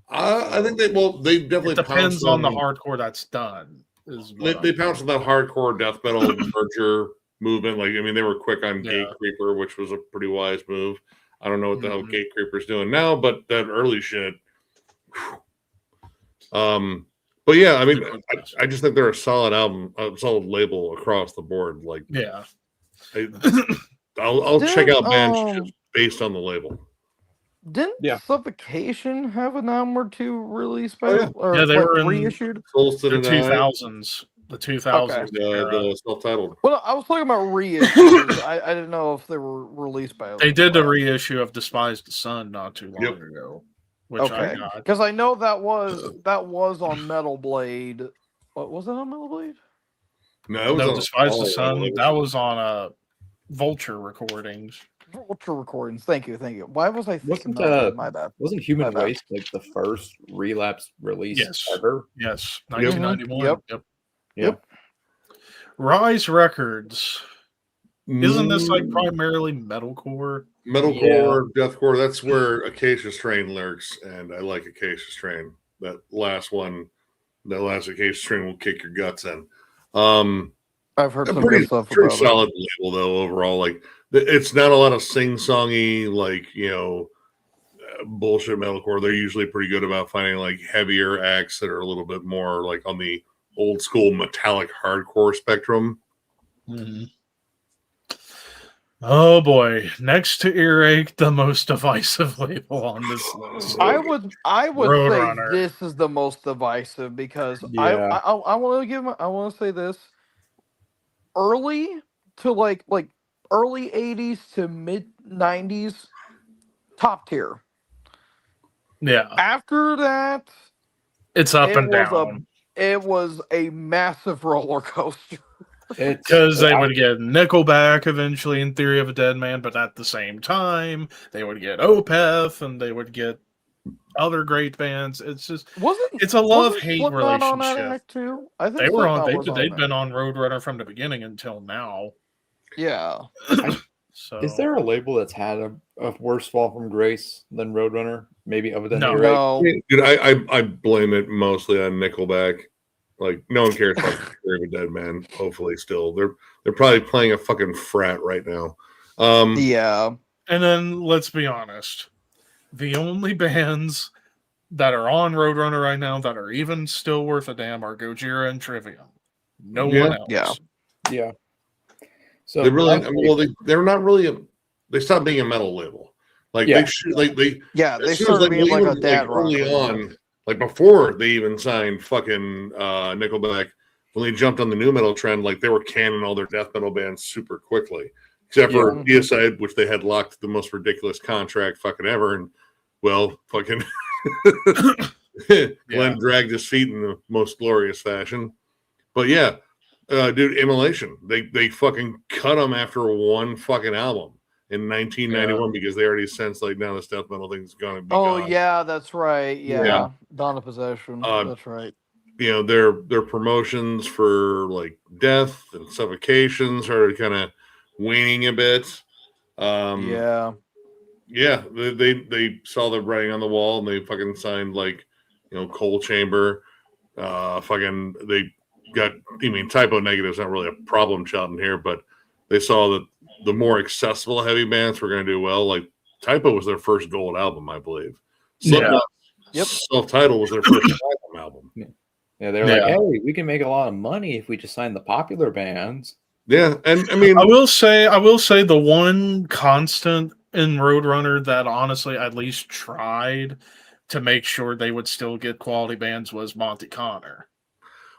I think they definitely It depends pounced on the hardcore that's done. They pounced on that hardcore death metal merger movement. Like, I mean, they were quick on Gate Creeper, which was a pretty wise move. I don't know what the hell Gate Creeper's doing now, but that early shit. But yeah, I mean, I just think they're a solid album, a solid label across the board. Like, yeah, I'll check out bands just based on the label. Didn't Suffocation have an album or two released by or they were reissued? The 2000s. The 2000s. The self-titled. Well, I was talking about reissues. I didn't know if they were released by. They did the reissue of Despised Son not too long ago, which I got. Because I know that was on Metal Blade. What was that on Metal Blade? No, Despised Son. That was on Vulture Recordings. Vulture Recordings. Thank you. Why was I thinking my bad? Wasn't Human Waste like the first Relapse release ever? Yes, 1991. Yep. Rise Records. Isn't this like primarily metalcore? Metalcore, deathcore. That's where Acacia Strain lurks, and I like Acacia Strain. That last Acacia Strain will kick your guts in. I've heard some pretty, good stuff. Pretty solid label though overall. Like, it's not a lot of sing-songy, like, bullshit metalcore. They're usually pretty good about finding like heavier acts that are a little bit more like on the old school metallic hardcore spectrum. Mm-hmm. Oh boy! Next to Earache, the most divisive label on this list. I would Roadrunner. say this is the most divisive because I want to say this early to like early 80s to mid 90s top tier. Yeah. After that, it's up and down. It was a massive roller coaster. Because they would get Nickelback eventually in Theory of a Dead Man, but at the same time, they would get Opeth and they would get other great bands. It's just it's a love-hate relationship. Too? I think they were on. They'd been on Roadrunner from the beginning until now. Yeah. So is there a label that's had a worse fall from grace than Roadrunner? Maybe other than no. Dude, I blame it mostly on Nickelback. Like, no one cares about Theory of a Dead Man. Hopefully, still they're probably playing a fucking frat right now. Yeah. And then let's be honest, the only bands that are on Roadrunner right now that are even still worth a damn are Gojira and Trivium. No one else. Yeah. So they really, they're not really. They stopped being a metal label. Like they started being like a dad rock early on. Like before they even signed fucking Nickelback, when they jumped on the new metal trend, like they were canning all their death metal bands super quickly. Except for Deicide, which they had locked the most ridiculous contract fucking ever. And well, fucking Glenn dragged his feet in the most glorious fashion. But yeah, dude, Immolation. They fucking cut them after one fucking album in 1991 because they already sensed like now this death metal thing's gonna be gone. Yeah, that's right. Yeah. Dawn of Possession. That's right. Their promotions for like Death and Suffocation started kind of waning a bit. They saw the writing on the wall and they fucking signed like Coal Chamber. They got, Typo Negative's not really a problem child in here, but they saw that the more accessible heavy bands were going to do well. Like Typo was their first gold album, I believe. Self-Titled was their first platinum album. Yeah, they're like, hey, we can make a lot of money if we just sign the popular bands. Yeah, and I mean, I will say the one constant in Roadrunner that honestly at least tried to make sure they would still get quality bands was Monty Connor.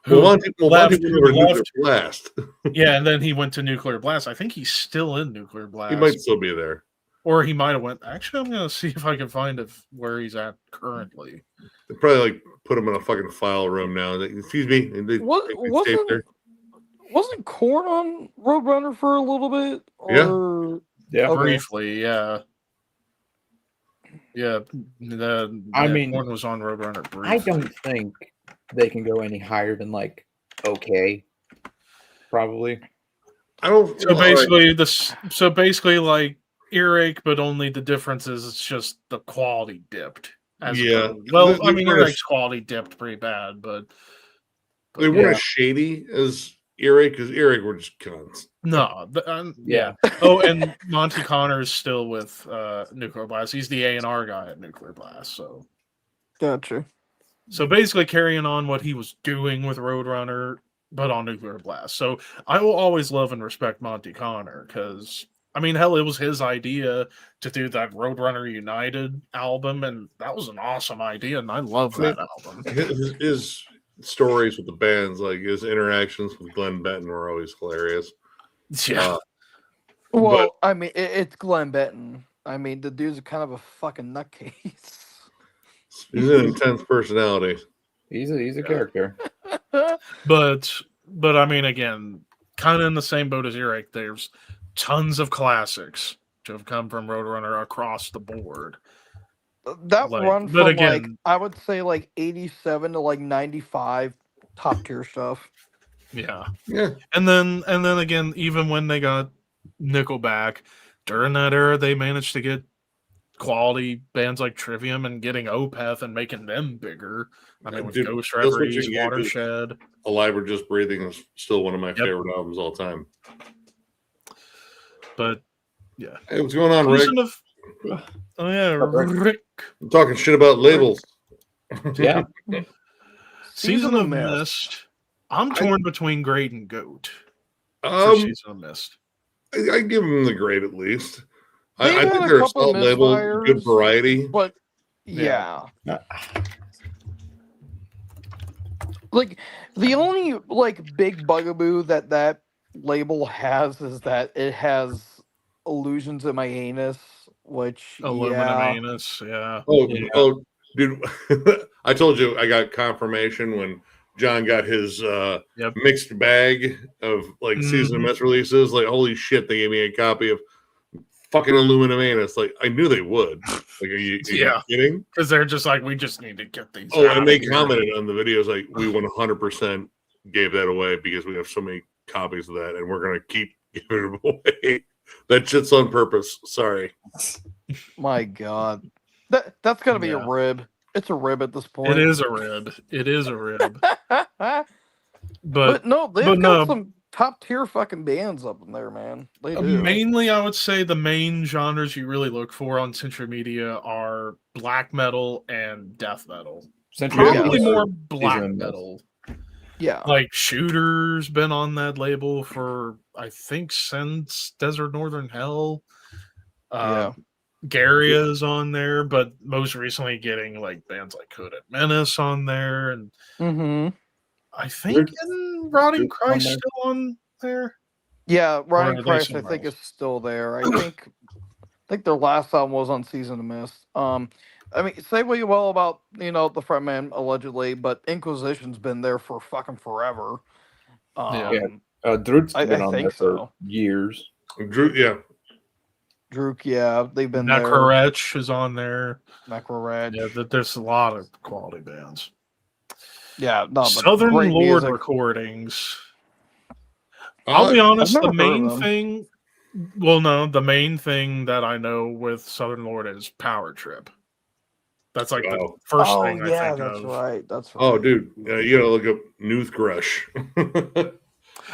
Monty left Nuclear Blast. Yeah, and then he went to Nuclear Blast. I think he's still in Nuclear Blast. He might still be there. Or he might have went. Actually, I'm going to see if I can find where he's at currently. They probably like put him in a fucking file room now. Excuse me. Wasn't Korn on Roadrunner for a little bit? Briefly, yeah. Yeah, Korn was on Roadrunner briefly. I don't think they can go any higher than like okay, probably. I don't. So basically, So basically, like earache, but only the difference is it's just the quality dipped. Yeah. Well, I They mean, weren't as- earache's quality dipped pretty bad, but they weren't as shady as earache because earache were just cunts. no, Yeah. Oh, and Monty Connor is still with Nuclear Blast. He's the A&R guy at Nuclear Blast. Gotcha. So basically, carrying on what he was doing with Roadrunner, but on Nuclear Blast. So I will always love and respect Monty Connor because, I mean, hell, it was his idea to do that Roadrunner United album, and that was an awesome idea, and I love that album. His stories with the bands, like his interactions with Glenn Benton, were always hilarious. Yeah. Well, I mean, it's Glenn Benton. I mean, the dude's kind of a fucking nutcase. He's an intense personality. He's a character. But I mean, again, kind of in the same boat as Earache, there's tons of classics to have come from Roadrunner across the board. That Like, run but from like again- I would say like 87 to like 95, top tier stuff. Yeah. Yeah. And then again, even when they got Nickelback, during that era, they managed to get quality bands like Trivium and getting Opeth and making them bigger. I mean, with Dude, Ghost Killswitch Reveries, Engage is- Watershed. Alive or Just Breathing is still one of my favorite albums all time. But yeah. Hey, what's going on, Rick? Oh yeah, Rick. I'm talking shit about labels. Yeah. Season of Mist. I'm torn between Great and Goat. For Season of Mist. I give them the grade at least. They've I had think a they're a couple solid label, good misfires, variety. But yeah. Yeah. Like the only like big bugaboo that label has is that it has Illusions in My Anus, which Aluminum Anus, yeah. Oh, dude! I told you I got confirmation when John got his mixed bag of like Season of Mist releases. Like, holy shit! They gave me a copy of fucking Aluminum Anus. Like, I knew they would. Like, are you kidding? Because they're just like, we just need to get these. Oh, out and they of here. commented on the videos like, we 100% gave that away because we have so many copies of that, and we're gonna keep giving it away. That shit's on purpose. Sorry. My God, that's gotta be a rib. It's a rib at this point. It is a rib. It is a rib. But no, they've got no. some top tier fucking bands up in there, man. They do. Mainly, I would say the main genres you really look for on Century Media are black metal and death metal. Probably more black metal. Yeah. Like Shooter's been on that label for, I think, since Desert Northern Hell. Garia's on there, but most recently getting like bands like Coded Menace on there, and I think Rotting Christ still on there. Yeah, Rotting Christ I think is still there. I think their last album was on Season of Mist. I mean, say what you will about the frontman allegedly, but Inquisition's been there for fucking forever. Droop's been on there for years. Droop, yeah, they've been there. Necrowretch is on there. Necrowretch. Yeah, there's a lot of quality bands. Yeah, no, Southern Lord recordings. I'll be honest, the main thing. Well, no, the main thing that I know with Southern Lord is Power Trip. That's like the first thing I think of. Right. That's right. Oh, dude, you gotta look up Noothgrush.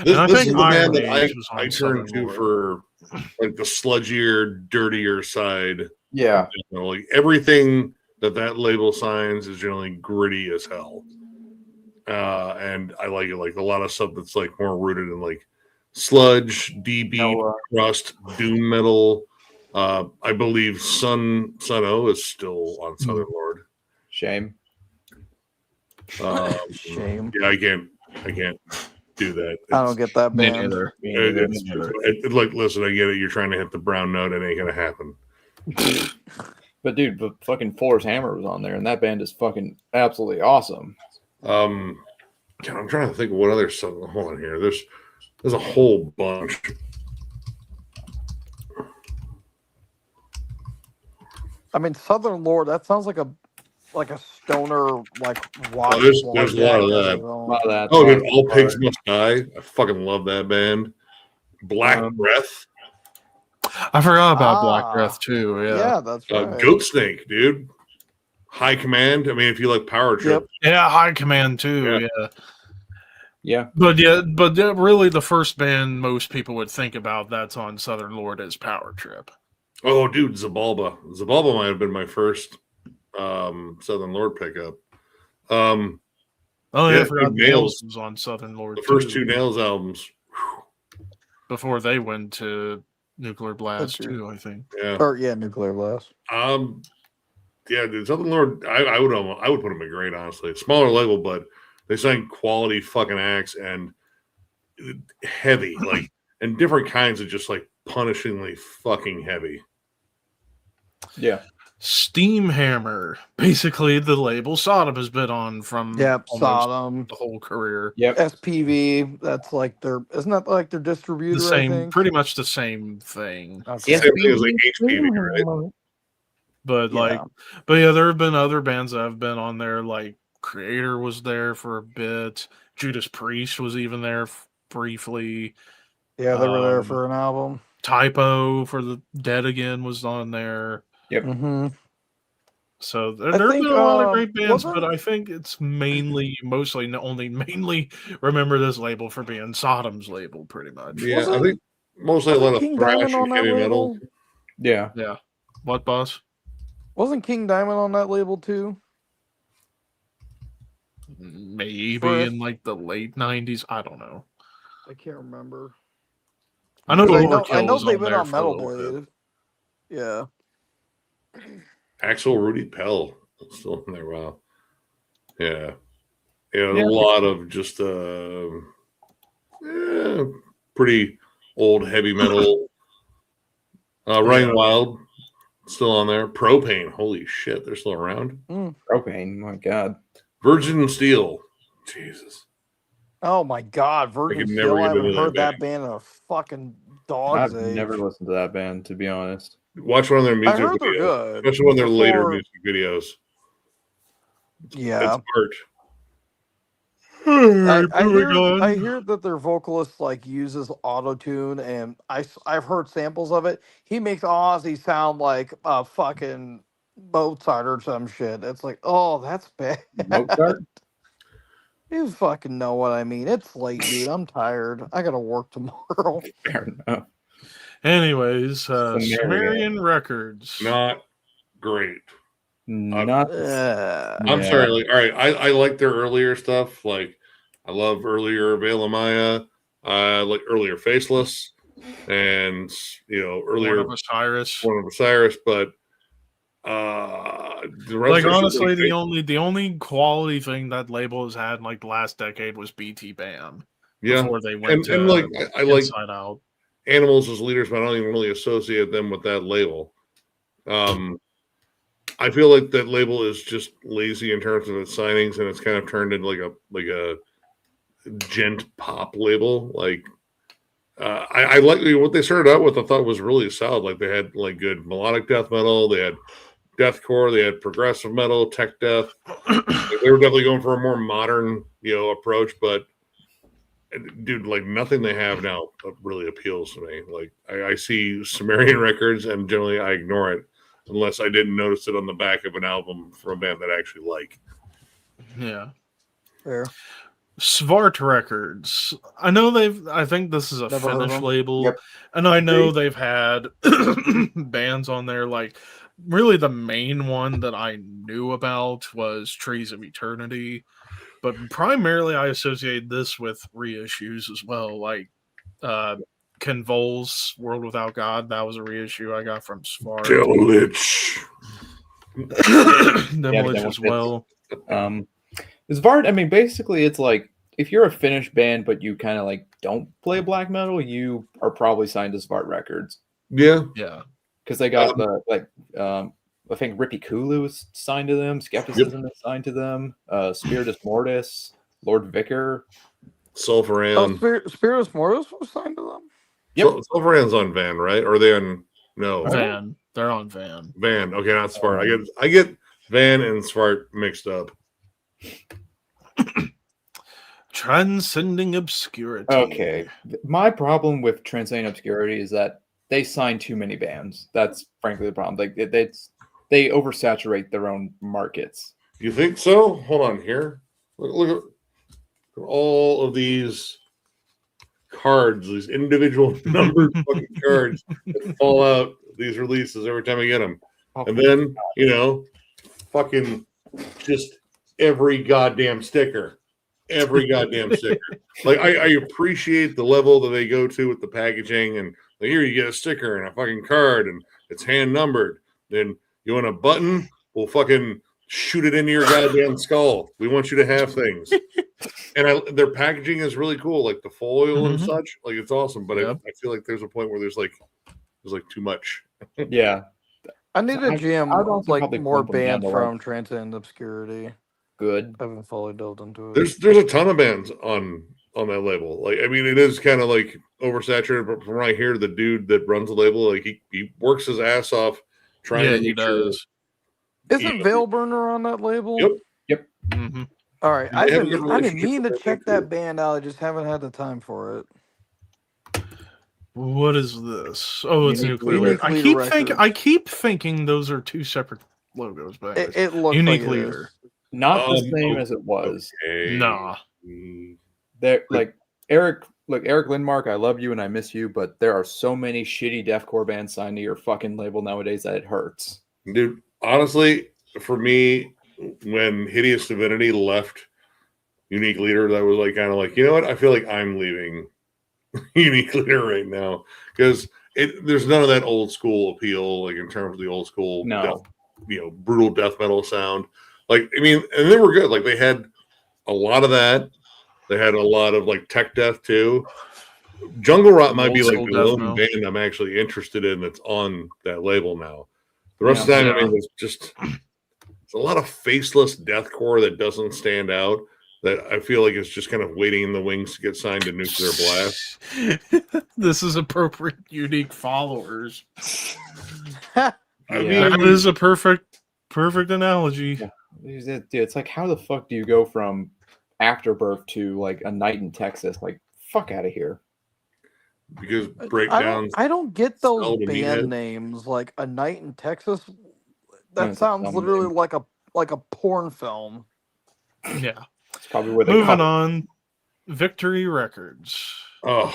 This is the Iron band that Age was on I Southern turn to Lord. for like the sludgier, dirtier side. Yeah. Like everything that label signs is generally gritty as hell. And I like it, like a lot of stuff that's like more rooted in like sludge, D-beat, crust, doom metal. I believe Sun O is still on Southern Lord. Shame. Shame. Yeah, I can't do that. I don't get that band. Like, listen, I get it. You're trying to hit the brown note. It ain't gonna happen. But dude, the fucking Force Hammer was on there, and that band is fucking absolutely awesome. I'm trying to think of what other stuff. Hold on here. There's a whole bunch. I mean, Southern Lord. That sounds like a stoner like rock. there's a lot of that. A lot of that. Oh, dude, All Pigs Must Die. I fucking love that band. Black Breath. I forgot about Black Breath too. Yeah, that's right. Goat Snake, dude. High Command. I mean, if you like Power Trip. Yeah, High Command too. Yeah. But really, the first band most people would think about that's on Southern Lord is Power Trip. Oh, dude, Zabalba. Zabalba might have been my first Southern Lord pickup. I forgot Nails was on Southern Lord. The first two Nails albums. Before they went to Nuclear Blast too, I think. Yeah. Nuclear Blast. Yeah, dude, Southern Lord. I would put them in great, honestly. Smaller label, but they sang quality fucking acts and heavy, like, and different kinds of just like punishingly fucking heavy. Yeah. Steam Hammer, basically the label Sodom has been on from Sodom the whole career. Yep. SPV, that's like isn't that like their distributor? The same, I think? pretty much the same thing. Okay. Same thing as like HPV, right? But there have been other bands that have been on there. Like Creator was there for a bit. Judas Priest was even there briefly. Yeah, they were there for an album. Typo for the Dead Again was on there. Yep. Mm-hmm. So there's been a lot of great bands, but I think it's mainly remember this label for being Sodom's label, pretty much. Yeah, I think mostly a lot of thrash and heavy metal. Yeah. Yeah. What, boss? Wasn't King Diamond on that label too? Maybe in like the late 90s. I don't know. I can't remember. I know they've been on Metal Blade. Yeah. Axel Rudy Pell still in there. Wow. Yeah. A lot of just pretty old heavy metal. Running Wild still on there. Propane, holy shit, they're still around. Propane, my god. Virgin Steel, Jesus. Oh my god, Virgin Steel! I haven't heard that band in a fucking dog's age. I've never listened to that band, to be honest. Watch one of their music videos. They're good. Especially one of their later music videos. Yeah. It's art. I hear that their vocalist like uses auto-tune, and I've heard samples of it. He makes Ozzy sound like a fucking Mozart or some shit. It's like, oh, that's bad. Mozart? You fucking know what I mean. It's late, dude. I'm tired. I gotta work tomorrow. Fair enough. Anyways, Sumerian Records. Not great. I'm sorry. Like, all right, I like their earlier stuff. Like, I love earlier Veil of Maya. I like earlier Faceless, and earlier One of Osiris. But the rest like honestly, the only quality thing that label has had in like the last decade was BT Bam. Yeah, before they went and like I like Inside Out. Animals as leaders, but I don't even really associate them with that label. I feel like that label is just lazy in terms of its signings, and it's kind of turned into like a gent pop label. Like I like what they started out with. I thought was really solid. Like they had like good melodic death metal, they had deathcore, they had progressive metal, tech death. They were definitely going for a more modern approach, but dude, like nothing they have now really appeals to me. Like I see Sumerian Records, and generally I ignore it unless I didn't notice it on the back of an album from a band that I actually like. Yeah. Fair. Svart Records. I think this is a Finnish label. Yep. And I know they've had bands on there. Like, really the main one that I knew about was Trees of Eternity. But primarily I associate this with reissues as well. Like, Convol's World Without God. That was a reissue I got from Svart. Demolich. Demolich as well. Svart, I mean, basically it's like if you're a Finnish band but you kind of like don't play black metal, you are probably signed to Svart Records. Yeah. Because they got I think Rippy Kulu is signed to them, Skepticism is signed to them, Spiritus Mortis, Lord Vicar. Sulfuran. Spiritus Mortis was signed to them? Yep. Sulfuran's on Van, right? Or are they on... No. Van. They're on Van. Van. Okay, not Svart. I get Van and Svart mixed up. Transcending obscurity. Okay. My problem with Transcending Obscurity is that they sign too many bands. That's frankly the problem. Like they oversaturate their own markets. You think so? Hold on here. Look at all of these cards, these individual numbered fucking cards that fall out these releases every time I get them. And then, fucking just every goddamn sticker. Every goddamn sticker. Like I appreciate the level that they go to with the packaging, and like, here you get a sticker and a fucking card, and it's hand numbered. Then you want a button? We'll fucking shoot it into your goddamn skull. We want you to have things. And their packaging is really cool, like the foil and such. Like it's awesome, but I feel like there's a point where there's too much. Yeah. I need to jam I'd also like probably more clump them down bands the from line. Transcend Obscurity. Good. I haven't fully delved into it. There's a ton of bands on that label. Like I mean, it is kind of like oversaturated. But from what I hear, the dude that runs the label, like he works his ass off trying to make sure. Isn't Veilburner on that label? Yep. Mm-hmm. All right, I have a good I've been relationship meaning to with check them, that band out. I just haven't had the time for it. What is this? Oh, it's Unique Nuclear. Leader. I Unique keep Leader thinking. Records. I keep thinking those are two separate logos, but anyways. It looks Unique like it Leader. is. Not the same as it was. Okay. Nah. They're like Eric Lindmark, I love you and I miss you, but there are so many shitty deathcore bands signed to your fucking label nowadays that it hurts. Dude, honestly, for me, when Hideous Divinity left Unique Leader, that was like kind of like, you know what? I feel like I'm leaving Unique Leader right now because there's none of that old school appeal, like in terms of the old school, brutal death metal sound. Like, I mean, and they were good. Like they had a lot of that. They had a lot of like tech death too. Jungle Rot might be like the lone band I'm actually interested in that's on that label now. The rest of the time, I mean, it's a lot of faceless deathcore that doesn't stand out. That I feel like it's just kind of waiting in the wings to get signed to Nuclear Blast. This is appropriate, unique followers. I mean, that is a perfect analogy. Yeah. Dude, it's like, how the fuck do you go from Afterbirth to like A Night in Texas? Like, fuck out of here. Because breakdowns. I don't get those band names. Like A Night in Texas. That sounds literally like a porn film. Yeah. It's probably where they moving on. Victory Records. Oh.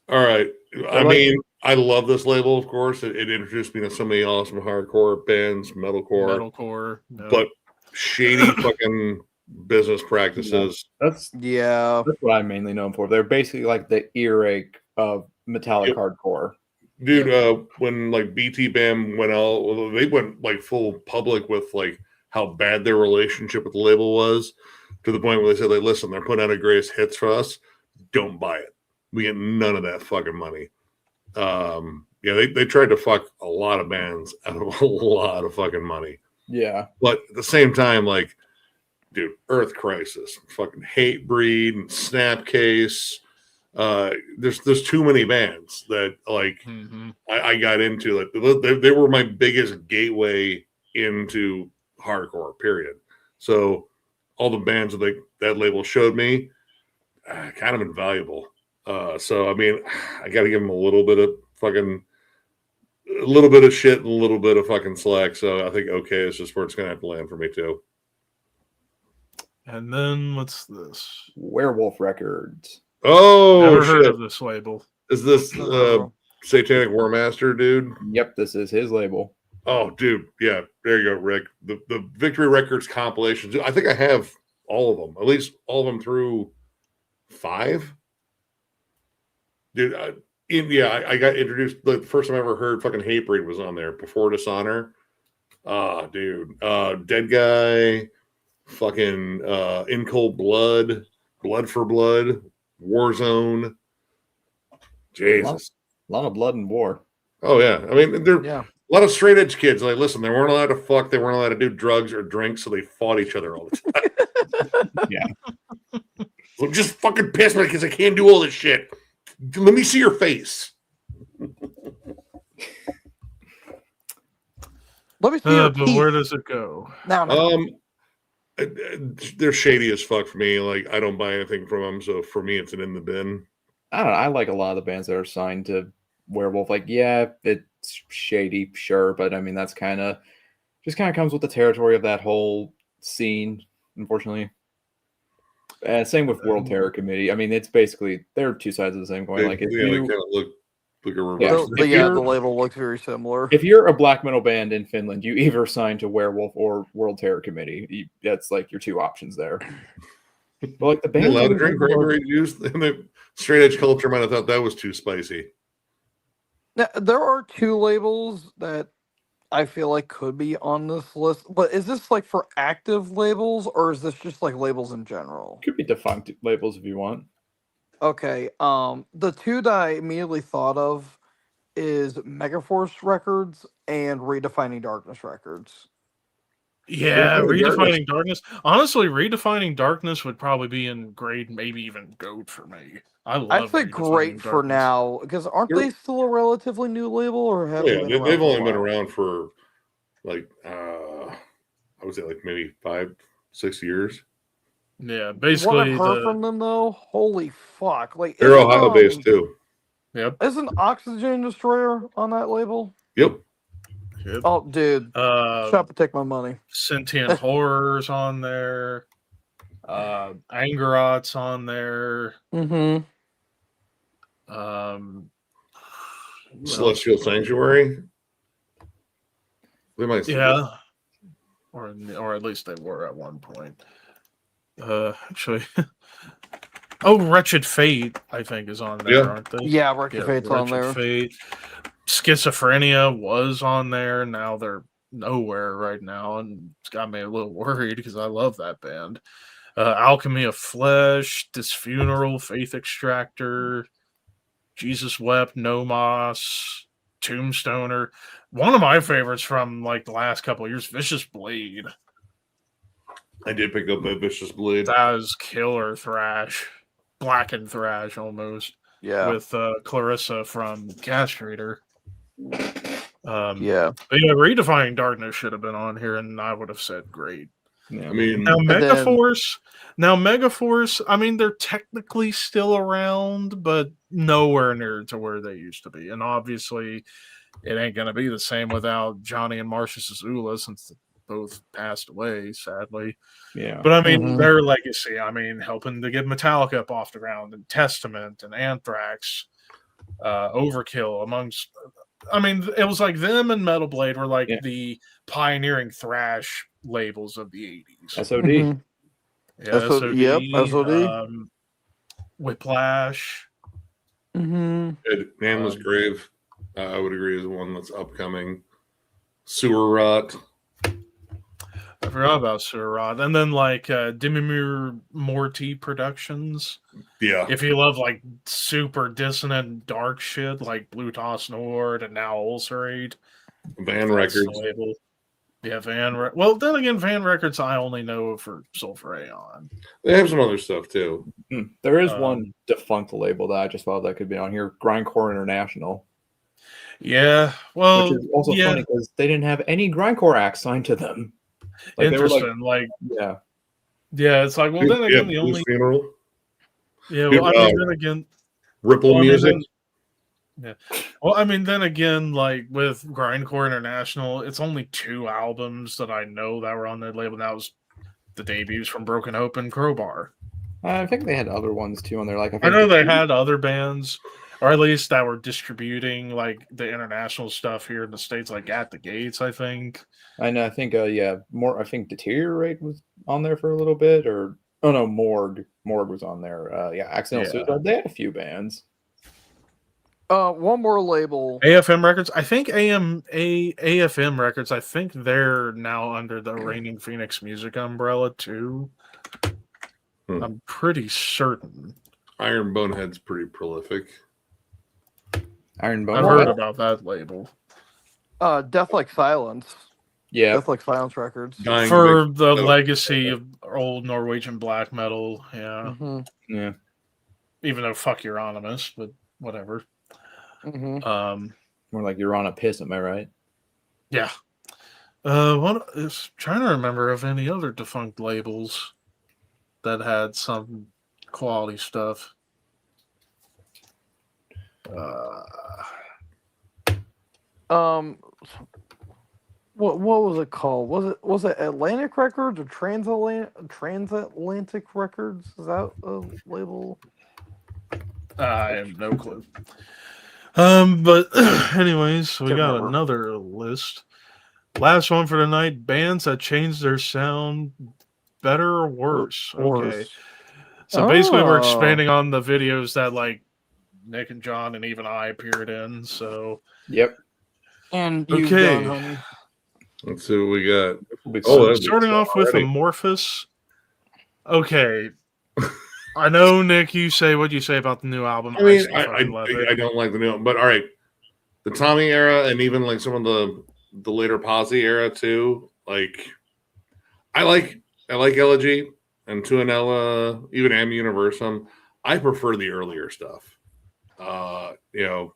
All right. I mean, I love this label, of course. It introduced me to so many awesome hardcore bands, metalcore. No. But shady fucking business practices. That's what I'm mainly known for. They're basically like the earache of metallic hardcore. Dude, when like BT Bam went out, they went like full public with like how bad their relationship with the label was, to the point where they said, like, listen, they're putting out a greatest hits for us. Don't buy it. We get none of that fucking money. They tried to fuck a lot of bands out of a lot of fucking money. Yeah. But at the same time, like, dude, Earth Crisis, fucking Hatebreed, and Snapcase. There's too many bands that like I got into. Like they were my biggest gateway into hardcore. Period. So all the bands that label showed me, kind of invaluable. So I mean, I got to give them a little bit of shit and a little bit of fucking slack. So I think okay is just where it's gonna have to land for me too. And then what's this? Werewolf Records. Oh, never heard of this label. Is this Satanic War Master, dude? Yep, this is his label. Oh, dude, yeah, there you go, Rick. The Victory Records compilations. I think I have all of them, at least all of them through 5. Dude, I got introduced. The first time I ever heard fucking Hatebreed was on there before Dishonor. Dude, Dead Guy, fucking In Cold Blood, Blood for Blood, Warzone. Jesus, a lot of blood and war. Oh yeah, I mean a lot of straight edge kids. Like, listen, they weren't allowed to fuck, they weren't allowed to do drugs or drink, so they fought each other all the time. Yeah, I'm just fucking pissed because I can't do all this shit. Let me see your face. Let me see your but teeth. where does it go? Now. They're shady as fuck for me. Like, I don't buy anything from them, so for me, it's an in the bin. I don't know. I like a lot of the bands that are signed to Werewolf. Like, yeah, it's shady, sure, but I mean that's kind of comes with the territory of that whole scene, unfortunately. Same with World Terror Committee. I mean, it's basically they're two sides of the same coin. They, Like, if they kind of look a reverse. The label looks very similar. If you're a black metal band in Finland, you either sign to Werewolf or World Terror Committee. That's like your two options there. But like the band, allowed to drink cranberry juice. Straight edge culture might have thought that was too spicy. Now, there are two labels that I feel like could be on this list, but is this like for active labels or is this just like labels in general? Could be defunct labels if you want. Okay. The two that I immediately thought of is Megaforce Records and Redefining Darkness Records. Yeah, Redefining Darkness. Honestly, Redefining Darkness would probably be in grade, maybe even GOAT for me. I'd say great for now, because aren't they still a relatively new label, or have they've only been around for like I would say like maybe 5-6 years. Yeah, basically. What I've heard from them though, holy fuck! Like they're Ohio based too. Yep. Isn't Oxygen Destroyer on that label? Yep. Oh, dude. Shop and take my money. Sentient Horrors on there. Angerot's on there. Mm-hmm. Celestial Sanctuary. They might. Yeah. Or at least they were at one point. Actually. Oh, Wretched Fate, I think, is on there, aren't they? Yeah, Wretched Fate's on there. Fate. Schizophrenia was on there. Now they're nowhere right now, and it's got me a little worried because I love that band. Alchemy of Flesh, Disfuneral, Faith Extractor, Jesus Wept, Nomos, Tombstoner. One of my favorites from like the last couple of years, Vicious Blade. I did pick up a Vicious Blade. That was killer thrash, blackened thrash almost. Yeah, with Clarissa from Castrator. Yeah, but yeah, Redefining Darkness should have been on here, and I would have said great. Yeah. I mean, now Megaforce. I mean, they're technically still around, but nowhere near to where they used to be. And obviously, it ain't gonna be the same without Johnny and Marcia Zazula, since both passed away, sadly. Yeah. But I mean, their legacy. I mean, helping to get Metallica up off the ground, and Testament, and Anthrax, Overkill, amongst. I mean, it was like them and Metal Blade were like the pioneering thrash labels of the 80s. SOD. Yeah, SOD. Yep, SOD. Whiplash. Nameless Grave, I would agree, is one that's upcoming. Sewer Rot. I forgot about Sewer Rot. And then like Dimimir Morty Productions. Yeah. If you love like super dissonant dark shit like Blue Toss Nord and now Ulcerate. Van Records. Yeah, well, then again, Van Records I only know for Sulphur Aeon. They have some other stuff too. There is one defunct label that I just thought that could be on here, Grindcore International. Yeah, well, which is also funny because they didn't have any grindcore acts signed to them. Like, interesting, yeah, it's like, well, then again, the only funeral. Yeah, well, I mean, then again, Ripple Music. Yeah. Well, I mean, then again, like with Grindcore International, it's only 2 albums that I know that were on that label. That was the debuts from Broken Hope and Crowbar. I think they had other ones too on there. Like I know they had other bands, or at least that were distributing like the international stuff here in the States, like At the Gates, I think. I know. I think more. I think Deteriorate was on there for a little bit, or Morgue was on there. Accidental Suicide. They had a few bands. One more label. AFM Records. I think AFM Records. I think they're now under the Reigning Phoenix Music umbrella too. I'm pretty certain. Iron Bonehead's pretty prolific. Iron Bonehead. I've heard about that label. Death Like Silence. Yeah, Death Like Silence Records. For the legacy of old Norwegian black metal. Yeah. Yeah. Even though fuck Euronymous, but whatever. More like you're on a piss, am I right? Yeah. What is trying to remember of any other defunct labels that had some quality stuff. What was it called? Was it Atlantic Records or Transatlantic Records? Is that a label? I have no clue. But anyways, we Can't got remember. another list. Last one for tonight: bands that changed their sound better or worse. Okay. So basically, we're expanding on the videos that like Nick and John and even I appeared in. So Yep. And you, okay. John, homie. Let's see what we got. So starting off with Amorphous. Okay. I know, Nick, you say what you say about the new album. I mean, I love it. I don't like the new, but all right. The Tommy era and even like some of the later Posse era too. Like, I like Elegy and Tuanella, even Am Universum. I prefer the earlier stuff. You know,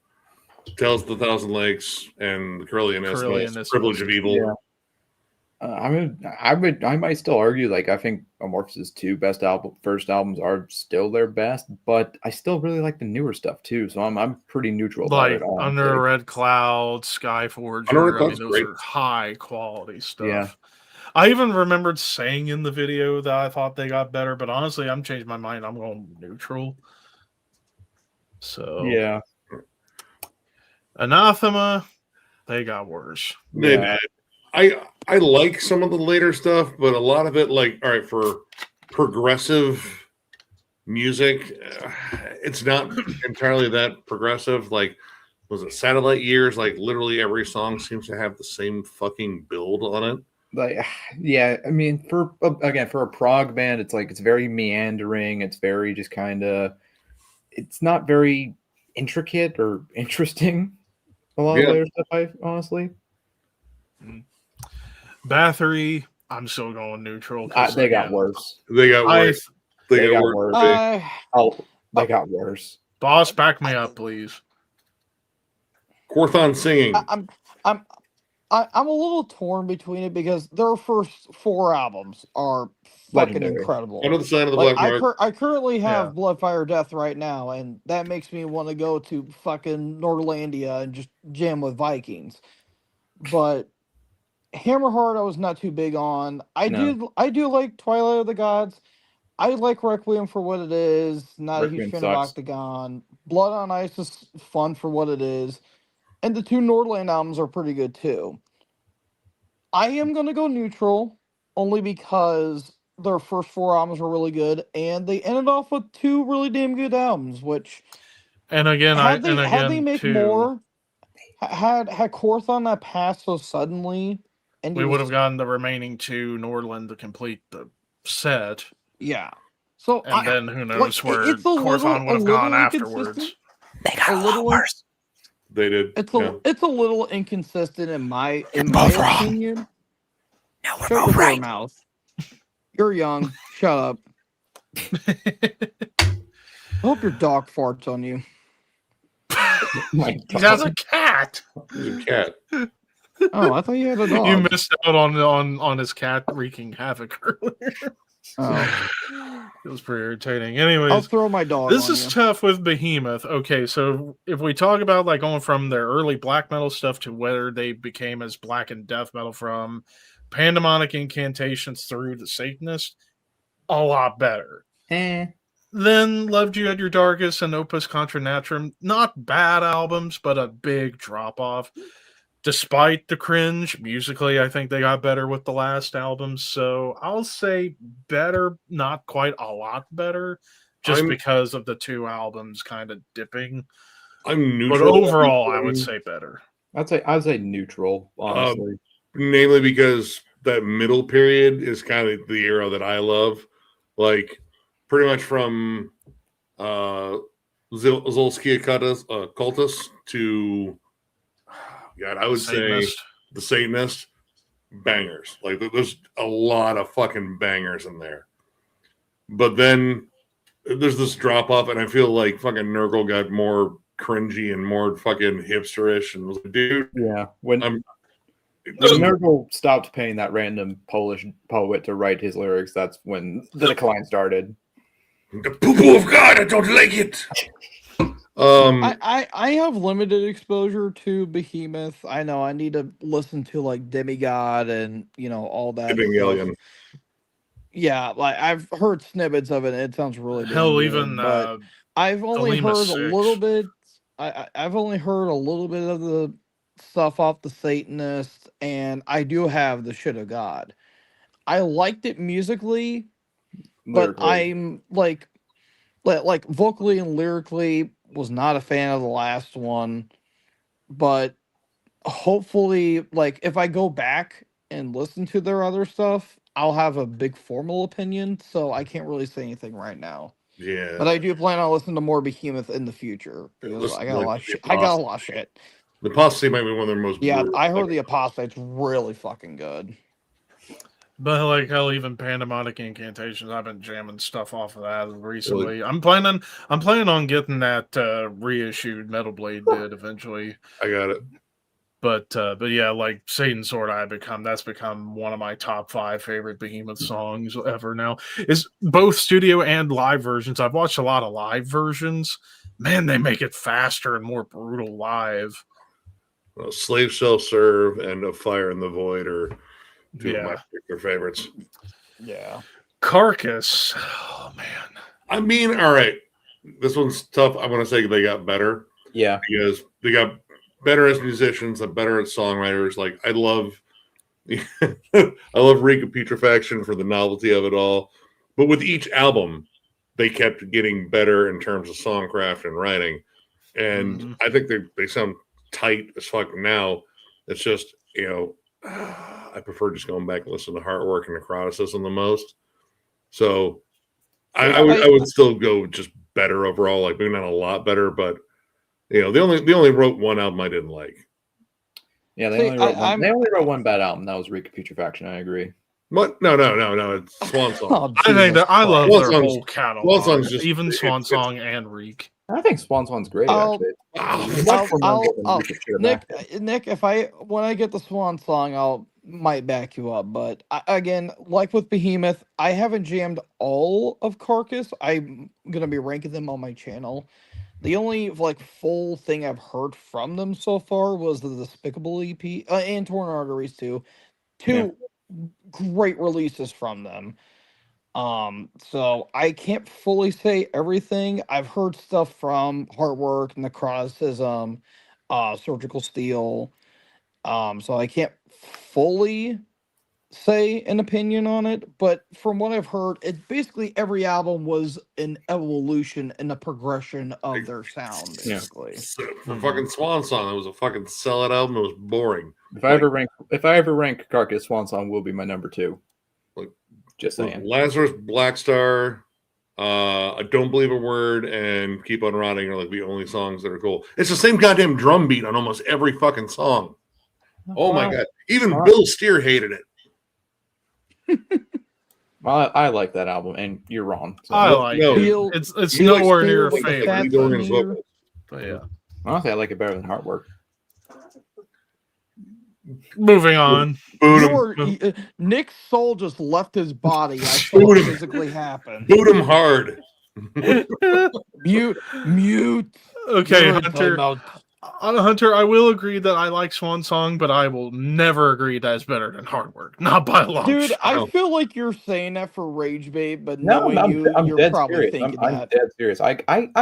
Tales of the Thousand Lakes and Curly and Isthmus, Privilege of Evil. Yeah. I might still argue, like, I think Amorphous' two first albums are still their best, but I still really like the newer stuff too. So I'm pretty neutral about like it. Under a Red Cloud, Skyforger. I mean, those are high quality stuff. Yeah. I even remembered saying in the video that I thought they got better, but honestly, I'm changed my mind. I'm going neutral. So yeah. Anathema, they got worse. They did. I like some of the later stuff, but a lot of it, like, all right, for progressive music, it's not entirely that progressive. Like, was it Satellite Years? Like, literally every song seems to have the same fucking build on it. Like, yeah, I mean, for a prog band, it's like it's very meandering. It's very just kind of, it's not very intricate or interesting. A lot of later stuff, honestly. Bathory, I'm still going neutral. They got worse. They got worse. They got worse. They got worse. Boss, back me up, please. Quorthon singing. I'm a little torn between it because their first 4 albums are fucking incredible. Under the Sign of the Black Mark. I currently have Bloodfire Death right now, and that makes me want to go to fucking Norlandia and just jam with Vikings. But Hammerheart, I was not too big on. I do like Twilight of the Gods. I like Requiem for what it is. Not a huge fan of Octagon. Blood on Ice is fun for what it is. And the 2 Nordland albums are pretty good too. I am going to go neutral only because their first 4 albums were really good, and they ended off with 2 really damn good albums. Which, and again, had they make more, had Quorthon not passed so suddenly, and we would have gotten the remaining 2 Nordland to complete the set. Yeah. So and then who knows where Quorthon would have gone afterwards. They got a lot worse. They did. It's a little inconsistent in my opinion. No, we're both right. Mouth. You're young. Shut up. I hope your dog farts on you. He has a cat. He's a cat. Oh, I thought you had a dog. You missed out on his cat wreaking havoc earlier. Oh. It was pretty irritating. Anyways, I'll throw my dog. This is tough with Behemoth. Okay, so if we talk about like going from their early black metal stuff to where they became as black and death metal, from Pandemonic Incantations through the Satanist, a lot better. Then Loved You at Your Darkest and Opus Contra Natrum, not bad albums, but a big drop off. Despite the cringe, musically, I think they got better with the last album. So I'll say better, not quite a lot better, just because of the 2 albums kind of dipping. I'm neutral. But overall, I would say better. I'd say neutral, honestly. Namely because that middle period is kind of the era that I love. Like, pretty much from Zolskia Cultus to... God, I would say the Satanist, bangers. Like, there's a lot of fucking bangers in there. But then there's this drop off, and I feel like fucking Nurgle got more cringy and more fucking hipsterish, and was like, dude, yeah. When Nurgle stopped paying that random Polish poet to write his lyrics, that's when the decline started. The poo-poo of God, I don't like it. I have limited exposure to Behemoth. I know I need to listen to like Demigod and all that stuff. Yeah, like I've heard snippets of it. And it sounds really Hell, good, even but I've only Kalima heard 6. a little bit. I've only heard a little bit of the stuff off the Satanist, and I do have the Shit of God. I liked it musically, but I'm like vocally and lyrically was not a fan of the last one. But hopefully, like if I go back and listen to their other stuff, I'll have a big formal opinion. So I can't really say anything right now. Yeah, but I do plan on listening to more Behemoth in the future because I got a lot of shit. I got a lot of shit. The Apostasy might be one of their most. Yeah, I heard the Apostate's really fucking good. But like hell, even Pandemonic Incantations, I've been jamming stuff off of that recently. Really? I'm planning on getting that reissued Metal Blade did eventually. I got it. But yeah, like Satan's Sword, that's become one of my top 5 favorite Behemoth songs ever now. Is both studio and live versions. I've watched a lot of live versions. Man, they make it faster and more brutal live. Well, Slave Shall Serve and A Fire in the Void are two of my particular favorites. Yeah. Carcass. Oh man. I mean, all right. This one's tough. I want to say they got better. Yeah. Because they got better as musicians and better as songwriters. Like I love Reek of Putrefaction for the novelty of it all. But with each album, they kept getting better in terms of songcraft and writing. And I think they sound tight as fuck now. It's just, I prefer just going back and listening to Heartwork and Necroticism the most. So I would still go just better overall, like maybe not a lot better, but they only wrote one album I didn't like. Yeah, they only wrote one bad album. That was Reek of Putrefaction. I agree. What? No. It's Swan Song. I think that I love Swan their whole catalog. Swan Song's just, even Swan Song and Reek. I think Swan Song's great. Nick, if when I get the Swan Song, might back you up. But again, like with Behemoth, I haven't jammed all of Carcass. I'm gonna be ranking them on my channel. The only full thing I've heard from them so far was the Despicable EP and Torn Arteries too. Two great releases from them. So I can't fully say everything. I've heard stuff from Heartwork, Necroticism, Surgical Steel. So I can't fully say an opinion on it, but from what I've heard, it basically every album was an evolution and a progression of their sound. Basically, for fucking Swan Song, it was a fucking sellout album. It was boring. If I ever rank Carcass, Swan Song will be my number 2. Just saying. Lazarus, Black Star, I Don't Believe a Word, and Keep on Rotting are the only songs that are cool. It's the same goddamn drum beat on almost every fucking song. Oh my god! Even Bill Steer hated it. Well, I like that album, and you're wrong. So. I like it. It's nowhere near a favorite. But yeah, honestly, I like it better than Heartwork. Moving on. Nick's soul just left his body. I saw it physically happen. Boot him hard. Mute. Okay, Hunter, I will agree that I like Swan Song, but I will never agree that it's better than Heartwork. Not by a long Dude, shot. I feel like you're saying that for rage bait, but no, you're probably serious. thinking I'm dead serious. I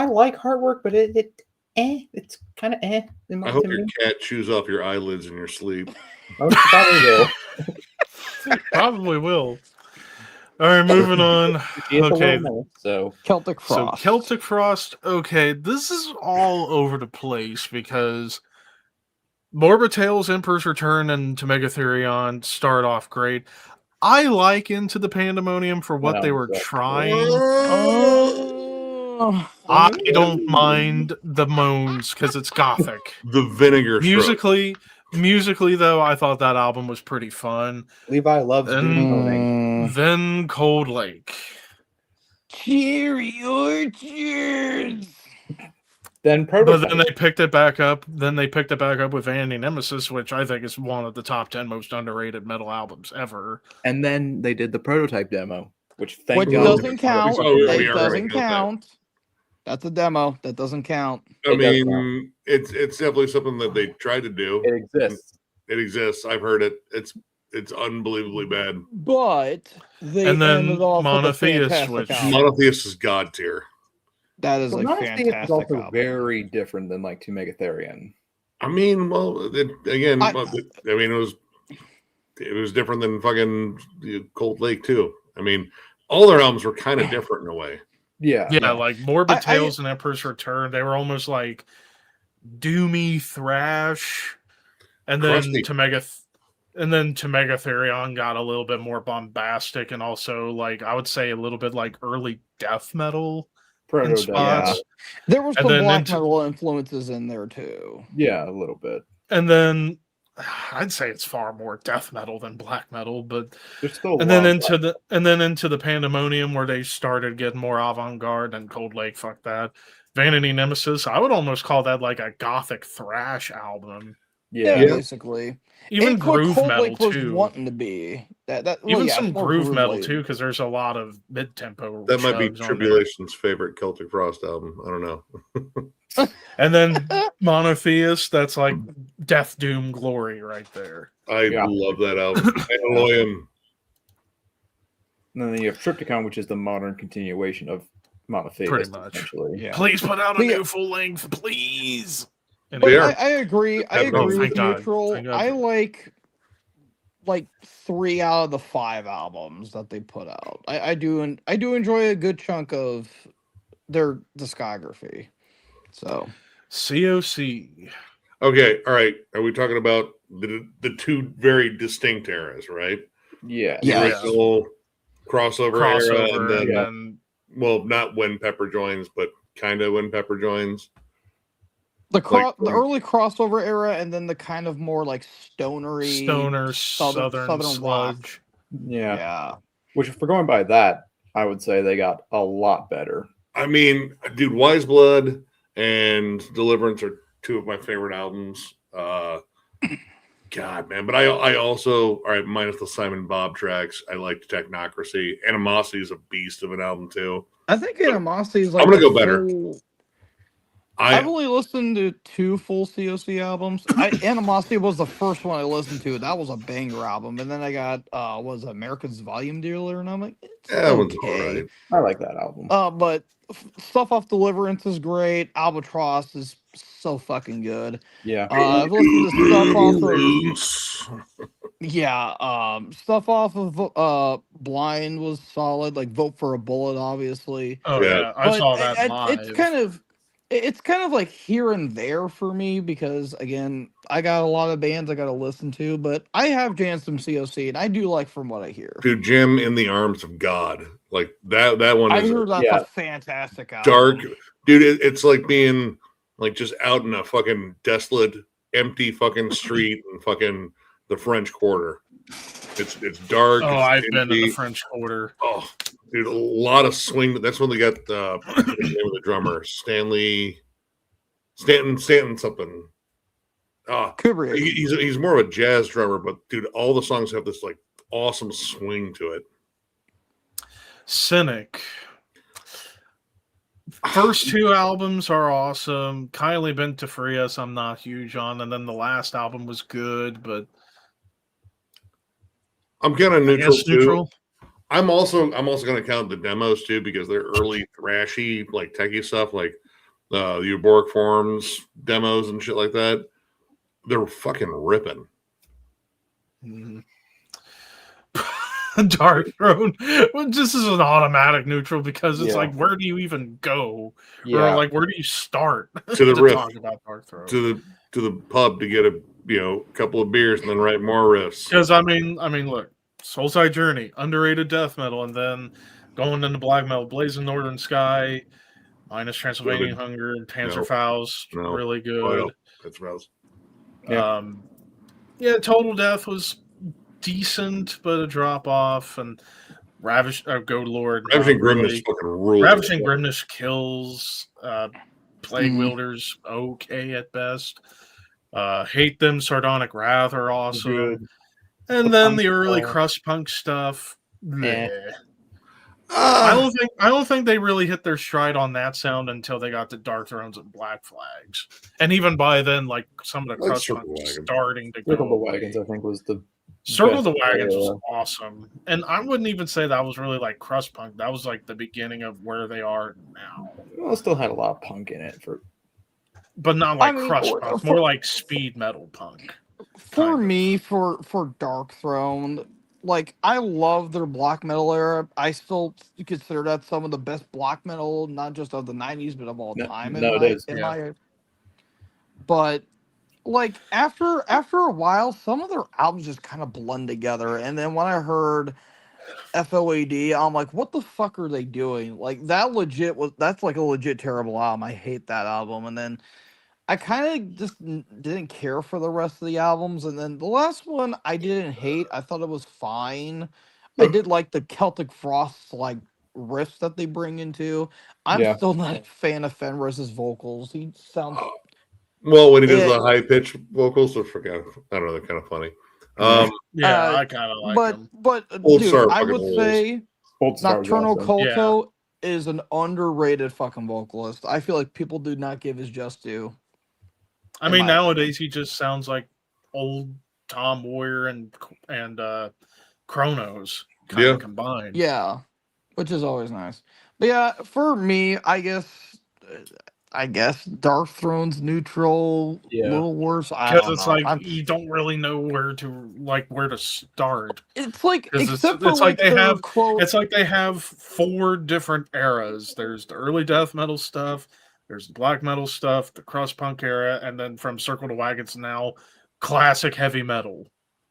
like Heartwork, but it's kind of I hope your cat chews off your eyelids in your sleep. Probably will. Probably will. All right, moving on. Okay, so Celtic Frost. So Celtic Frost. Okay, this is all over the place because Morbid Tales, Emperor's Return, and Megatherion start off great. I like Into the Pandemonium for what they were trying. I don't mind the moans because it's gothic. The Vinegar Musically, though, I thought that album was pretty fun. Levi loves moaning. Then Cold Lake. Cherry Orchards. Then But Prototype. then they picked it back up. Then they picked it back up with Vanity Nemesis, which I think is one of the top 10 most underrated metal albums ever. And then they did the Prototype demo, which thank Which God. doesn't count. Oh, we It already doesn't got that. count. That's a demo. That doesn't count. I It does mean, it's definitely something that they tried to do. It exists. It exists. I've heard it. It's unbelievably bad. But they And then ended off with a Monotheist, fantastic which- album. Monotheist is god tier. That is But a Monotheist is fantastic also album. very different than like To Megatherion. I mean, well, again, I mean, it was different than fucking Cold Lake too. I mean, all their albums were kind of different in a way. Yeah. Yeah, like Morbid I- Tales and Emperor's Return, they were almost like doomy thrash, and then Crusty. to Megatherion got a little bit more bombastic, and also like I would say a little bit like early death metal in Prototype. spots. There were And some then black into- metal influences in there too. Yeah, a little bit. And then I'd say it's far more death metal than black metal, but There's still and then into the Pandemonium where they started getting more avant-garde, and Cold Lake, fuck that. Vanity Nemesis, I would almost call that like a gothic thrash album. Yeah, yeah. basically. Even It's what groove Cold metal Lake was too. wanting to be. Well, Even yeah, some it's more groove metal related. too, because there's a lot of mid-tempo. That might be chugs on there. Tribulation's favorite Celtic Frost album. I don't know. And then Monotheist, that's like Death Doom Glory right there. I Yeah. love that album. Analoyum. And then you have Triptychon, which is the modern continuation of Monotheist. Pretty much. Essentially. Yeah. Please put out a But yeah. new full length, please. And They But are. I agree. I Yeah, no, agree thank with God. Neutral. Thank God. I like 3 out of the 5 albums that they put out. I do enjoy a good chunk of their discography. So COC. Okay, all right. Are we talking about the two very distinct eras, right? Yeah. The Yeah. original crossover era, and Crossover, then and then well, not when Pepper joins, but kind of when Pepper joins. the Like- early crossover era, and then the kind of more like stonery Stoner, Southern Southern rock. Sludge. Yeah. Yeah. Which, if we're going by that, I would say they got a lot better. I mean, dude, Wise Blood and Deliverance are two of my favorite albums. God, man. But I also, all right, minus the Simon Bob tracks, I liked Technocracy. Animosity is a beast of an album, too. I think Animosity is like I'm gonna the go better. full- I I've only listened to 2 full COC albums. Animosity was the first one I listened to. That was a banger album. And then I got was it America's Volume Dealer, and I'm like, it's that one's okay. all right. I like that album. But stuff off Deliverance is great. Albatross is so fucking good. Yeah. I've listened to stuff off of stuff off of Blind was solid. Like Vote for a Bullet, obviously. Oh Yeah. yeah, I But saw that live. it's kind of like here and there for me because again, I got a lot of bands I got to listen to, but I have jammed some COC and I do like from what I hear. Dude, Jim in the Arms of God. Like that one I is hear that's yeah. a fantastic album. dark. Dude, it's like being like just out in a fucking desolate, empty fucking street in fucking the French Quarter. It's dark. Oh, it's I've been in the empty. French Quarter. Oh, dude, a lot of swing. That's when they got the name of the drummer, Stanton something. Ah, Kubrick. he's more of a jazz drummer, but dude, all the songs have this like awesome swing to it. Cynic. First 2 albums are awesome. Kylie Bent to Free Us, I'm not huge on, and then the last album was good, but I'm kind of I neutral guess too. neutral. I'm also going to count the demos too because they're early thrashy like techie stuff like the Euphoric Forms demos and shit like that. They're fucking ripping. Mhm. Dark Throne. Well, this is an automatic neutral because it's Yeah. like, where do you even go? Yeah. Or like, where do you start To the riff. talk about Dark Throne? To the pub to get a couple of beers and then write more riffs. Because I mean, look, Soulside Journey, underrated death metal, and then going into black metal, Blazing Northern Sky, minus Transylvanian Good. Hunger, Panzer No. Faust, No. really Oh, good. no. That's what I was. Yeah. Total Death was decent, but a drop off, and Goat Lord, Ravishing not really. Grimness fucking rules. Ravishing Grimness kills. Plague Wielders okay at best. Hate Them, Sardonic Wrath are awesome. Good. And The then punk the early stuff. crust punk stuff. Eh. Bleh. I don't think they really hit their stride on that sound until they got to Dark Thrones and Black Flags. And even by then, like some of the Like crust Circle punk was Wagon. starting to Circle go the away. Wagons, I think, was the Circle best the Wagons was era. awesome. And I wouldn't even say that was really like crust punk. That was like the beginning of where they are now. Well, it still had a lot of punk in it for. But not like I mean, crust or- punk, for- more like speed metal punk. For kind of. me, for Dark Throne, like I love their black metal era. I still consider that some of the best black metal, not just of the '90s, but of all No- time. no, it is, In yeah. my, but like after a while, some of their albums just kind of blend together. And then when I heard FOAD, I'm like, what the fuck are they doing? Like that's like a legit terrible album. I hate that album. And then I kind of just didn't care for the rest of the albums. And then the last one I didn't hate. I thought it was fine. I did like the Celtic Frost like riffs that they bring into. I'm Yeah. still not a fan of Fenris's vocals. He sounds Well, when he does Yeah. the high pitched vocals, I don't know, they're kind of funny. Yeah, Uh, I kind of like them. but Old dude, Star I fucking would rules. say Old Star was Nocturnal awesome. Culto is an underrated fucking vocalist. I feel like people do not give his just due. I in mean, my nowadays he just sounds like old Tom Boyer and Chronos kind Yeah. of combined. Yeah, which is always nice. But yeah, for me, I guess Dark Throne's neutral, Yeah. little worse. I Because don't it's know. like you don't really know where to start. It's like 'Cause except for it's like they their have- quote. It's like they have 4 different eras. There's the early death metal stuff, there's the black metal stuff, the crust punk era, and then from Circle to Wagons now, classic heavy metal,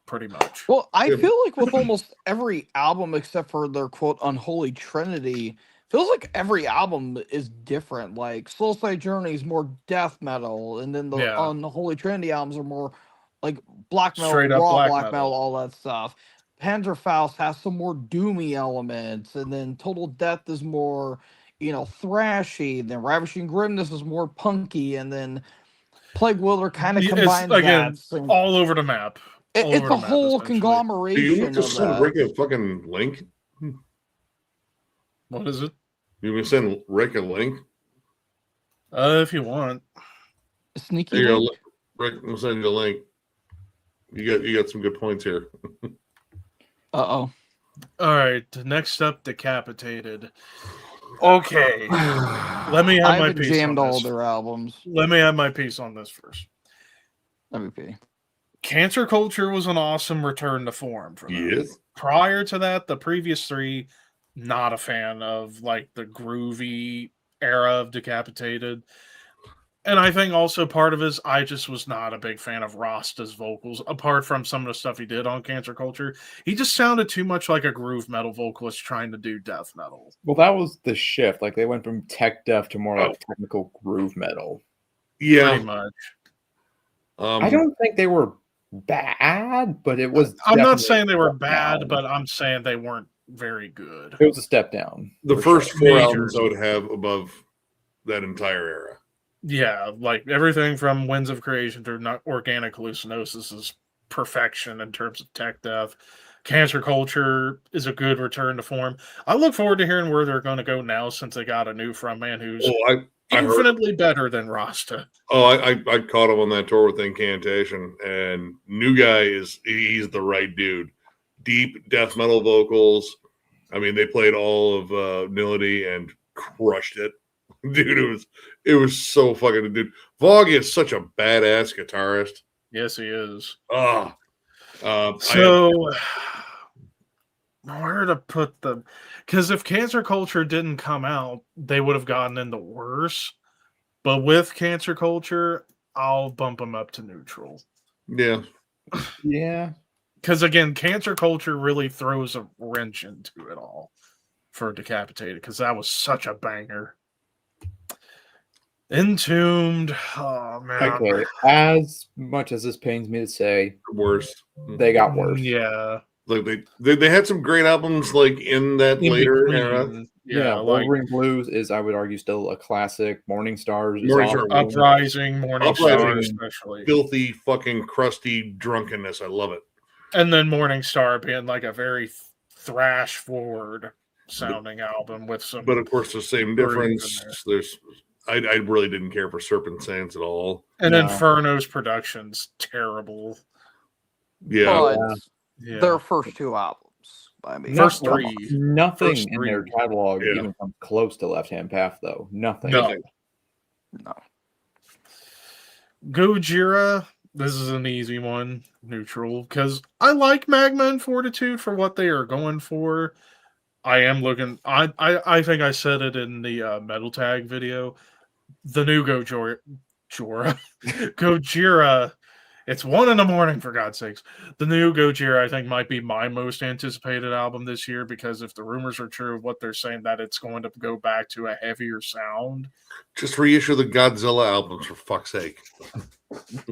pretty much. Well, I Yeah. feel like with almost every album except for their quote Unholy Trinity, feels like every album is different. Like Soulside Journey is more death metal, and then the Yeah. Unholy Trinity albums are more like black metal, Straight up raw black black metal. metal, all that stuff. Panzerfaust has some more doomy elements, and then Total Death is more, thrashy. Then Ravishing Grimness is more punky, and then Plague Wilder kind of It's, combines again, that. So all over the map. all it's over a the map, whole essentially. Do you conglomeration want to of send that. Rick a fucking link? What is it? You can send Rick a link. If you want. Sneaky Here you go, link. Rick. I'll send you a link. You got some good points here. Uh-oh. All right. Next up, Decapitated. Okay. Let me have I my haven't piece jammed on all this. their albums. Let me have my piece on this first. MVP. Cancer Culture was an awesome return to form for them. Yes. Prior to that, the previous 3, not a fan of like the groovy era of Decapitated. And I think also part of it is I just was not a big fan of Rasta's vocals, apart from some of the stuff he did on Cancer Culture. He just sounded too much like a groove metal vocalist trying to do death metal. Well, that was the shift. Like they went from tech death to more like technical groove metal. Pretty Yeah. much. I don't think they were bad, but it was. I'm not definitely saying they a were step bad, down. but I'm saying they weren't very good. It was a step down. The for first sure. 4 Major. albums I would have above that entire era. Yeah, like everything from Winds of Creation to Organic Hallucinosis is perfection in terms of tech death. Cancer Culture is a good return to form. I look forward to hearing where they're going to go now since they got a new frontman who's Oh, I heard. infinitely better than Rasta. Oh, I caught him on that tour with Incantation, and new guy he's the right dude. Deep death metal vocals. I mean, they played all of Nility and crushed it, dude. It was so fucking dude. Vogue is such a badass guitarist. Yes, he is. So Where to put them? Because if Cancer Culture didn't come out, they would have gotten into worse. But with Cancer Culture, I'll bump them up to neutral. yeah, Yeah. Because again, Cancer Culture really throws a wrench into it all for Decapitated, because that was such a banger. Entombed. Oh man. Okay. As much as this pains me to say, worst. they got worse. Yeah. Like they had some great albums like in that In later between, era. Yeah, like Wolverine Blues is, I would argue, still a classic. Morning Stars is Morning Stars. awesome. Uprising, Morning Star, Uprising. especially. Filthy fucking crusty drunkenness. I love it. And then Morning Star being like a very thrash forward sounding album with some. But of course, the same difference. I really didn't care for Serpent Sands at all. And No. Inferno's production's terrible. Yeah. But Yeah. their first two albums. I mean, First three. Nothing First in their three. catalog Yeah. even comes close to Left Hand Path, though. Nothing. No. No. Gojira, this is an easy one, neutral, because I like Magma and Fortitude for what they are going for. I am looking. I think I said it in the Metal Tag video. The new Gojira. It's 1 a.m, for God's sakes. The new Gojira, I think, might be my most anticipated album this year, because if the rumors are true of what they're saying, that it's going to go back to a heavier sound. Just reissue the Godzilla albums, for fuck's sake.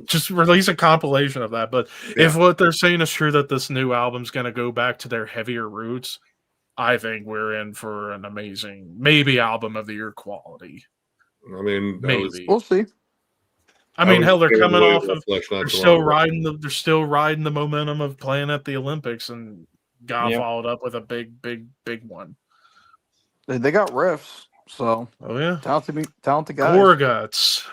Just release a compilation of that. But if what they're saying is true, that this new album's going to go back to their heavier roots, I think we're in for an amazing, maybe album of the year quality. I mean, Maybe. We'll see. I mean, hell, they're coming off of. Flesh, They're still riding the momentum of playing at the Olympics, and got followed up with a big one. They got riffs, so Oh yeah, talented guys. Gorguts.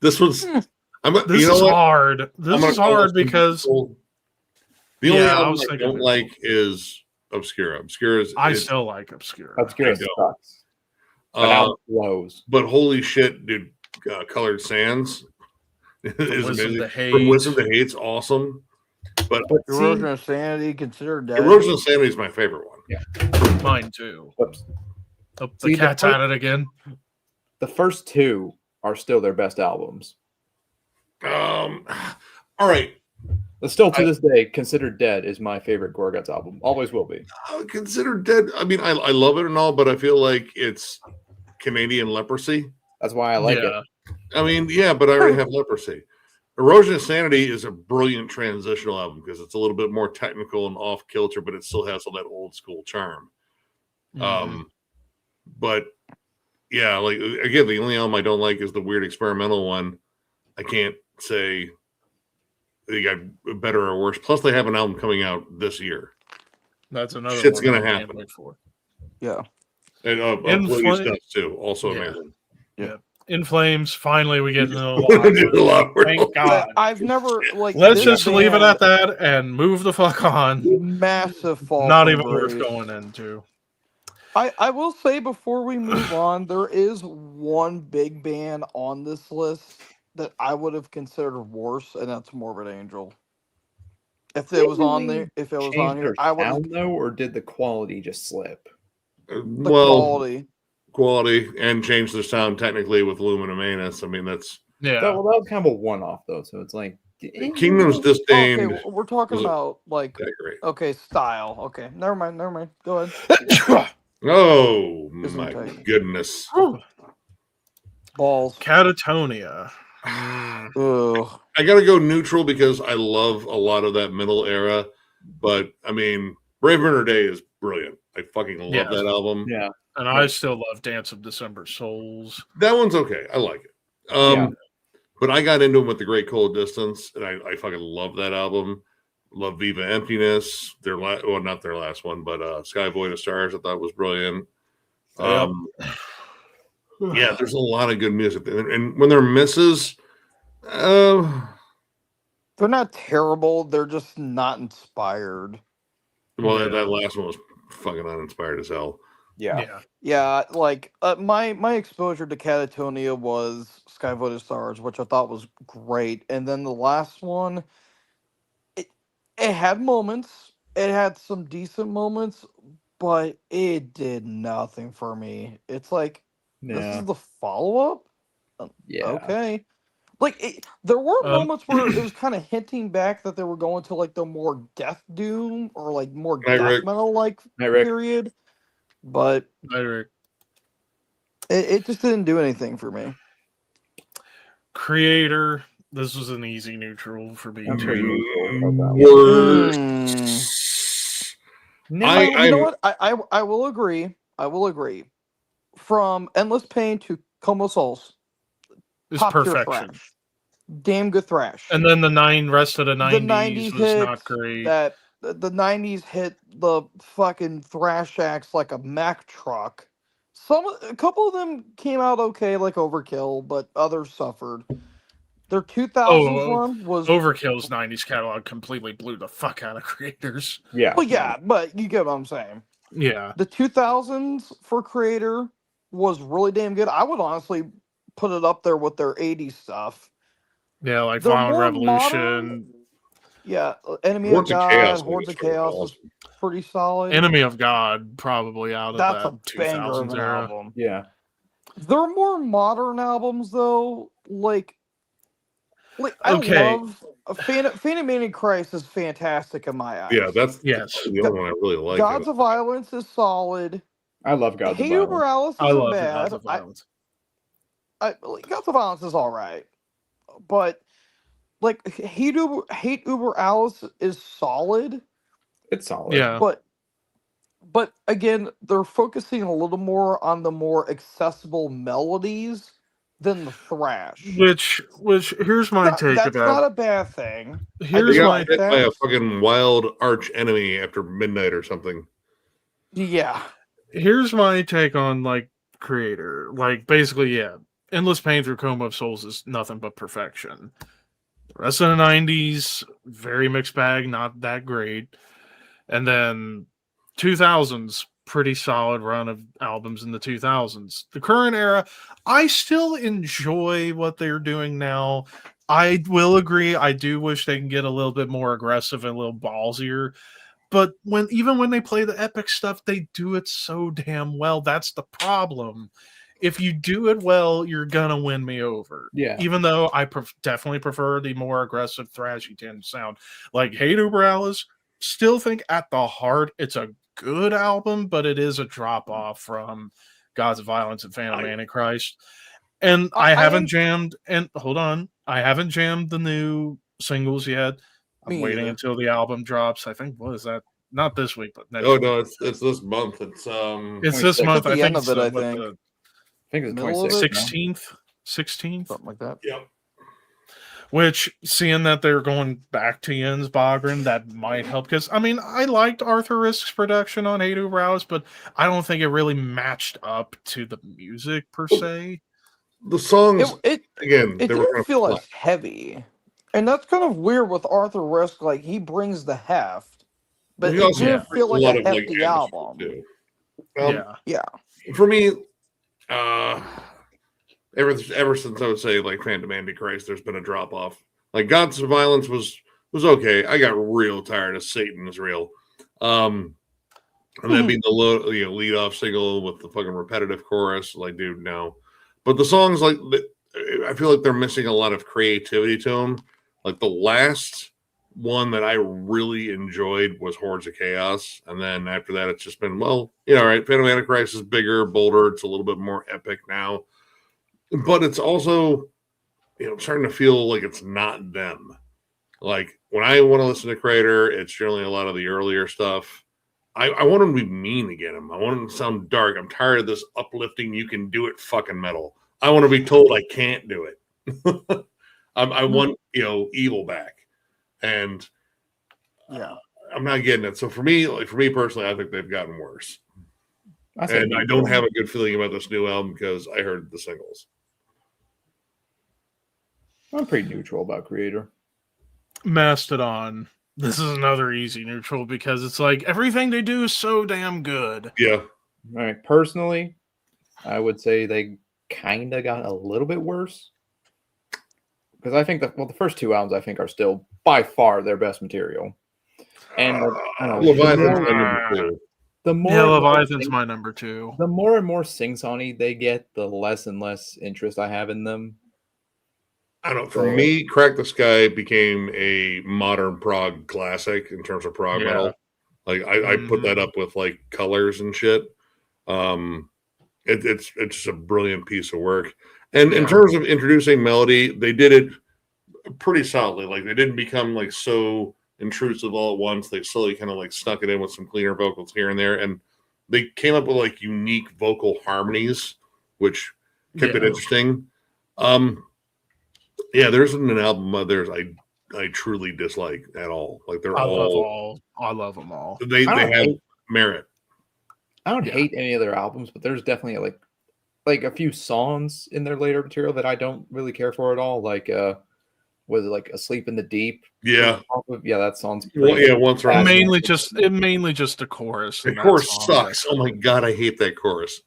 This was. This is hard. This is hard because the only I album was I thinking don't like is Obscura. Obscura is. I still like Obscura. Obscura I know. sucks. But album blows. But holy shit, dude! Colored Sands is Wisdom amazing. to Hate. From Wisdom to Hate's awesome. But Erosion of Sanity, considered dead. Erosion of Sanity is my favorite one. Yeah. Mine too. Oops. Oh, the See, cat's at it again. The first two are still their best albums. All right. But still, to this day, Considered Dead is my favorite Gorguts album. Always will be. Considered Dead. I mean, I love it and all, but I feel like it's Canadian leprosy. That's why I like it. I mean, yeah, but I already have leprosy. Erosion of Sanity is a brilliant transitional album because it's a little bit more technical and off kilter, but it still has all that old school charm. But yeah, like again, the only album I don't like is the weird experimental one. I can't say they got better or worse. Plus, they have an album coming out this year. That's another. Shit's one gonna I can't happen. wait for. Yeah. And stuff too, also amazing. Yeah. In Flames, finally we get into a lot. Thank God. I've never like. Let's just leave it at that and move the fuck on. Massive fall. Not even worth going into. I will say before we move on, there is one big band on this list that I would have considered worse, and that's Morbid Angel. If it was on there, I would have. Though, or did the quality just slip? Quality and change the sound technically with Lumina Manus. I mean, that's that was kind of a one-off though. So it's like Kingdom's Disdain. Okay, we're talking about like style. Okay, never mind. Go ahead. Oh my goodness! Balls. Catatonia. I gotta go neutral because I love a lot of that middle era, but I mean, Brave Winter Day is brilliant. I fucking love that album. Yeah, and I still love Dance of December Souls. That one's okay. I like it. But I got into them with The Great Cold Distance, and I fucking love that album. Love Viva Emptiness. Not their last one, but Sky Void of Stars I thought was brilliant. Yeah, there's a lot of good music. And when they're misses, they're not terrible. They're just not inspired. Well, that last one was fucking uninspired as hell. Yeah. Like my exposure to Catatonia was Sky Void of Stars, which I thought was great, and then the last one, it had moments. It had some decent moments, but it did nothing for me. It's like this is the follow up. Okay. Like there were moments where it was kind of hinting back that they were going to like the more death doom or like more death metal like period, but it just didn't do anything for me. Creator, this was an easy neutral for me too. worse. You know what? I will agree. I will agree. From Endless Pain to Como Souls, It's top tier perfection. thrash. Damn good thrash. And then the rest of the 90s was hit not great. That the 90s hit the fucking thrash acts like a Mack truck. A couple of them came out okay, like Overkill, but others suffered. Their 2000s run was Overkill's 90s catalog completely blew the fuck out of creators. Yeah. Well, yeah, but you get what I'm saying. Yeah. The 2000s for Creator was really damn good. I would honestly put it up there with their 80s stuff. Yeah, like They're Violent more Revolution. modern. Yeah, Enemy Hordes of of God, Chaos Hordes was of Chaos was awesome. pretty solid. Enemy of God, probably out of That's that a banger of 2000s an era. album. Yeah. They're more modern albums though. Like Okay. I love Phantom Antichrist is fantastic in my eyes. Yeah, that's Yes. the only one I really like. Gods of Violence is solid. I love Gods of Hate Uber Violence. Alice I isn't love the bad. Gods of Violence. Gods of Violence is all right, but like Hate Uber Alice is solid. It's solid. Yeah. But again, they're focusing a little more on the more accessible melodies than the thrash. Which here's my take That's about. not a bad thing. Here's They got my hit by a fucking wild arch enemy after midnight or something. Yeah. Here's my take on like Creator. Like basically, yeah, Endless Pain through Coma of Souls is nothing but perfection. The rest of the 90s, very mixed bag, not that great. And then 2000s, pretty solid run of albums in the 2000s. The current era, I still enjoy what they're doing now. I will agree, I do wish they can get a little bit more aggressive and a little ballsier. But even when they play the epic stuff, they do it so damn well. That's the problem. If you do it well, you're gonna win me over. Yeah. Even though I definitely prefer the more aggressive, thrashy tend sound. Like Hate Uber Alice, still think at the heart it's a good album, but it is a drop off from Gods of Violence and Phantom Antichrist. And I haven't jammed. And hold on, I haven't jammed the new singles yet. I'm waiting until the album drops. I think what is that? Not this week, but next. Oh week. no, it's this month. It's this month. At the I end think of it, I it's think. It's the 26th. 16th, something like that. Yep. Which, seeing that they're going back to Jens Bogren, that might help. Because I mean, I liked Arthur Risk's production on Hate Uber Alice, but I don't think it really matched up to the music per se. The songs It they were didn't feel as heavy, and that's kind of weird with Arthur Risk. Like he brings the heft, but it didn't feel like a hefty album. Yeah. For me, ever since I would say like Phantom Antichrist, there's been a drop off. Like Gods of Violence was okay. I got real tired of Satan is Real. And that being the lead off single with the fucking repetitive chorus, like, dude, no. But the songs, like, I feel like they're missing a lot of creativity to them. Like the last one that I really enjoyed was Hordes of Chaos, and then after that, it's just been all right. Phantom Antichrist is bigger, bolder. It's a little bit more epic now, but it's also starting to feel like it's not them. Like when I want to listen to Creator, it's generally a lot of the earlier stuff. I want them to be mean again. I want them to sound dark. I'm tired of this uplifting, you can do it fucking metal. I want to be told I can't do it. I want, evil back. And I'm not getting it. So for me personally, I think they've gotten worse. And I don't have a good feeling about this new album because I heard the singles. I'm pretty neutral about Creator. Mastodon. This is another easy neutral because it's like everything they do is so damn good. Yeah. All right. Personally, I would say they kind of got a little bit worse. Because I think the first two albums I think are still by far their best material. And Leviathan's Leviathan's my number 2. The more and more sing-songy they get, the less and less interest I have in them. I don't know. For me, Crack the Sky became a modern prog classic in terms of prog metal. Like I put that up with like Colors and shit. It's just a brilliant piece of work. And in terms of introducing melody, they did it pretty solidly. Like they didn't become like so intrusive all at once. They slowly kind of like snuck it in with some cleaner vocals here and there, and they came up with like unique vocal harmonies, which kept it interesting. Yeah, there isn't an album of theirs I truly dislike at all. Like they're I all love them all. they have merit. I don't hate any of their albums, but there's definitely like a few songs in their later material that I don't really care for at all. Like was it like Asleep in the Deep? Yeah. Yeah, that song's Well, yeah, once around. Mainly just the chorus. The chorus sucks. Oh my god, I hate that chorus.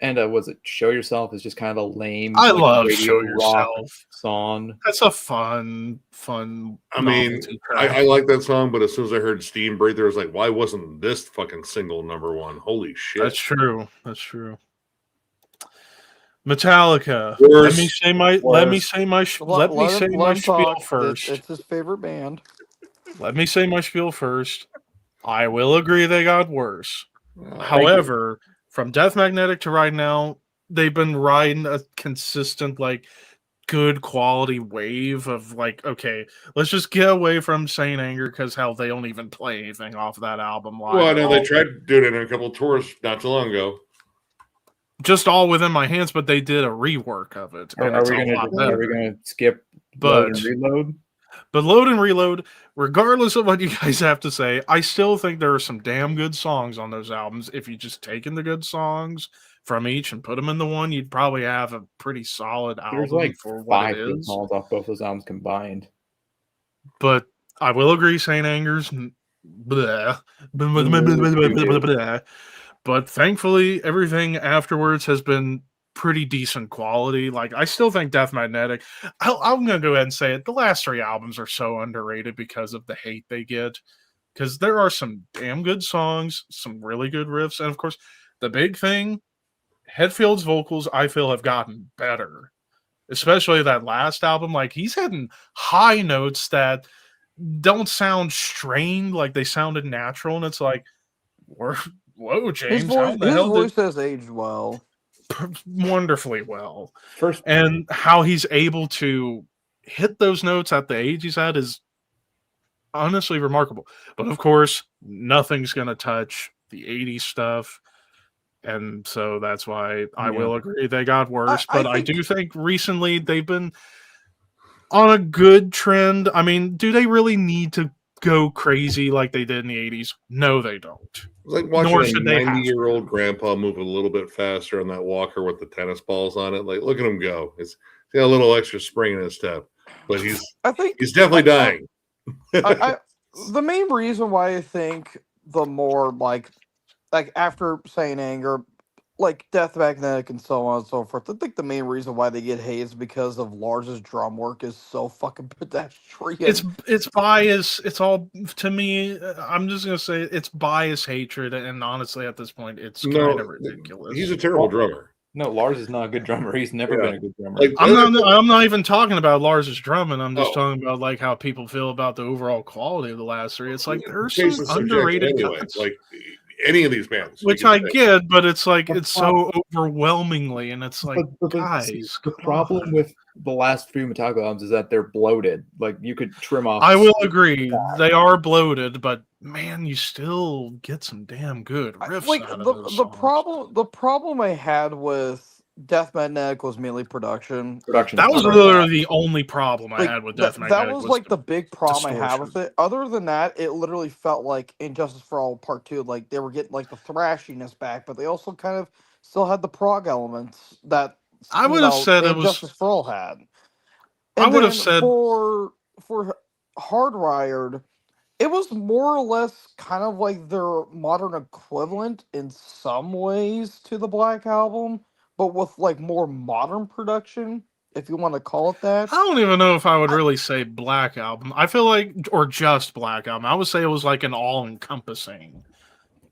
And was it Show Yourself is just kind of a lame I like, love radio Show rock Yourself song. That's a fun I mean, novelty track. I like that song, but as soon as I heard Steam Breather, I was like, why wasn't this fucking single #1? Holy shit. That's true. Metallica. Worse. Let me say my spiel first. It's his favorite band. Let me say my spiel first. I will agree they got worse. However, from Death Magnetic to right now, they've been riding a consistent, like, good quality wave of, like, okay, let's just get away from Saint Anger because, hell, they don't even play anything off of that album live. Well, I know they tried to do it in a couple of tours not too long ago. Just all within my hands, but they did a rework of it. Are we gonna skip Load and Reload? But Load and Reload, regardless of what you guys have to say, I still think there are some damn good songs on those albums. If you just taken the good songs from each and put them in the one, you'd probably have a pretty solid album. There's like for what 5 it good is. songs off both those albums combined. But I will agree, Saint Anger's blah, but thankfully everything afterwards has been pretty decent quality. Like, I still think Death Magnetic, I'm gonna go ahead and say it, the last 3 albums are so underrated because of the hate they get, because there are some damn good songs, some really good riffs, and of course the big thing, Hetfield's vocals I feel have gotten better, especially that last album. Like, he's hitting high notes that don't sound strained, like they sounded natural, and it's like, whoa, James, His voice has aged well. Wonderfully well. And how he's able to hit those notes at the age he's at is honestly remarkable. But of course, nothing's going to touch the 80s stuff. And so that's why I will agree they got worse. But I do think recently they've been on a good trend. I mean, do they really need to go crazy like they did in the 80s? No, they don't. It's like watching a 90-year-old grandpa move a little bit faster on that walker with the tennis balls on it. Like, look at him go. He's got a little extra spring in his step, but he's definitely dying. The main reason why I think the more like after Saint Anger, like Death Magnetic and so on and so forth, I think the main reason why they get hate is because of Lars's drum work is so fucking pedestrian. It's bias. It's all, to me, I'm just gonna say it's bias hatred, and honestly, at this point, it's kind of ridiculous. He's a terrible drummer. No, Lars is not a good drummer. He's never been a good drummer. Like, I'm not even talking about Lars's drumming. I'm just talking about like how people feel about the overall quality of the last 3. It's like there's some underrated guys. Like any of these bands, which I get, but it's like it's so overwhelmingly, and it's like, guys, the problem with the last few Metallica albums is that they're bloated. Like, you could trim off. I will agree, they are bloated, but man, you still get some damn good riffs. Like, out of those the problem I had with Death Magnetic was mainly production. That was literally the only problem I had with Death Magnetic. That was like the big problem I had with it. Other than that, it literally felt like Injustice for All Part 2. Like, they were getting like the thrashiness back, but they also kind of still had the prog elements that I would have said Injustice for All had. I would have said for Hardwired, it was more or less kind of like their modern equivalent in some ways to the Black Album, but with like more modern production, if you want to call it that. I don't even know if I would really say Black Album. I feel like, or just Black Album. I would say it was like an all-encompassing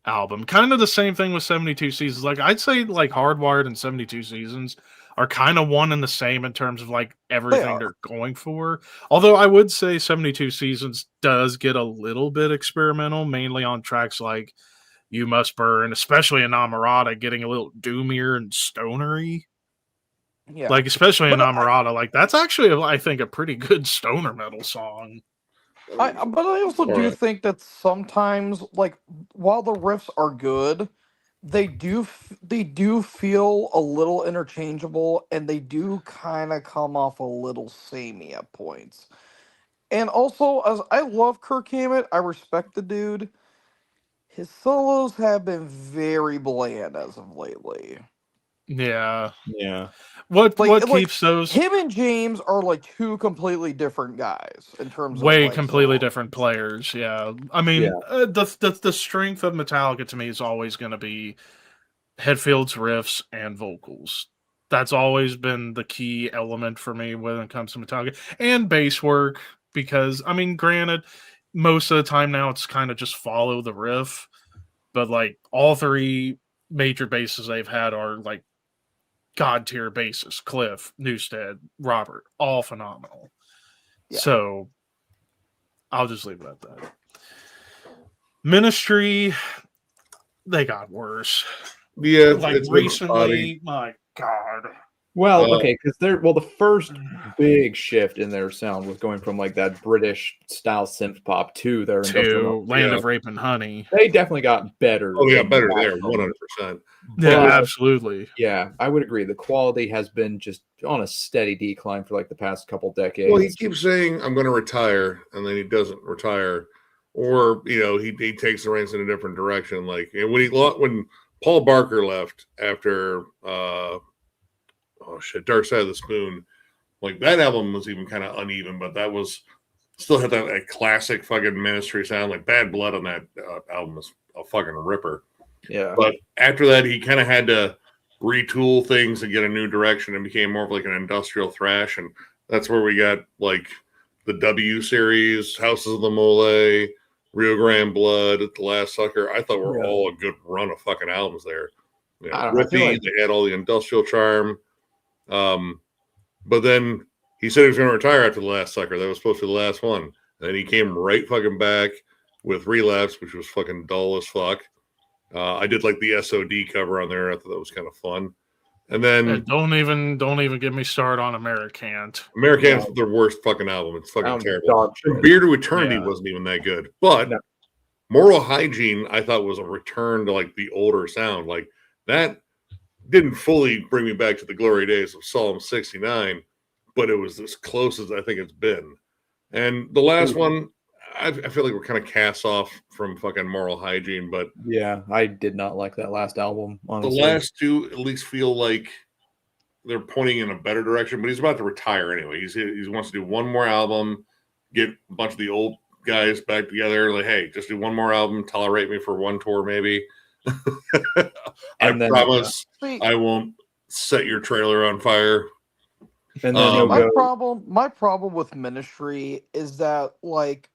album. Kind of the same thing with 72 Seasons. Like, I'd say like Hardwired and 72 Seasons are kind of one and the same in terms of like everything they're going for. Although I would say 72 Seasons does get a little bit experimental, mainly on tracks like You Must Burn, especially in Namorata, getting a little doomier and stonery. Yeah. Like, especially in Namorata, like that's actually, I think, a pretty good stoner metal song. But I also do Alright. think that sometimes, like, while the riffs are good, they do feel a little interchangeable, and they do kind of come off a little samey at points. And also, as I love Kirk Hammett, I respect the dude. His solos have been very bland as of lately. Yeah. Yeah. What Like keeps those him and James are like two completely different guys in terms of way like completely solo. different players? Yeah. I mean, Yeah. the strength of Metallica to me is always going to be Hetfield's riffs and vocals. That's always been the key element for me when it comes to Metallica, and bass work, because I mean, granted, most of the time now it's kind of just follow the riff, but like all three major basses they've had are like god tier basses: Cliff, Newstead, Robert, all phenomenal. Yeah. So I'll just leave it at that. Ministry, they got worse. Yeah, Like it's been spotty. recently, my god. Well, Uh, okay, because the first big shift in their sound was going from like that British style synth pop to their industrial. To Land Yeah. of Rape and Honey. They definitely got better. Oh yeah, than better that there, from- 100%. Yeah, But- absolutely. Yeah, I would agree. The quality has been just on a steady decline for like the past couple decades. Well, he keeps saying, "I'm going to retire," and then he doesn't retire, or he takes the reins in a different direction. Like when Paul Barker left after Dark Side of the Spoon, like that album was even kind of uneven, but that was still had that classic fucking Ministry sound. Like Bad Blood on that album is a fucking ripper. Yeah. But after that, he kind of had to retool things and get a new direction and became more of like an industrial thrash. And that's where we got like the W series, Houses of the Mole, Rio Grande Blood, The Last Sucker. I thought were all a good run of fucking albums there. I don't know, I feel Riffy, like- they had all the industrial charm. But then he said he was going to retire after The Last Sucker. That was supposed to be the last one. And then he came right fucking back with Relapse, which was fucking dull as fuck. I did like the SOD cover on there. I thought that was kind of fun. And then And don't even get me started on Americant. American's their worst fucking album. It's fucking terrible. Dog From shit. Beer to Eternity Yeah. wasn't even that good. But No. Moral Hygiene, I thought, was a return to like the older sound. Like that didn't fully bring me back to the glory days of Psalm 69, but it was as close as I think it's been. And the last one, I feel like we're kind of cast off from fucking Moral Hygiene, but Yeah, I did not like that last album. the Honestly, last two at least feel like they're pointing in a better direction. But he's about to retire anyway. He wants to do one more album, get a bunch of the old guys back together. Like, hey, just do one more album. Tolerate me for one tour, maybe. I And then- promise See, I won't set your trailer on fire. and then he'll my go. problem with Ministry is that, like,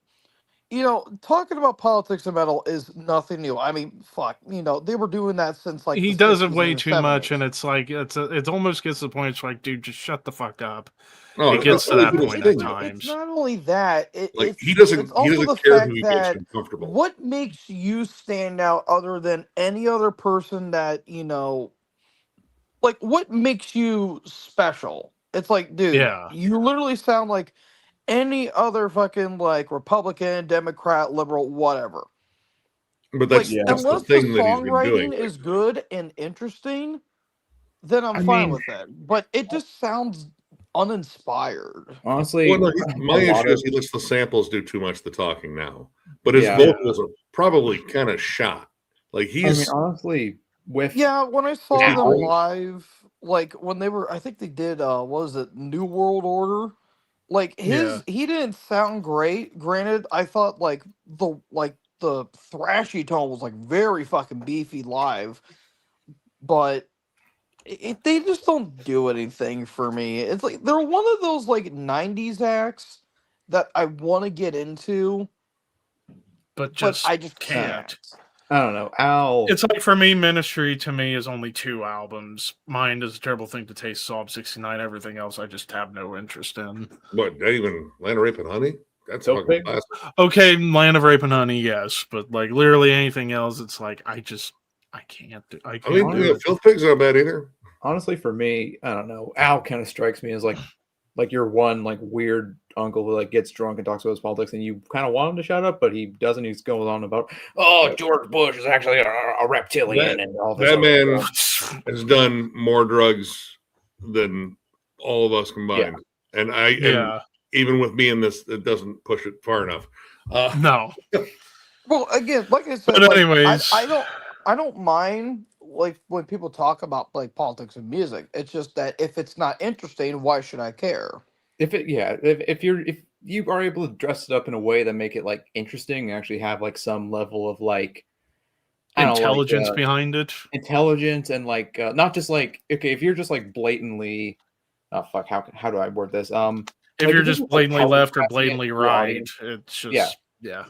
talking about politics and metal is nothing new. I mean, fuck, they were doing that since like He the does it 60s way and too 70s. much, and it's like it almost gets to the point. It's like, dude, just shut the fuck up. No, It gets that's to that people's point thing, at though. times. It's not only that. Like It's he doesn't it's also the care fact who he that gets comfortable. what makes you stand out other than any other person that like what makes you special? It's like, dude, Yeah. you literally sound like any other fucking like Republican, Democrat, liberal, whatever. But Like, that's the unless the thing that he's been songwriting doing. is good and interesting, then I'm I fine mean- with it. But it just sounds uninspired. Honestly, Well, no, my a lot issue is of- he lets the samples do too much of the talking now. But his Yeah. vocals are probably kind of shot. Like I he's mean, honestly, with Yeah, when I saw Yeah. them live, like when they were, I think they did, what was it, New World Order? Like he didn't sound great. Granted, I thought like the thrashy tone was like very fucking beefy live, but they just don't do anything for me. It's like they're one of those like '90s acts that I want to get into, But just but I just can't. can't. I don't know, Al. It's like for me, Ministry to me is only 2 albums. Mind is a terrible thing to taste. Psalm 69. Everything else I just have no interest in. what? Not even Land of Rape and Honey. That's So fucking big. classic. Okay, Land of Rape and Honey, yes, but like literally anything else, it's like I can't do. I I can't mean, do it. Filth Pig's not bad either. Honestly, for me, I don't know. Al kind of strikes me as like like your one like weird uncle who like gets drunk and talks about his politics, and you kind of want him to shut up, but he doesn't. He's going on about, oh, George Bush is actually a reptilian and all this. That man stuff. has done more drugs than all of us combined, and even with me in this, it doesn't push it far enough. No. Well, again, like I said, But like, anyways, I don't mind like when people talk about like politics and music. It's just that if it's not interesting, why should I care? If you are able to dress it up in a way that make it like interesting and actually have like some level of like intelligence behind it, intelligence, and like not just like, okay, if you're just like blatantly, oh fuck, how do I word this? if like, you're just blatantly left or blatantly right, audience, it's just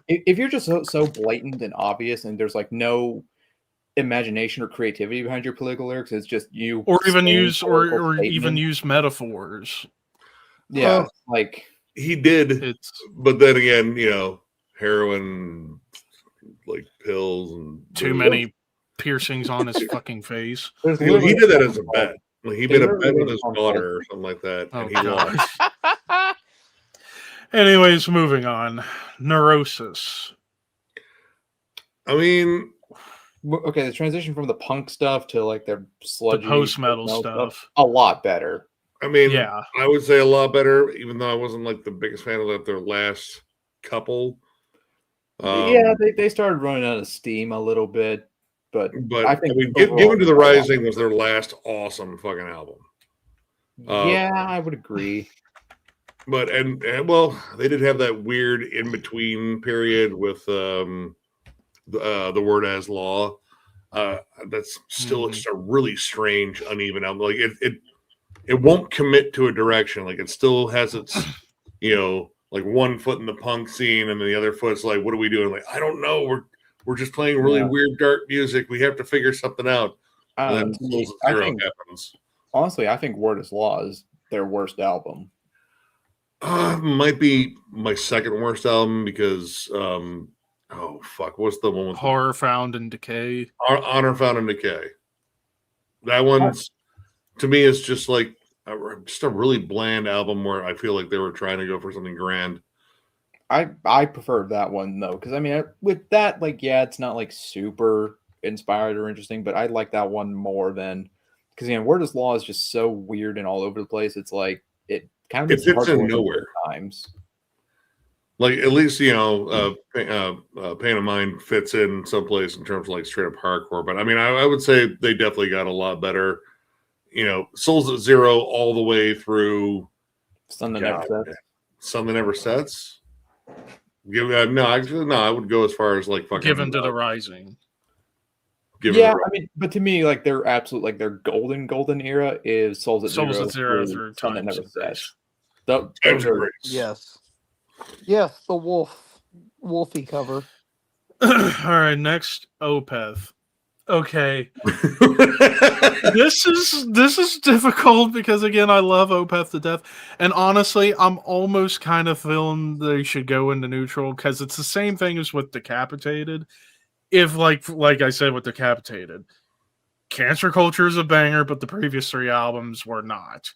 If you're just so blatant and obvious, and there's like no imagination or creativity behind your political lyrics, it's just you, or even use metaphors. Yeah, like he did, but then again, heroin, like pills, and too many piercings on his fucking face. He did that as a bet. Like, he made a bet with his daughter or something like that, and he lost. Anyways, moving on. Neurosis. I mean, okay, the transition from the punk stuff to like their sludgy post-metal stuff, a lot better. I mean, I would say a lot better, even though I wasn't like the biggest fan of their last couple. They started running out of steam a little bit, but I think Given to the Rising was their last awesome fucking album. I would agree. But and well, they did have that weird in between period with the Word as Law. That's still just a really strange, uneven album. Like it won't commit to a direction. Like it still has its, like one foot in the punk scene, and then the other foot's like, what are we doing? Like, I don't know. We're just playing really weird dark music. We have to figure something out. And then happens. Honestly, I think Word as Law is their worst album. Might be my second worst album because oh fuck, what's the one with Horror Found in Decay? Honor Found in Decay. That one's to me is just like just a really bland album where I feel like they were trying to go for something grand. I preferred that one though, because I mean with that, like, it's not like super inspired or interesting, but I like that one more than, because Word as Law is just so weird and all over the place. It's like it kind of fits in nowhere times. Like at least Pain of Mind fits in someplace in terms of like straight up hardcore. But I mean, I would say they definitely got a lot better. Souls at Zero all the way through Sun That Never Sets. Sun That Never Sets. I would go as far as like fucking Given to the Rising. I mean, but to me, like their absolute, like their golden era is Souls at Zero through Sun That Never Sets. Those are yes, the Wolfie cover. All right, next Opeth. Okay, this is difficult because again, I love Opeth to death, and honestly, I'm almost kind of feeling they should go into neutral because it's the same thing as with Decapitated. If like I said with Decapitated, Cancer Culture is a banger, but the previous 3 albums were not.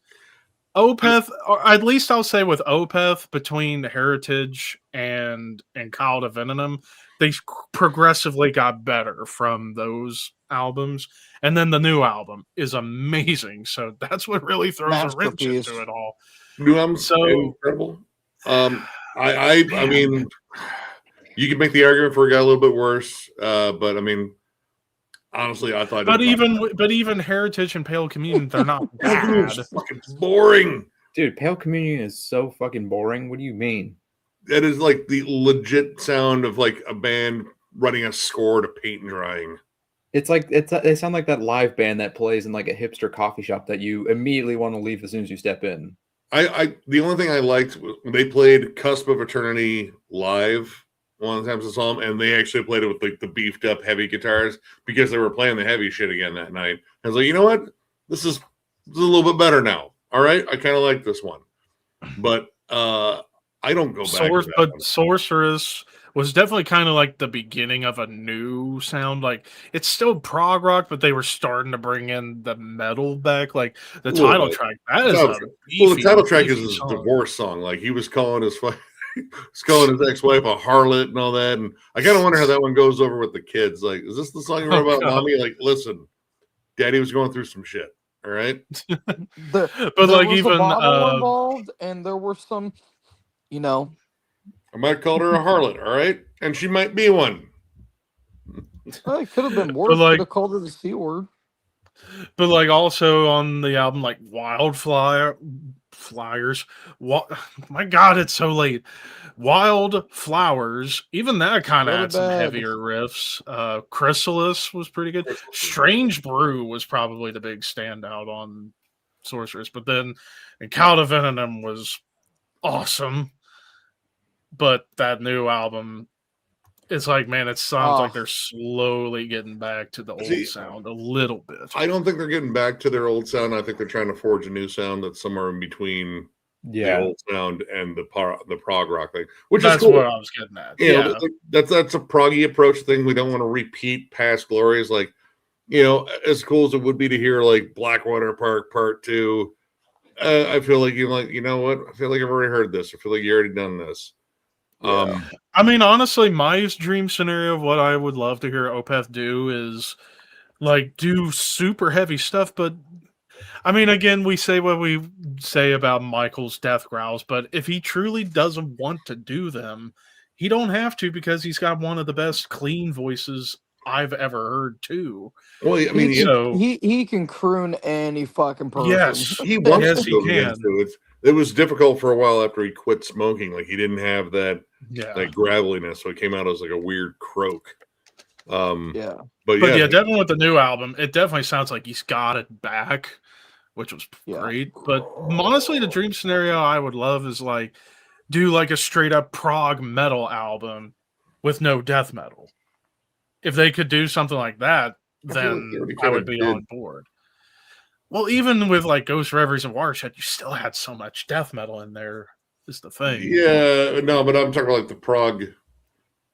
Opeth, or at least I'll say with Opeth, between Heritage and Call to Venom, they progressively got better from those albums. And then the new album is amazing. So that's what really throws a wrench into it all. New album's so incredible. I mean, you could make the argument for it got a little bit worse, but I mean, honestly, I thought. But even Heritage and Pale Communion, they're not bad. It's fucking boring, dude. Pale Communion is so fucking boring. What do you mean? That is like the legit sound of like a band running a score to paint and drying. It's like they sound like that live band that plays in like a hipster coffee shop that you immediately want to leave as soon as you step in. The only thing I liked was when they played Cusp of Eternity live one of the times I saw them, and they actually played it with like the beefed up heavy guitars because they were playing the heavy shit again that night. I was like, you know what? This is a little bit better now. All right, I kind of like this one, but I don't go back. Sorceress was definitely kind of like the beginning of a new sound. Like it's still prog rock, but they were starting to bring in the metal back. Like the A little title bit. track, that is a Well, the title track is beefy his song. divorce song. Like he was calling his ex-wife a harlot and all that. And I kind of wonder how that one goes over with the kids. Like, is this the song you wrote about, God. mommy? Like, listen, daddy was going through some shit. All right. But there like was even a bottle involved, and there were some, I might have called her a harlot. All right, and she might be one. it could have been worse. like- Could have called her the C word. But like also on the album, like Wildfires. My God, it's so late. Wild Flowers. Even that kind of Go to had some bed. heavier riffs. Chrysalis was pretty good. Strange Brew was probably the big standout on Sorceress. But then Cloud of Venom was awesome. But that new album, it's like, man, it sounds like they're slowly getting back to the old sound a little bit. I don't think they're getting back to their old sound. I think they're trying to forge a new sound that's somewhere in between the old sound and the prog rock thing, which that's is cool. what I was getting at. You know, that's a proggy approach thing. We don't want to repeat past glories. Like, you know, as cool as it would be to hear like Blackwater Park Part 2, I feel like you know what? I feel like I've already heard this. I feel like you already done this. I mean, honestly, my dream scenario of what I would love to hear Opeth do is like do super heavy stuff. But I mean, again, we say what we say about Michael's death growls, but if he truly doesn't want to do them, he don't have to, because he's got one of the best clean voices I've ever heard too. Well, I mean, he can croon any fucking person. Yes, he wants yes, to do he it can. too. It was difficult for a while after he quit smoking. Like he didn't have that graveliness, so it came out as like a weird croak. But yeah, definitely with the new album, it definitely sounds like he's got it back, which was great. But honestly, the dream scenario I would love is like do like a straight up prog metal album with no death metal. If they could do something like that, then I would be on board. Well, even with like Ghost Reveries and Watershed, you still had so much death metal in there. Is the thing? Yeah, no, but I'm talking about like the prog,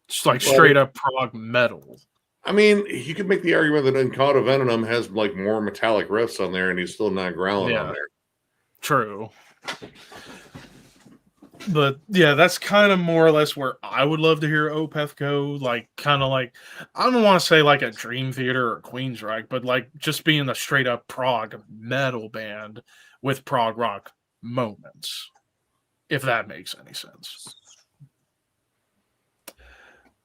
just like straight up prog metal. I mean, you could make the argument that Cloud of Venom has like more metallic riffs on there, and he's still not growling on there. True. But yeah, that's kind of more or less where I would love to hear Opeth go. Like, kind of like, I don't want to say like a Dream Theater or Queensryche, but like just being a straight up prog metal band with prog rock moments, if that makes any sense.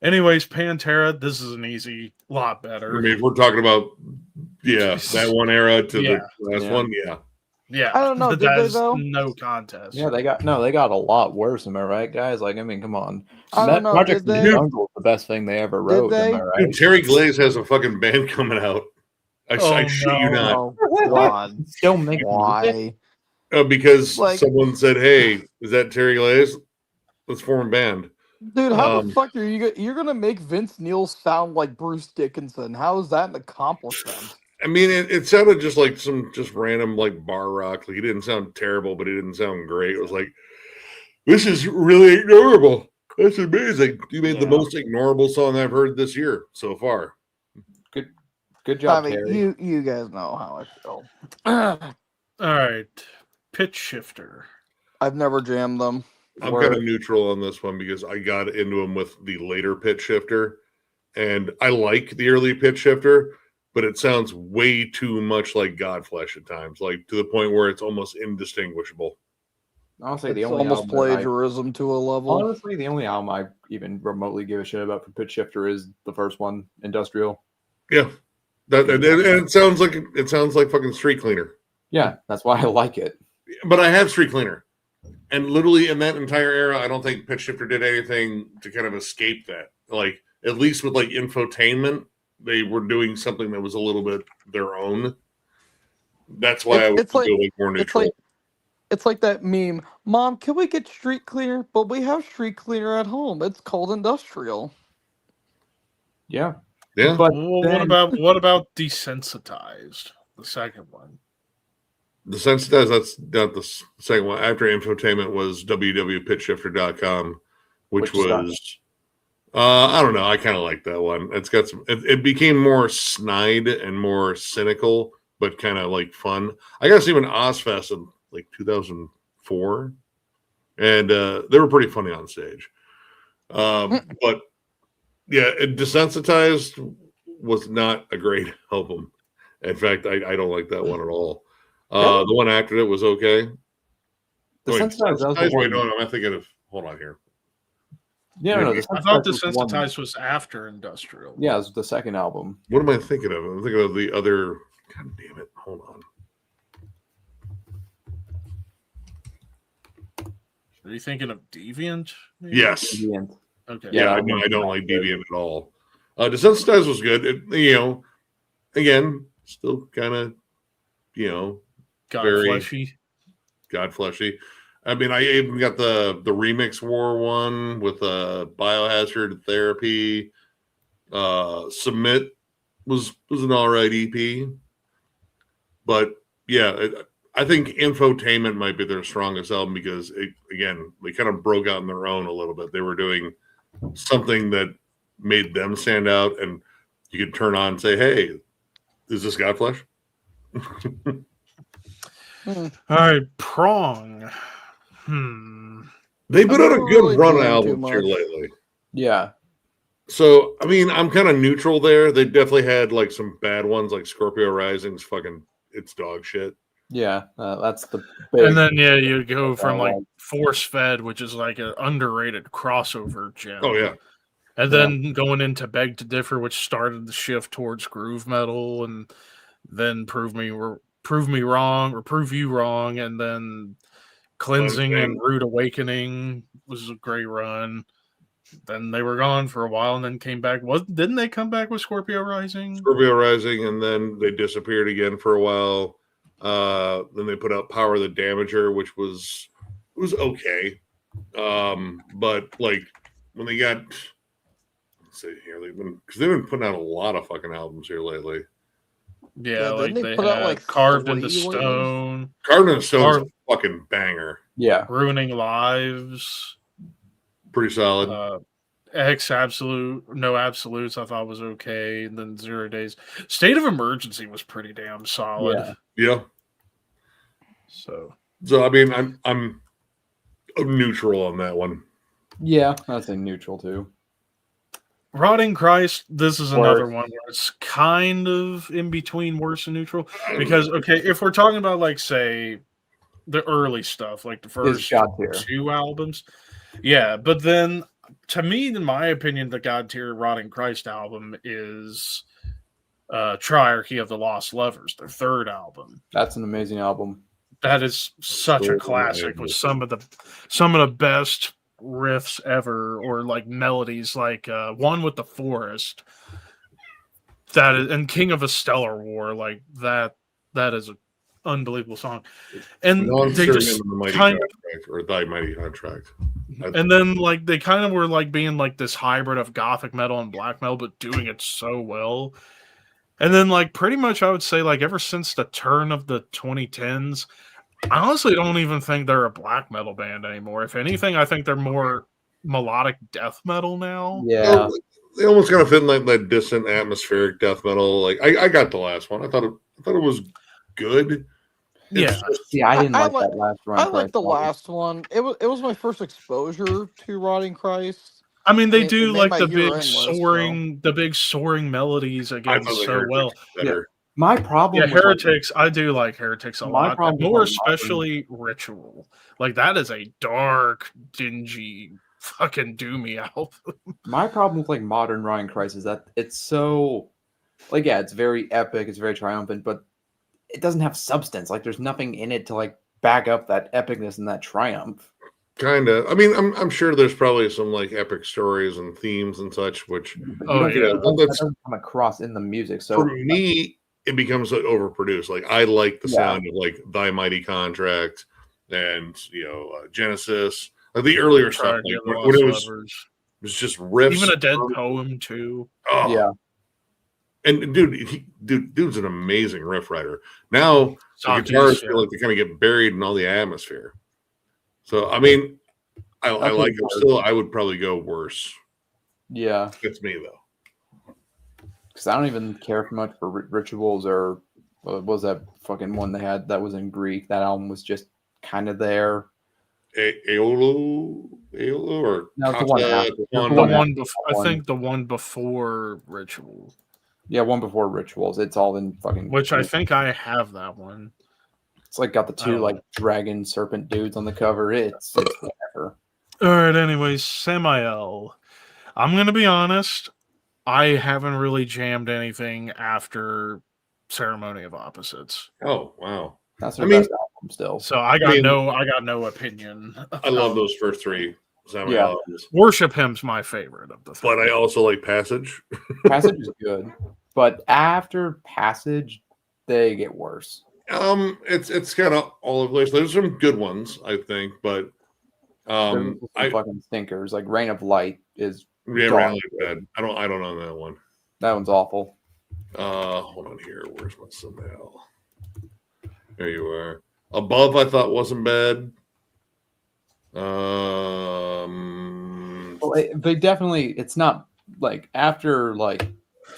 Anyways, Pantera, this is an easy lot better. I mean, if we're talking about that one era to the last one, Yeah, I don't know. Did they though? No contest. Yeah, they got a lot worse. Am I right, guys? Like, I mean, come on. I don't know. Project Jungle is the best thing they ever wrote. Am I right? Dude, Terry Glaze has a fucking band coming out. I shit you not. Oh, God. Still making Why? Because someone said, "Hey, is that Terry Glaze? Let's form a band." Dude, how the fuck are you're gonna make Vince Neil sound like Bruce Dickinson? How is that an accomplishment? I mean, it sounded just like some just random like bar rock. Like, he didn't sound terrible, but he didn't sound great. It was like, this is really ignorable. That's amazing. You made the most ignorable song I've heard this year so far. Good job, I mean, Terry. you guys know how I feel. All right, Pitch Shifter. I've never jammed them. I'm kind of neutral on this one because I got into them with the later Pitch Shifter, and I like the early Pitch Shifter, but it sounds way too much like Godflesh at times, like to the point where it's almost indistinguishable. Honestly, it's almost plagiarism to a level. Honestly, the only album I even remotely give a shit about for Pitch Shifter is the first one, Industrial. Yeah, and it sounds like fucking Street Cleaner. Yeah, that's why I like it. But I have Street Cleaner, and literally in that entire era, I don't think Pitch Shifter did anything to kind of escape that. Like, at least with like Infotainment, they were doing something that was a little bit their own. That's why I would go like more neutral. It's like that meme. Mom, can we get Street Cleaner? But we have Street Cleaner at home. It's called Industrial. Yeah. Yeah. But what about Desensitized? The second one. Desensitized, that's not the second one. After Infotainment was www.pitchshifter.com, which was I don't know. I kind of like that one. It's got some. It became more snide and more cynical, but kind of like fun. I got to see him in Ozfest in like 2004, and they were pretty funny on stage. But yeah, Desensitized was not a great album. In fact, I don't like that one at all. The one after it was okay. Desensitized. Wait, no, I'm thinking of. Hold on here. Yeah, no, I thought Desensitized was after Industrial. Yeah, it was the second album. What am I thinking of? I'm thinking of the other. God damn it! Hold on. Are you thinking of Deviant? Maybe? Yes. Deviant. Okay. Yeah, I don't like Deviant at all. Desensitized was good. Again, still kind of, very fleshy. God fleshy. I mean, I even got the Remix War one with Biohazard Therapy. Submit was an all right EP. But yeah, I think Infotainment might be their strongest album because, they kind of broke out on their own a little bit. They were doing something that made them stand out, and you could turn on and say, hey, is this Godflesh? All right, Prong. They've been on a good run of albums here lately. Yeah. So, I mean, I'm kind of neutral there. They definitely had like some bad ones, like Scorpio Rising's fucking, it's dog shit. Yeah, that's the big... And then, you go from like Force Fed, which is like an underrated crossover gem. Oh, yeah. And then going into Beg to Differ, which started the shift towards groove metal, and then Prove Me Wrong, or Prove You Wrong, and then Cleansing and Rude Awakening was a great run. Then they were gone for a while and then came back. Didn't they come back with Scorpio Rising? Scorpio Rising, and then they disappeared again for a while. Then they put out Power of the Damager, which was okay. But like when they got, let's see here, because they've been putting out a lot of fucking albums here lately. Yeah, like they put out like Carved into Stone. Carved into Stone is a fucking banger. Yeah. Ruining Lives. Pretty solid. X Absolute, No Absolutes, I thought was okay. And then 0 Days. State of Emergency was pretty damn solid. Yeah. So I mean, I'm neutral on that one. Yeah, I'd say neutral too. Rotting Christ, this is another one where it's kind of in between worse and neutral. Because, okay, if we're talking about, like, say, the early stuff, like the first 2 albums, yeah, but then, to me, in my opinion, the God Tier Rotting Christ album is Triarchy of the Lost Lovers, their 3rd album. That's an amazing album. That is such a classic with some of the best riffs ever, or like melodies, like One with the Forest, that is, and King of a Stellar War, like that is an unbelievable song. And they just kind of, or Thy Mighty Contract. And then like they kind of were like being like this hybrid of gothic metal and black metal, but doing it so well. And then like pretty much I would say like ever since the turn of the 2010s, I honestly don't even think they're a black metal band anymore. If anything, I think they're more melodic death metal now. Yeah. They almost kind of fit in like that distant atmospheric death metal. Like I got the last one. I thought it was good. Yeah. I didn't like that last one. I like the last one. It was my first exposure to Rotting Christ. I mean, they do like the big soaring melodies again so well. Yeah. My problem, Heretics. I do like Heretics a lot. More especially Ritual. Like that is a dark, dingy, fucking doomy album. My problem with like modern Rotting Christ is that it's so, like, yeah, it's very epic, it's very triumphant, but it doesn't have substance. Like, there's nothing in it to like back up that epicness and that triumph. Kind of. I mean, I'm sure there's probably some like epic stories and themes and such, which that doesn't come across in the music. So for me, it becomes like overproduced. Like I like the sound of like Thy Mighty Contract and Genesis, like the earlier stuff. Like, when it was just riffs. Even A Dead Poem too. Oh. Yeah. And dude's an amazing riff writer. Now the guitars feel like they kind of get buried in all the atmosphere. So I mean, I like it still. I would probably go worse. Yeah, It's me though. because I don't even care much for Rituals or what was that fucking one they had that was in Greek. That album was just kind of there. Aolo or No, it's the one Kata after. The one one before, I one. think the one before Ritual, Yeah, one before Rituals. It's all in fucking. which I think I have that one. It's like got the two Oh. like dragon serpent dudes on the cover. It's whatever. All right. Anyways, Samael. I'm gonna be honest. I haven't really jammed anything after Ceremony of Opposites, Oh wow. That's their I mean- best album still. so I got mean- no opinion. I love about- those first three Samael Yeah. albums. Worship Hymn's my favorite of the three. But I also like Passage. Passage is good, but after Passage, they get worse. It's kind of all over the place. There's some good ones, I think, but There's some I fucking stinkers. Like Rain of Light is yeah, dog really shit. bad. I don't know that one. that one's awful. Hold on here. Where's my Samael? There you are. Above, I thought wasn't bad. Well, they definitely. It's not like after like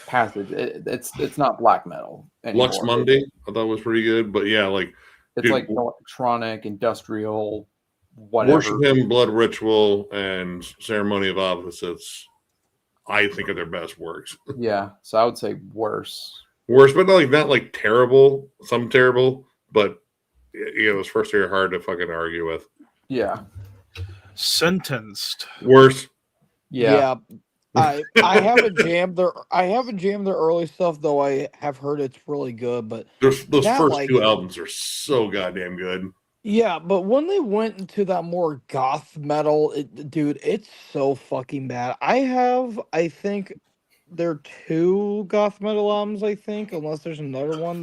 Passage. It's not black metal anymore. Lux Monday, I thought was pretty good, but yeah, like It's dude, like electronic, industrial, whatever. Worship Him, Blood Ritual, and Ceremony of Opposites. I think are their best works. Yeah, so I would say worse. Worst, but not like terrible. Some terrible, but those first three are hard to fucking argue with. Yeah, Sentenced. Worse. yeah. I haven't jammed their early stuff, though I have heard it's really good. But Those That, first like- two albums are so goddamn good. yeah, but when they went into that more goth metal, dude, it's so fucking bad. I think there are two goth metal albums. I think, unless there's another one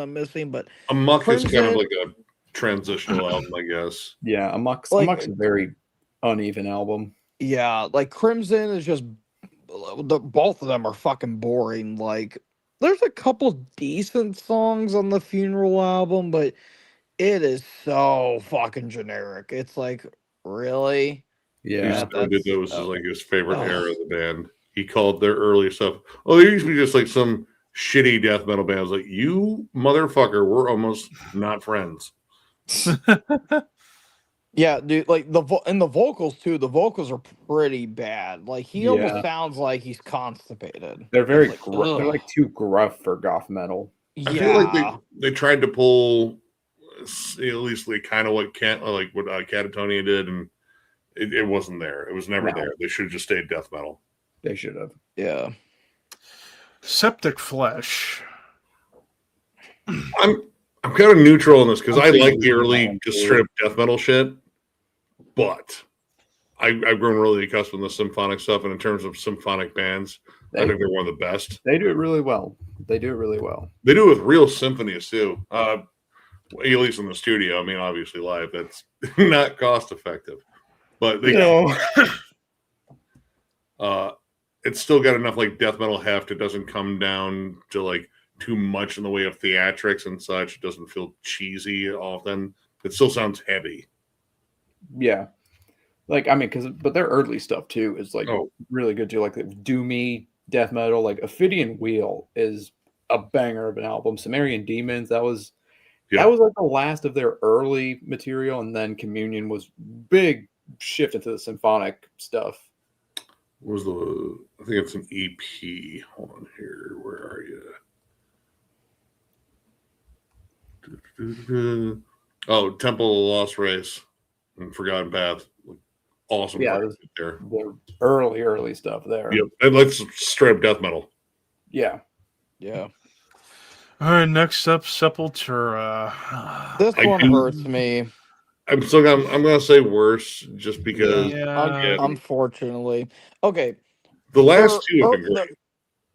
I'm missing. But Amok is kind of Crimson- like a transitional album, I guess. Yeah, Amok's Like- a very uneven album. yeah, like Crimson is just both of them are fucking boring. Like, there's a couple decent songs on the Funeral album, but it is so fucking generic. It's like, really? He Yeah, just did that's- those as like his favorite Oh. era of the band. He called their early stuff. Oh, there used to be just like some shitty death metal bands. Like, you motherfucker, we're almost not friends. Yeah, dude. Like the vocals too. The vocals are pretty bad. Like he Yeah. almost sounds like he's constipated. they're very Like, they're ugh. like too gruff for goth metal. I Yeah, feel like they tried to pull at least like kind of what Catatonia did, and it wasn't there. It was never No. there. They should have just stayed death metal. They should have. yeah. Septic Flesh. I'm kind of neutral on this because I'm I thinking like the early Metallica. just straight up death metal shit, but I've grown really accustomed to symphonic stuff, and in terms of symphonic bands, I They, think they're one of the best. they do it really well. They do it really well. They do it with real symphonies too. At least in the studio. I mean, obviously live, that's not cost effective, but they it's still got enough like death metal heft. It doesn't come down to like too much in the way of theatrics and such. It doesn't feel cheesy often. It still sounds heavy. Yeah, like I mean, but their early stuff too is like Oh. really good too. Like doomy death metal. Like Ophidian Wheel is a banger of an album. Sumerian Demons. That was like the last of their early material, and then Communion was big shift into the symphonic stuff. What was the? I think it's an EP. Hold on here. Where are you? Oh, Temple of the Lost Race and Forgotten Path. Awesome. Yeah, project there. The early stuff there. Yep, and let's straight up death metal. Yeah. Yeah. All right, next up, Sepultura. This I one do- hurts me. I'm gonna say worse just because Yeah. Unfortunately. Okay. the last their- two have been their- great.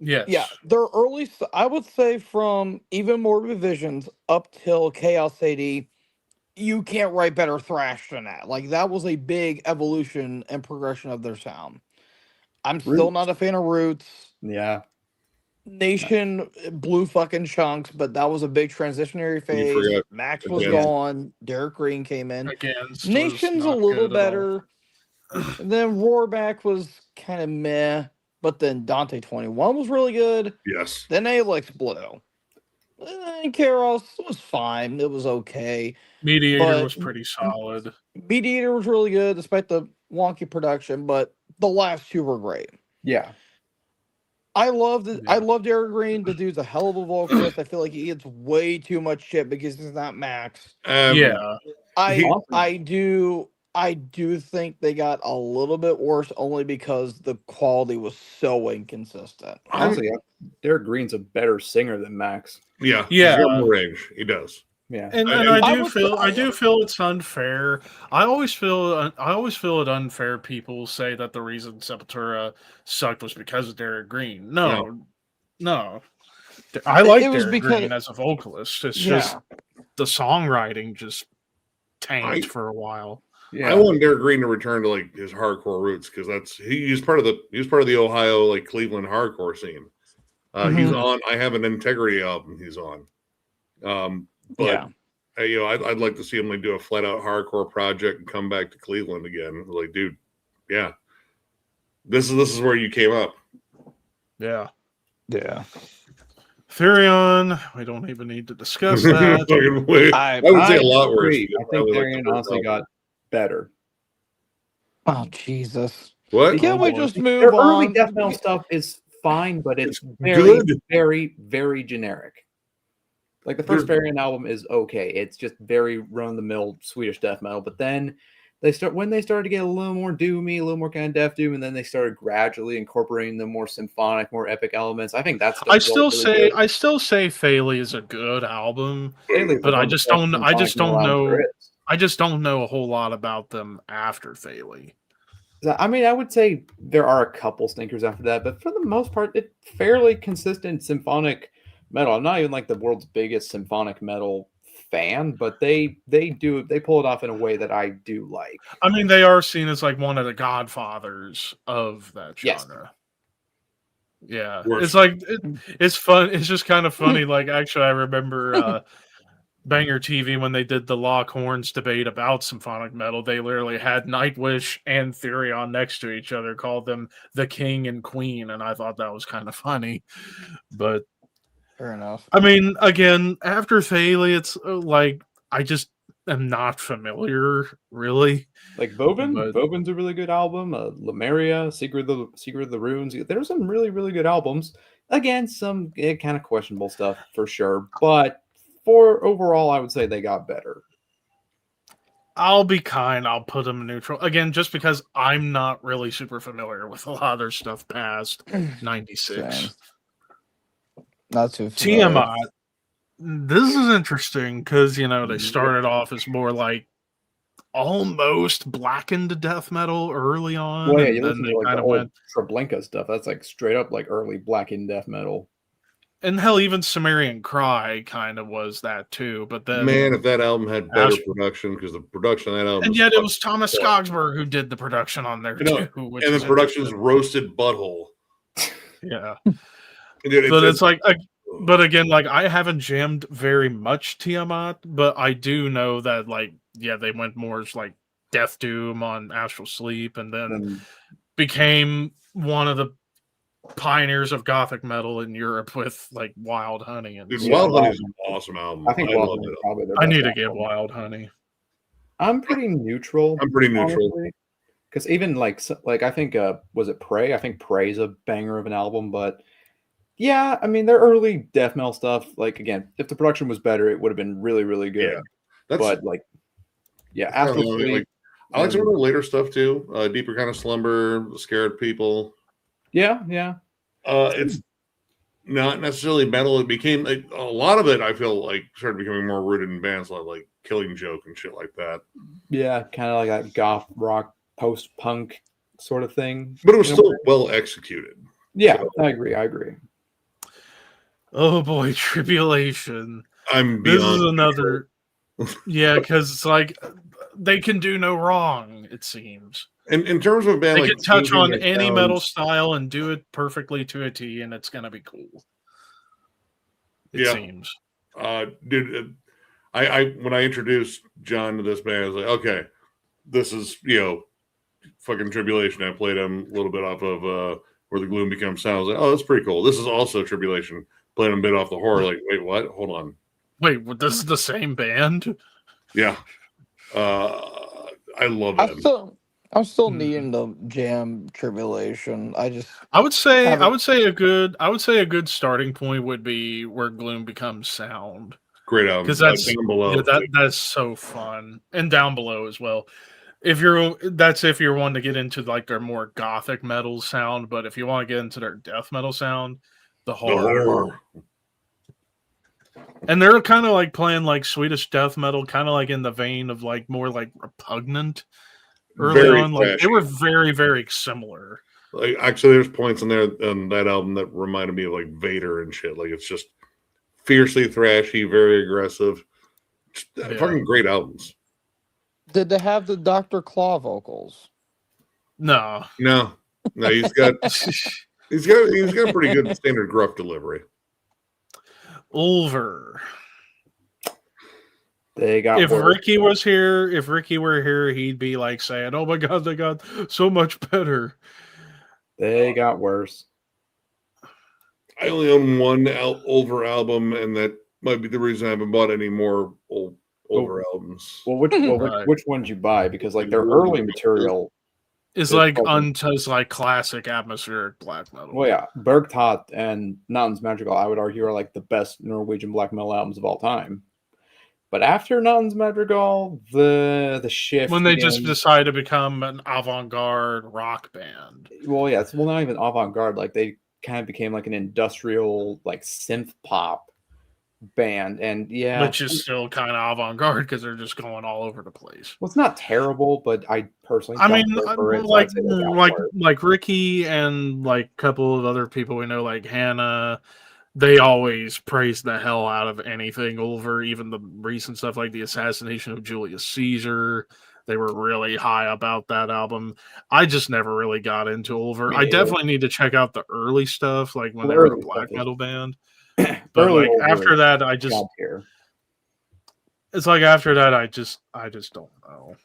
Yes. Yeah, their early, I would say from even Morbid Visions up till Chaos AD, you can't write better thrash than that. Like, that was a big evolution and progression of their sound. I'm still Roots. not a fan of Roots. Yeah. Nation blew fucking chunks, but that was a big transitionary phase. forgot Max was Against. gone. Derek Green came in. Against was Nation's a not little good at all. better. And then Roarback was kind of meh, but then Dante 21 was really good. Yes. Then Alex Blue. And Karos was fine. It was okay. Mediator But was pretty solid. Mediator was really good despite the wonky production, but the last two were great. Yeah. I loved it. Yeah. I loved Eric Green. The dude's a hell of a vocalist. I feel like he gets way too much shit because he's not Max. Yeah. I do think they got a little bit worse only because the quality was so inconsistent. Honestly, Derek Green's a better singer than Max. Yeah. Yeah. He's got more range. He does. Yeah. And I do feel it's unfair. I always feel it unfair. People say that the reason Sepultura sucked was because of Derek Green. No. I like Derek Green as a vocalist. It's just the songwriting just tanked for a while. Yeah. I want Derek Green to return to like his hardcore roots because he's part of the Ohio like Cleveland hardcore scene. He's on. I have an Integrity album. He's on. But I'd like to see him like do a flat out hardcore project and come back to Cleveland again. Like, dude, yeah, this is where you came up. Yeah. Yeah. Therion, we don't even need to discuss that. I would say a lot worse. I think Therion honestly got better. Oh Jesus! What? Can't we just move Their on? early death metal stuff is fine, but it's very, good. very, very generic. Like the first Therion album is okay. It's just very run-of-the-mill Swedish death metal. But then they started to get a little more doomy, a little more kind of death doom, and then they started gradually incorporating the more symphonic, more epic elements. I think that's. I still say Thalie is a good album, but I just don't know a whole lot about them after Thalie. I mean, I would say there are a couple stinkers after that, but for the most part, it's fairly consistent symphonic metal. I'm not even like the world's biggest symphonic metal fan, but they pull it off in a way that I do like. I mean, they are seen as like one of the godfathers of that genre. Yeah, it's like it's fun. It's just kind of funny. Like, actually, I remember Banger TV when they did the Lock Horns debate about symphonic metal. They literally had Nightwish and Therion next to each other, called them the King and Queen, and I thought that was kind of funny. But fair enough. I mean, again, after Thalie, it's like I just am not familiar, really. Like Vovin's a really good album. Lemuria, Secret of the Runes. There's some really, really good albums. Again, some kind of questionable stuff for sure, but for overall, I would say they got better. I'll be kind. I'll put them neutral again, just because I'm not really super familiar with a lot of their stuff past '96. Not too familiar. Tiamat. This is interesting because they started off as more like almost blackened death metal early on. Well, yeah, and you then listen they to like kind the of old went Treblinka stuff. That's like straight up like early blackened death metal. And hell, even Sumerian Cry kind of was that too. But then, man, if that album had better production, because the production of that album, and yet it was Thomas Skogsberg who did the production on there too. And the production's roasted butthole. Yeah, Dude, but it's like, but again, like I haven't jammed very much Tiamat, but I do know that they went more as like Death Doom on Astral Sleep, and then became one of the pioneers of gothic metal in Europe with like Wild Honey. And Wild Honey is an awesome album. I think I need to get Wild Honey. I'm pretty neutral. Because even like I think was it Prey? I think Prey's a banger of an album, but yeah, I mean their early death metal stuff. Like again, if the production was better, it would have been really, really good. Yeah, but like, yeah, Astral Sleep. I like some of the later stuff too. Deeper Kind of Slumber, Scared People. Yeah. It's not necessarily metal. It became a lot of it. I feel like started becoming more rooted in bands like Killing Joke and shit like that. Yeah, kind of like that goth rock, post punk sort of thing. But it was still well executed. Yeah, so, I agree. Oh boy, Tribulation. This is another. Yeah, because it's like they can do no wrong. It seems. In terms of a band, they can touch on any metal style and do it perfectly to a T, and it's gonna be cool. It seems. Dude, I when I introduced John to this band, I was like, okay, this is fucking Tribulation. I played him a little bit off of Where the Gloom Becomes Sound. I was like, oh, that's pretty cool. This is also Tribulation. Playing him a bit off the horror. Like, wait, what? Hold on. Wait, this is the same band? Yeah. I love them. I'm still needing to jam Tribulation. I would say a good starting point would be Where Gloom Becomes Sound. Great album. Because that's Down Below. Yeah, that's so fun. And Down Below as well. If you're wanting to get into like their more gothic metal sound, but if you want to get into their death metal sound, the horror. And they're kind of like playing like Swedish death metal, kind of like in the vein of like more like Repugnant early Very on. Like flashy. they were very, very similar. Like, actually, there's points in there on that album that reminded me of like Vader and shit. Like, it's just fiercely thrashy, very aggressive. Fucking great albums. Did they have the Dr. Claw vocals? No. He's got a pretty good standard gruff delivery. Ulver. If Ricky were here, he'd be like saying, "Oh my god, they got so much better." They got worse. I only own one Ulver album, and that might be the reason I haven't bought any more Ulver albums. Well, which ones you buy? Because like their early material is like like classic atmospheric black metal. Well, yeah, Bergtatt and Nothing's Magical, I would argue, are like the best Norwegian black metal albums of all time. But after Nothing's Madrigal, the shift when they just decide to become an avant-garde rock band. Well, yeah, it's not even avant-garde. Like they kind of became like an industrial, like synth pop band, and which is still kind of avant-garde because they're just going all over the place. Well, it's not terrible, but I personally, like Ricky and like a couple of other people we know, like Hannah. They always praise the hell out of anything Ulver, even the recent stuff like the assassination of Julius Caesar. They were really high about that album. I just never really got into Ulver. I definitely need to check out the early stuff, like when they were a black metal band. But like after that, it's like after that, I just don't know.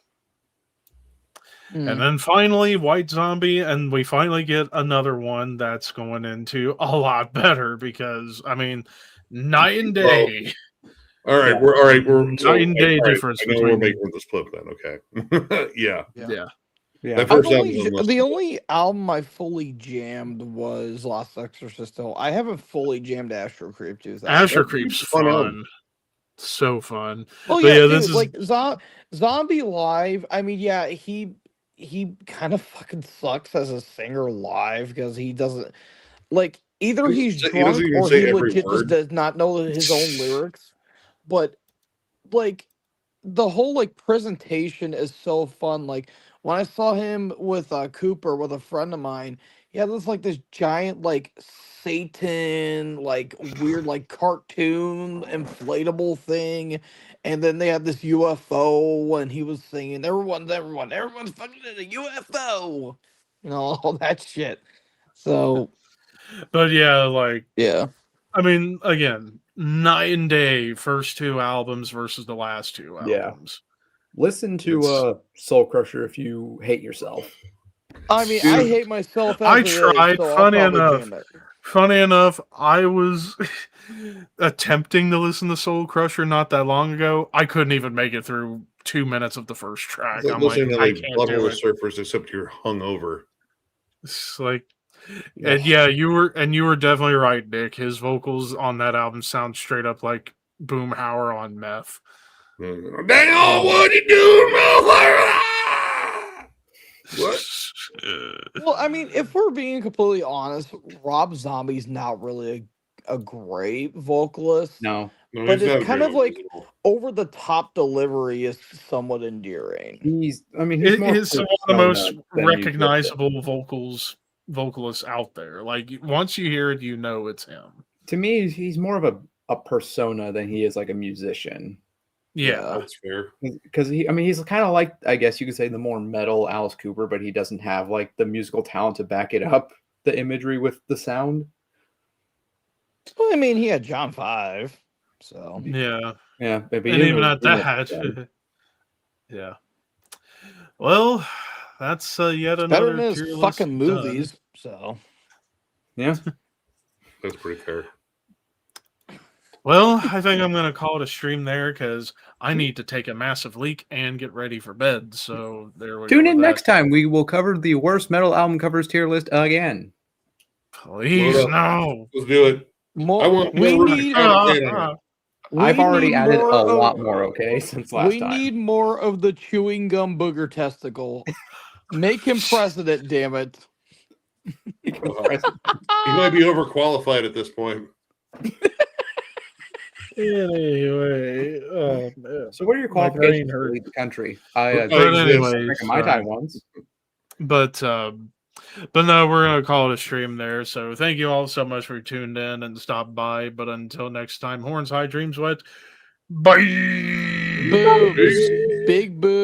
And then finally, White Zombie, and we finally get another one that's going into a lot better because I mean, night and day. All right, we're night and day difference. I know we're making this flip then. Okay. Yeah. The only album I fully jammed was Lost Exorcist. I haven't fully jammed Astro Creep too. Astro Creep's fun. So fun. Oh yeah, dude, this is like Zombie Live. I mean, yeah, he kind of fucking sucks as a singer live because he doesn't like either he's drunk or he legit just does not know his own lyrics. But like the whole like presentation is so fun. Like when I saw him with Cooper with a friend of mine, he had this giant like Satan like weird like cartoon inflatable thing. And then they had this UFO, and he was singing, everyone's fucking in a UFO. You know, all that shit. So. But yeah, like. Yeah. I mean, again, night and day, first two albums versus the last two albums. Yeah. Listen to Soul Crusher if you hate yourself. I mean, I hate myself. I tried, Funny enough, I was attempting to listen to Soul Crusher not that long ago. I couldn't even make it through 2 minutes of the first track. I'm like, I can't do it. Surfers, except you're hungover. It's like, and yeah, you were definitely right, Nick. His vocals on that album sound straight up like Boomhauer on meth. Daniel, what you doing, motherfucker? What? Well, I mean, if we're being completely honest, Rob Zombie's not really a great vocalist. No, but it's kind of like over the top delivery is somewhat endearing. He's one of the most recognizable vocalists out there. Like once you hear it, you know it's him. To me, he's more of a persona than he is like a musician. Yeah, that's fair. Because he's kind of like, I guess you could say, the more metal Alice Cooper, but he doesn't have like the musical talent to back it up, the imagery with the sound. Well, I mean, he had John 5, so yeah, but even at that, yeah. Well, that's yet Better another than his tier list fucking done. movies. So Yeah. That's pretty fair. Well, I think I'm going to call it a stream there because I need to take a massive leak and get ready for bed. So there we go. Tune in with that. next time. We will cover the worst metal album covers tier list again. Please, Load up. no. Let's do it. more. I want we more need. I've already need added a more of- lot more, okay, since last We time. need more of the chewing gum booger testicle. Make him president, damn it. He might be overqualified at this point. Anyway, oh man. So what are your My brain qualifications to hurts. lead the country? I But exist. anyways, back in my time once. But no, we're gonna call it a stream there. So thank you all so much for tuned in and stopped by. But until next time, horns high, dreams wet. Bye. Boobs. Big boobs.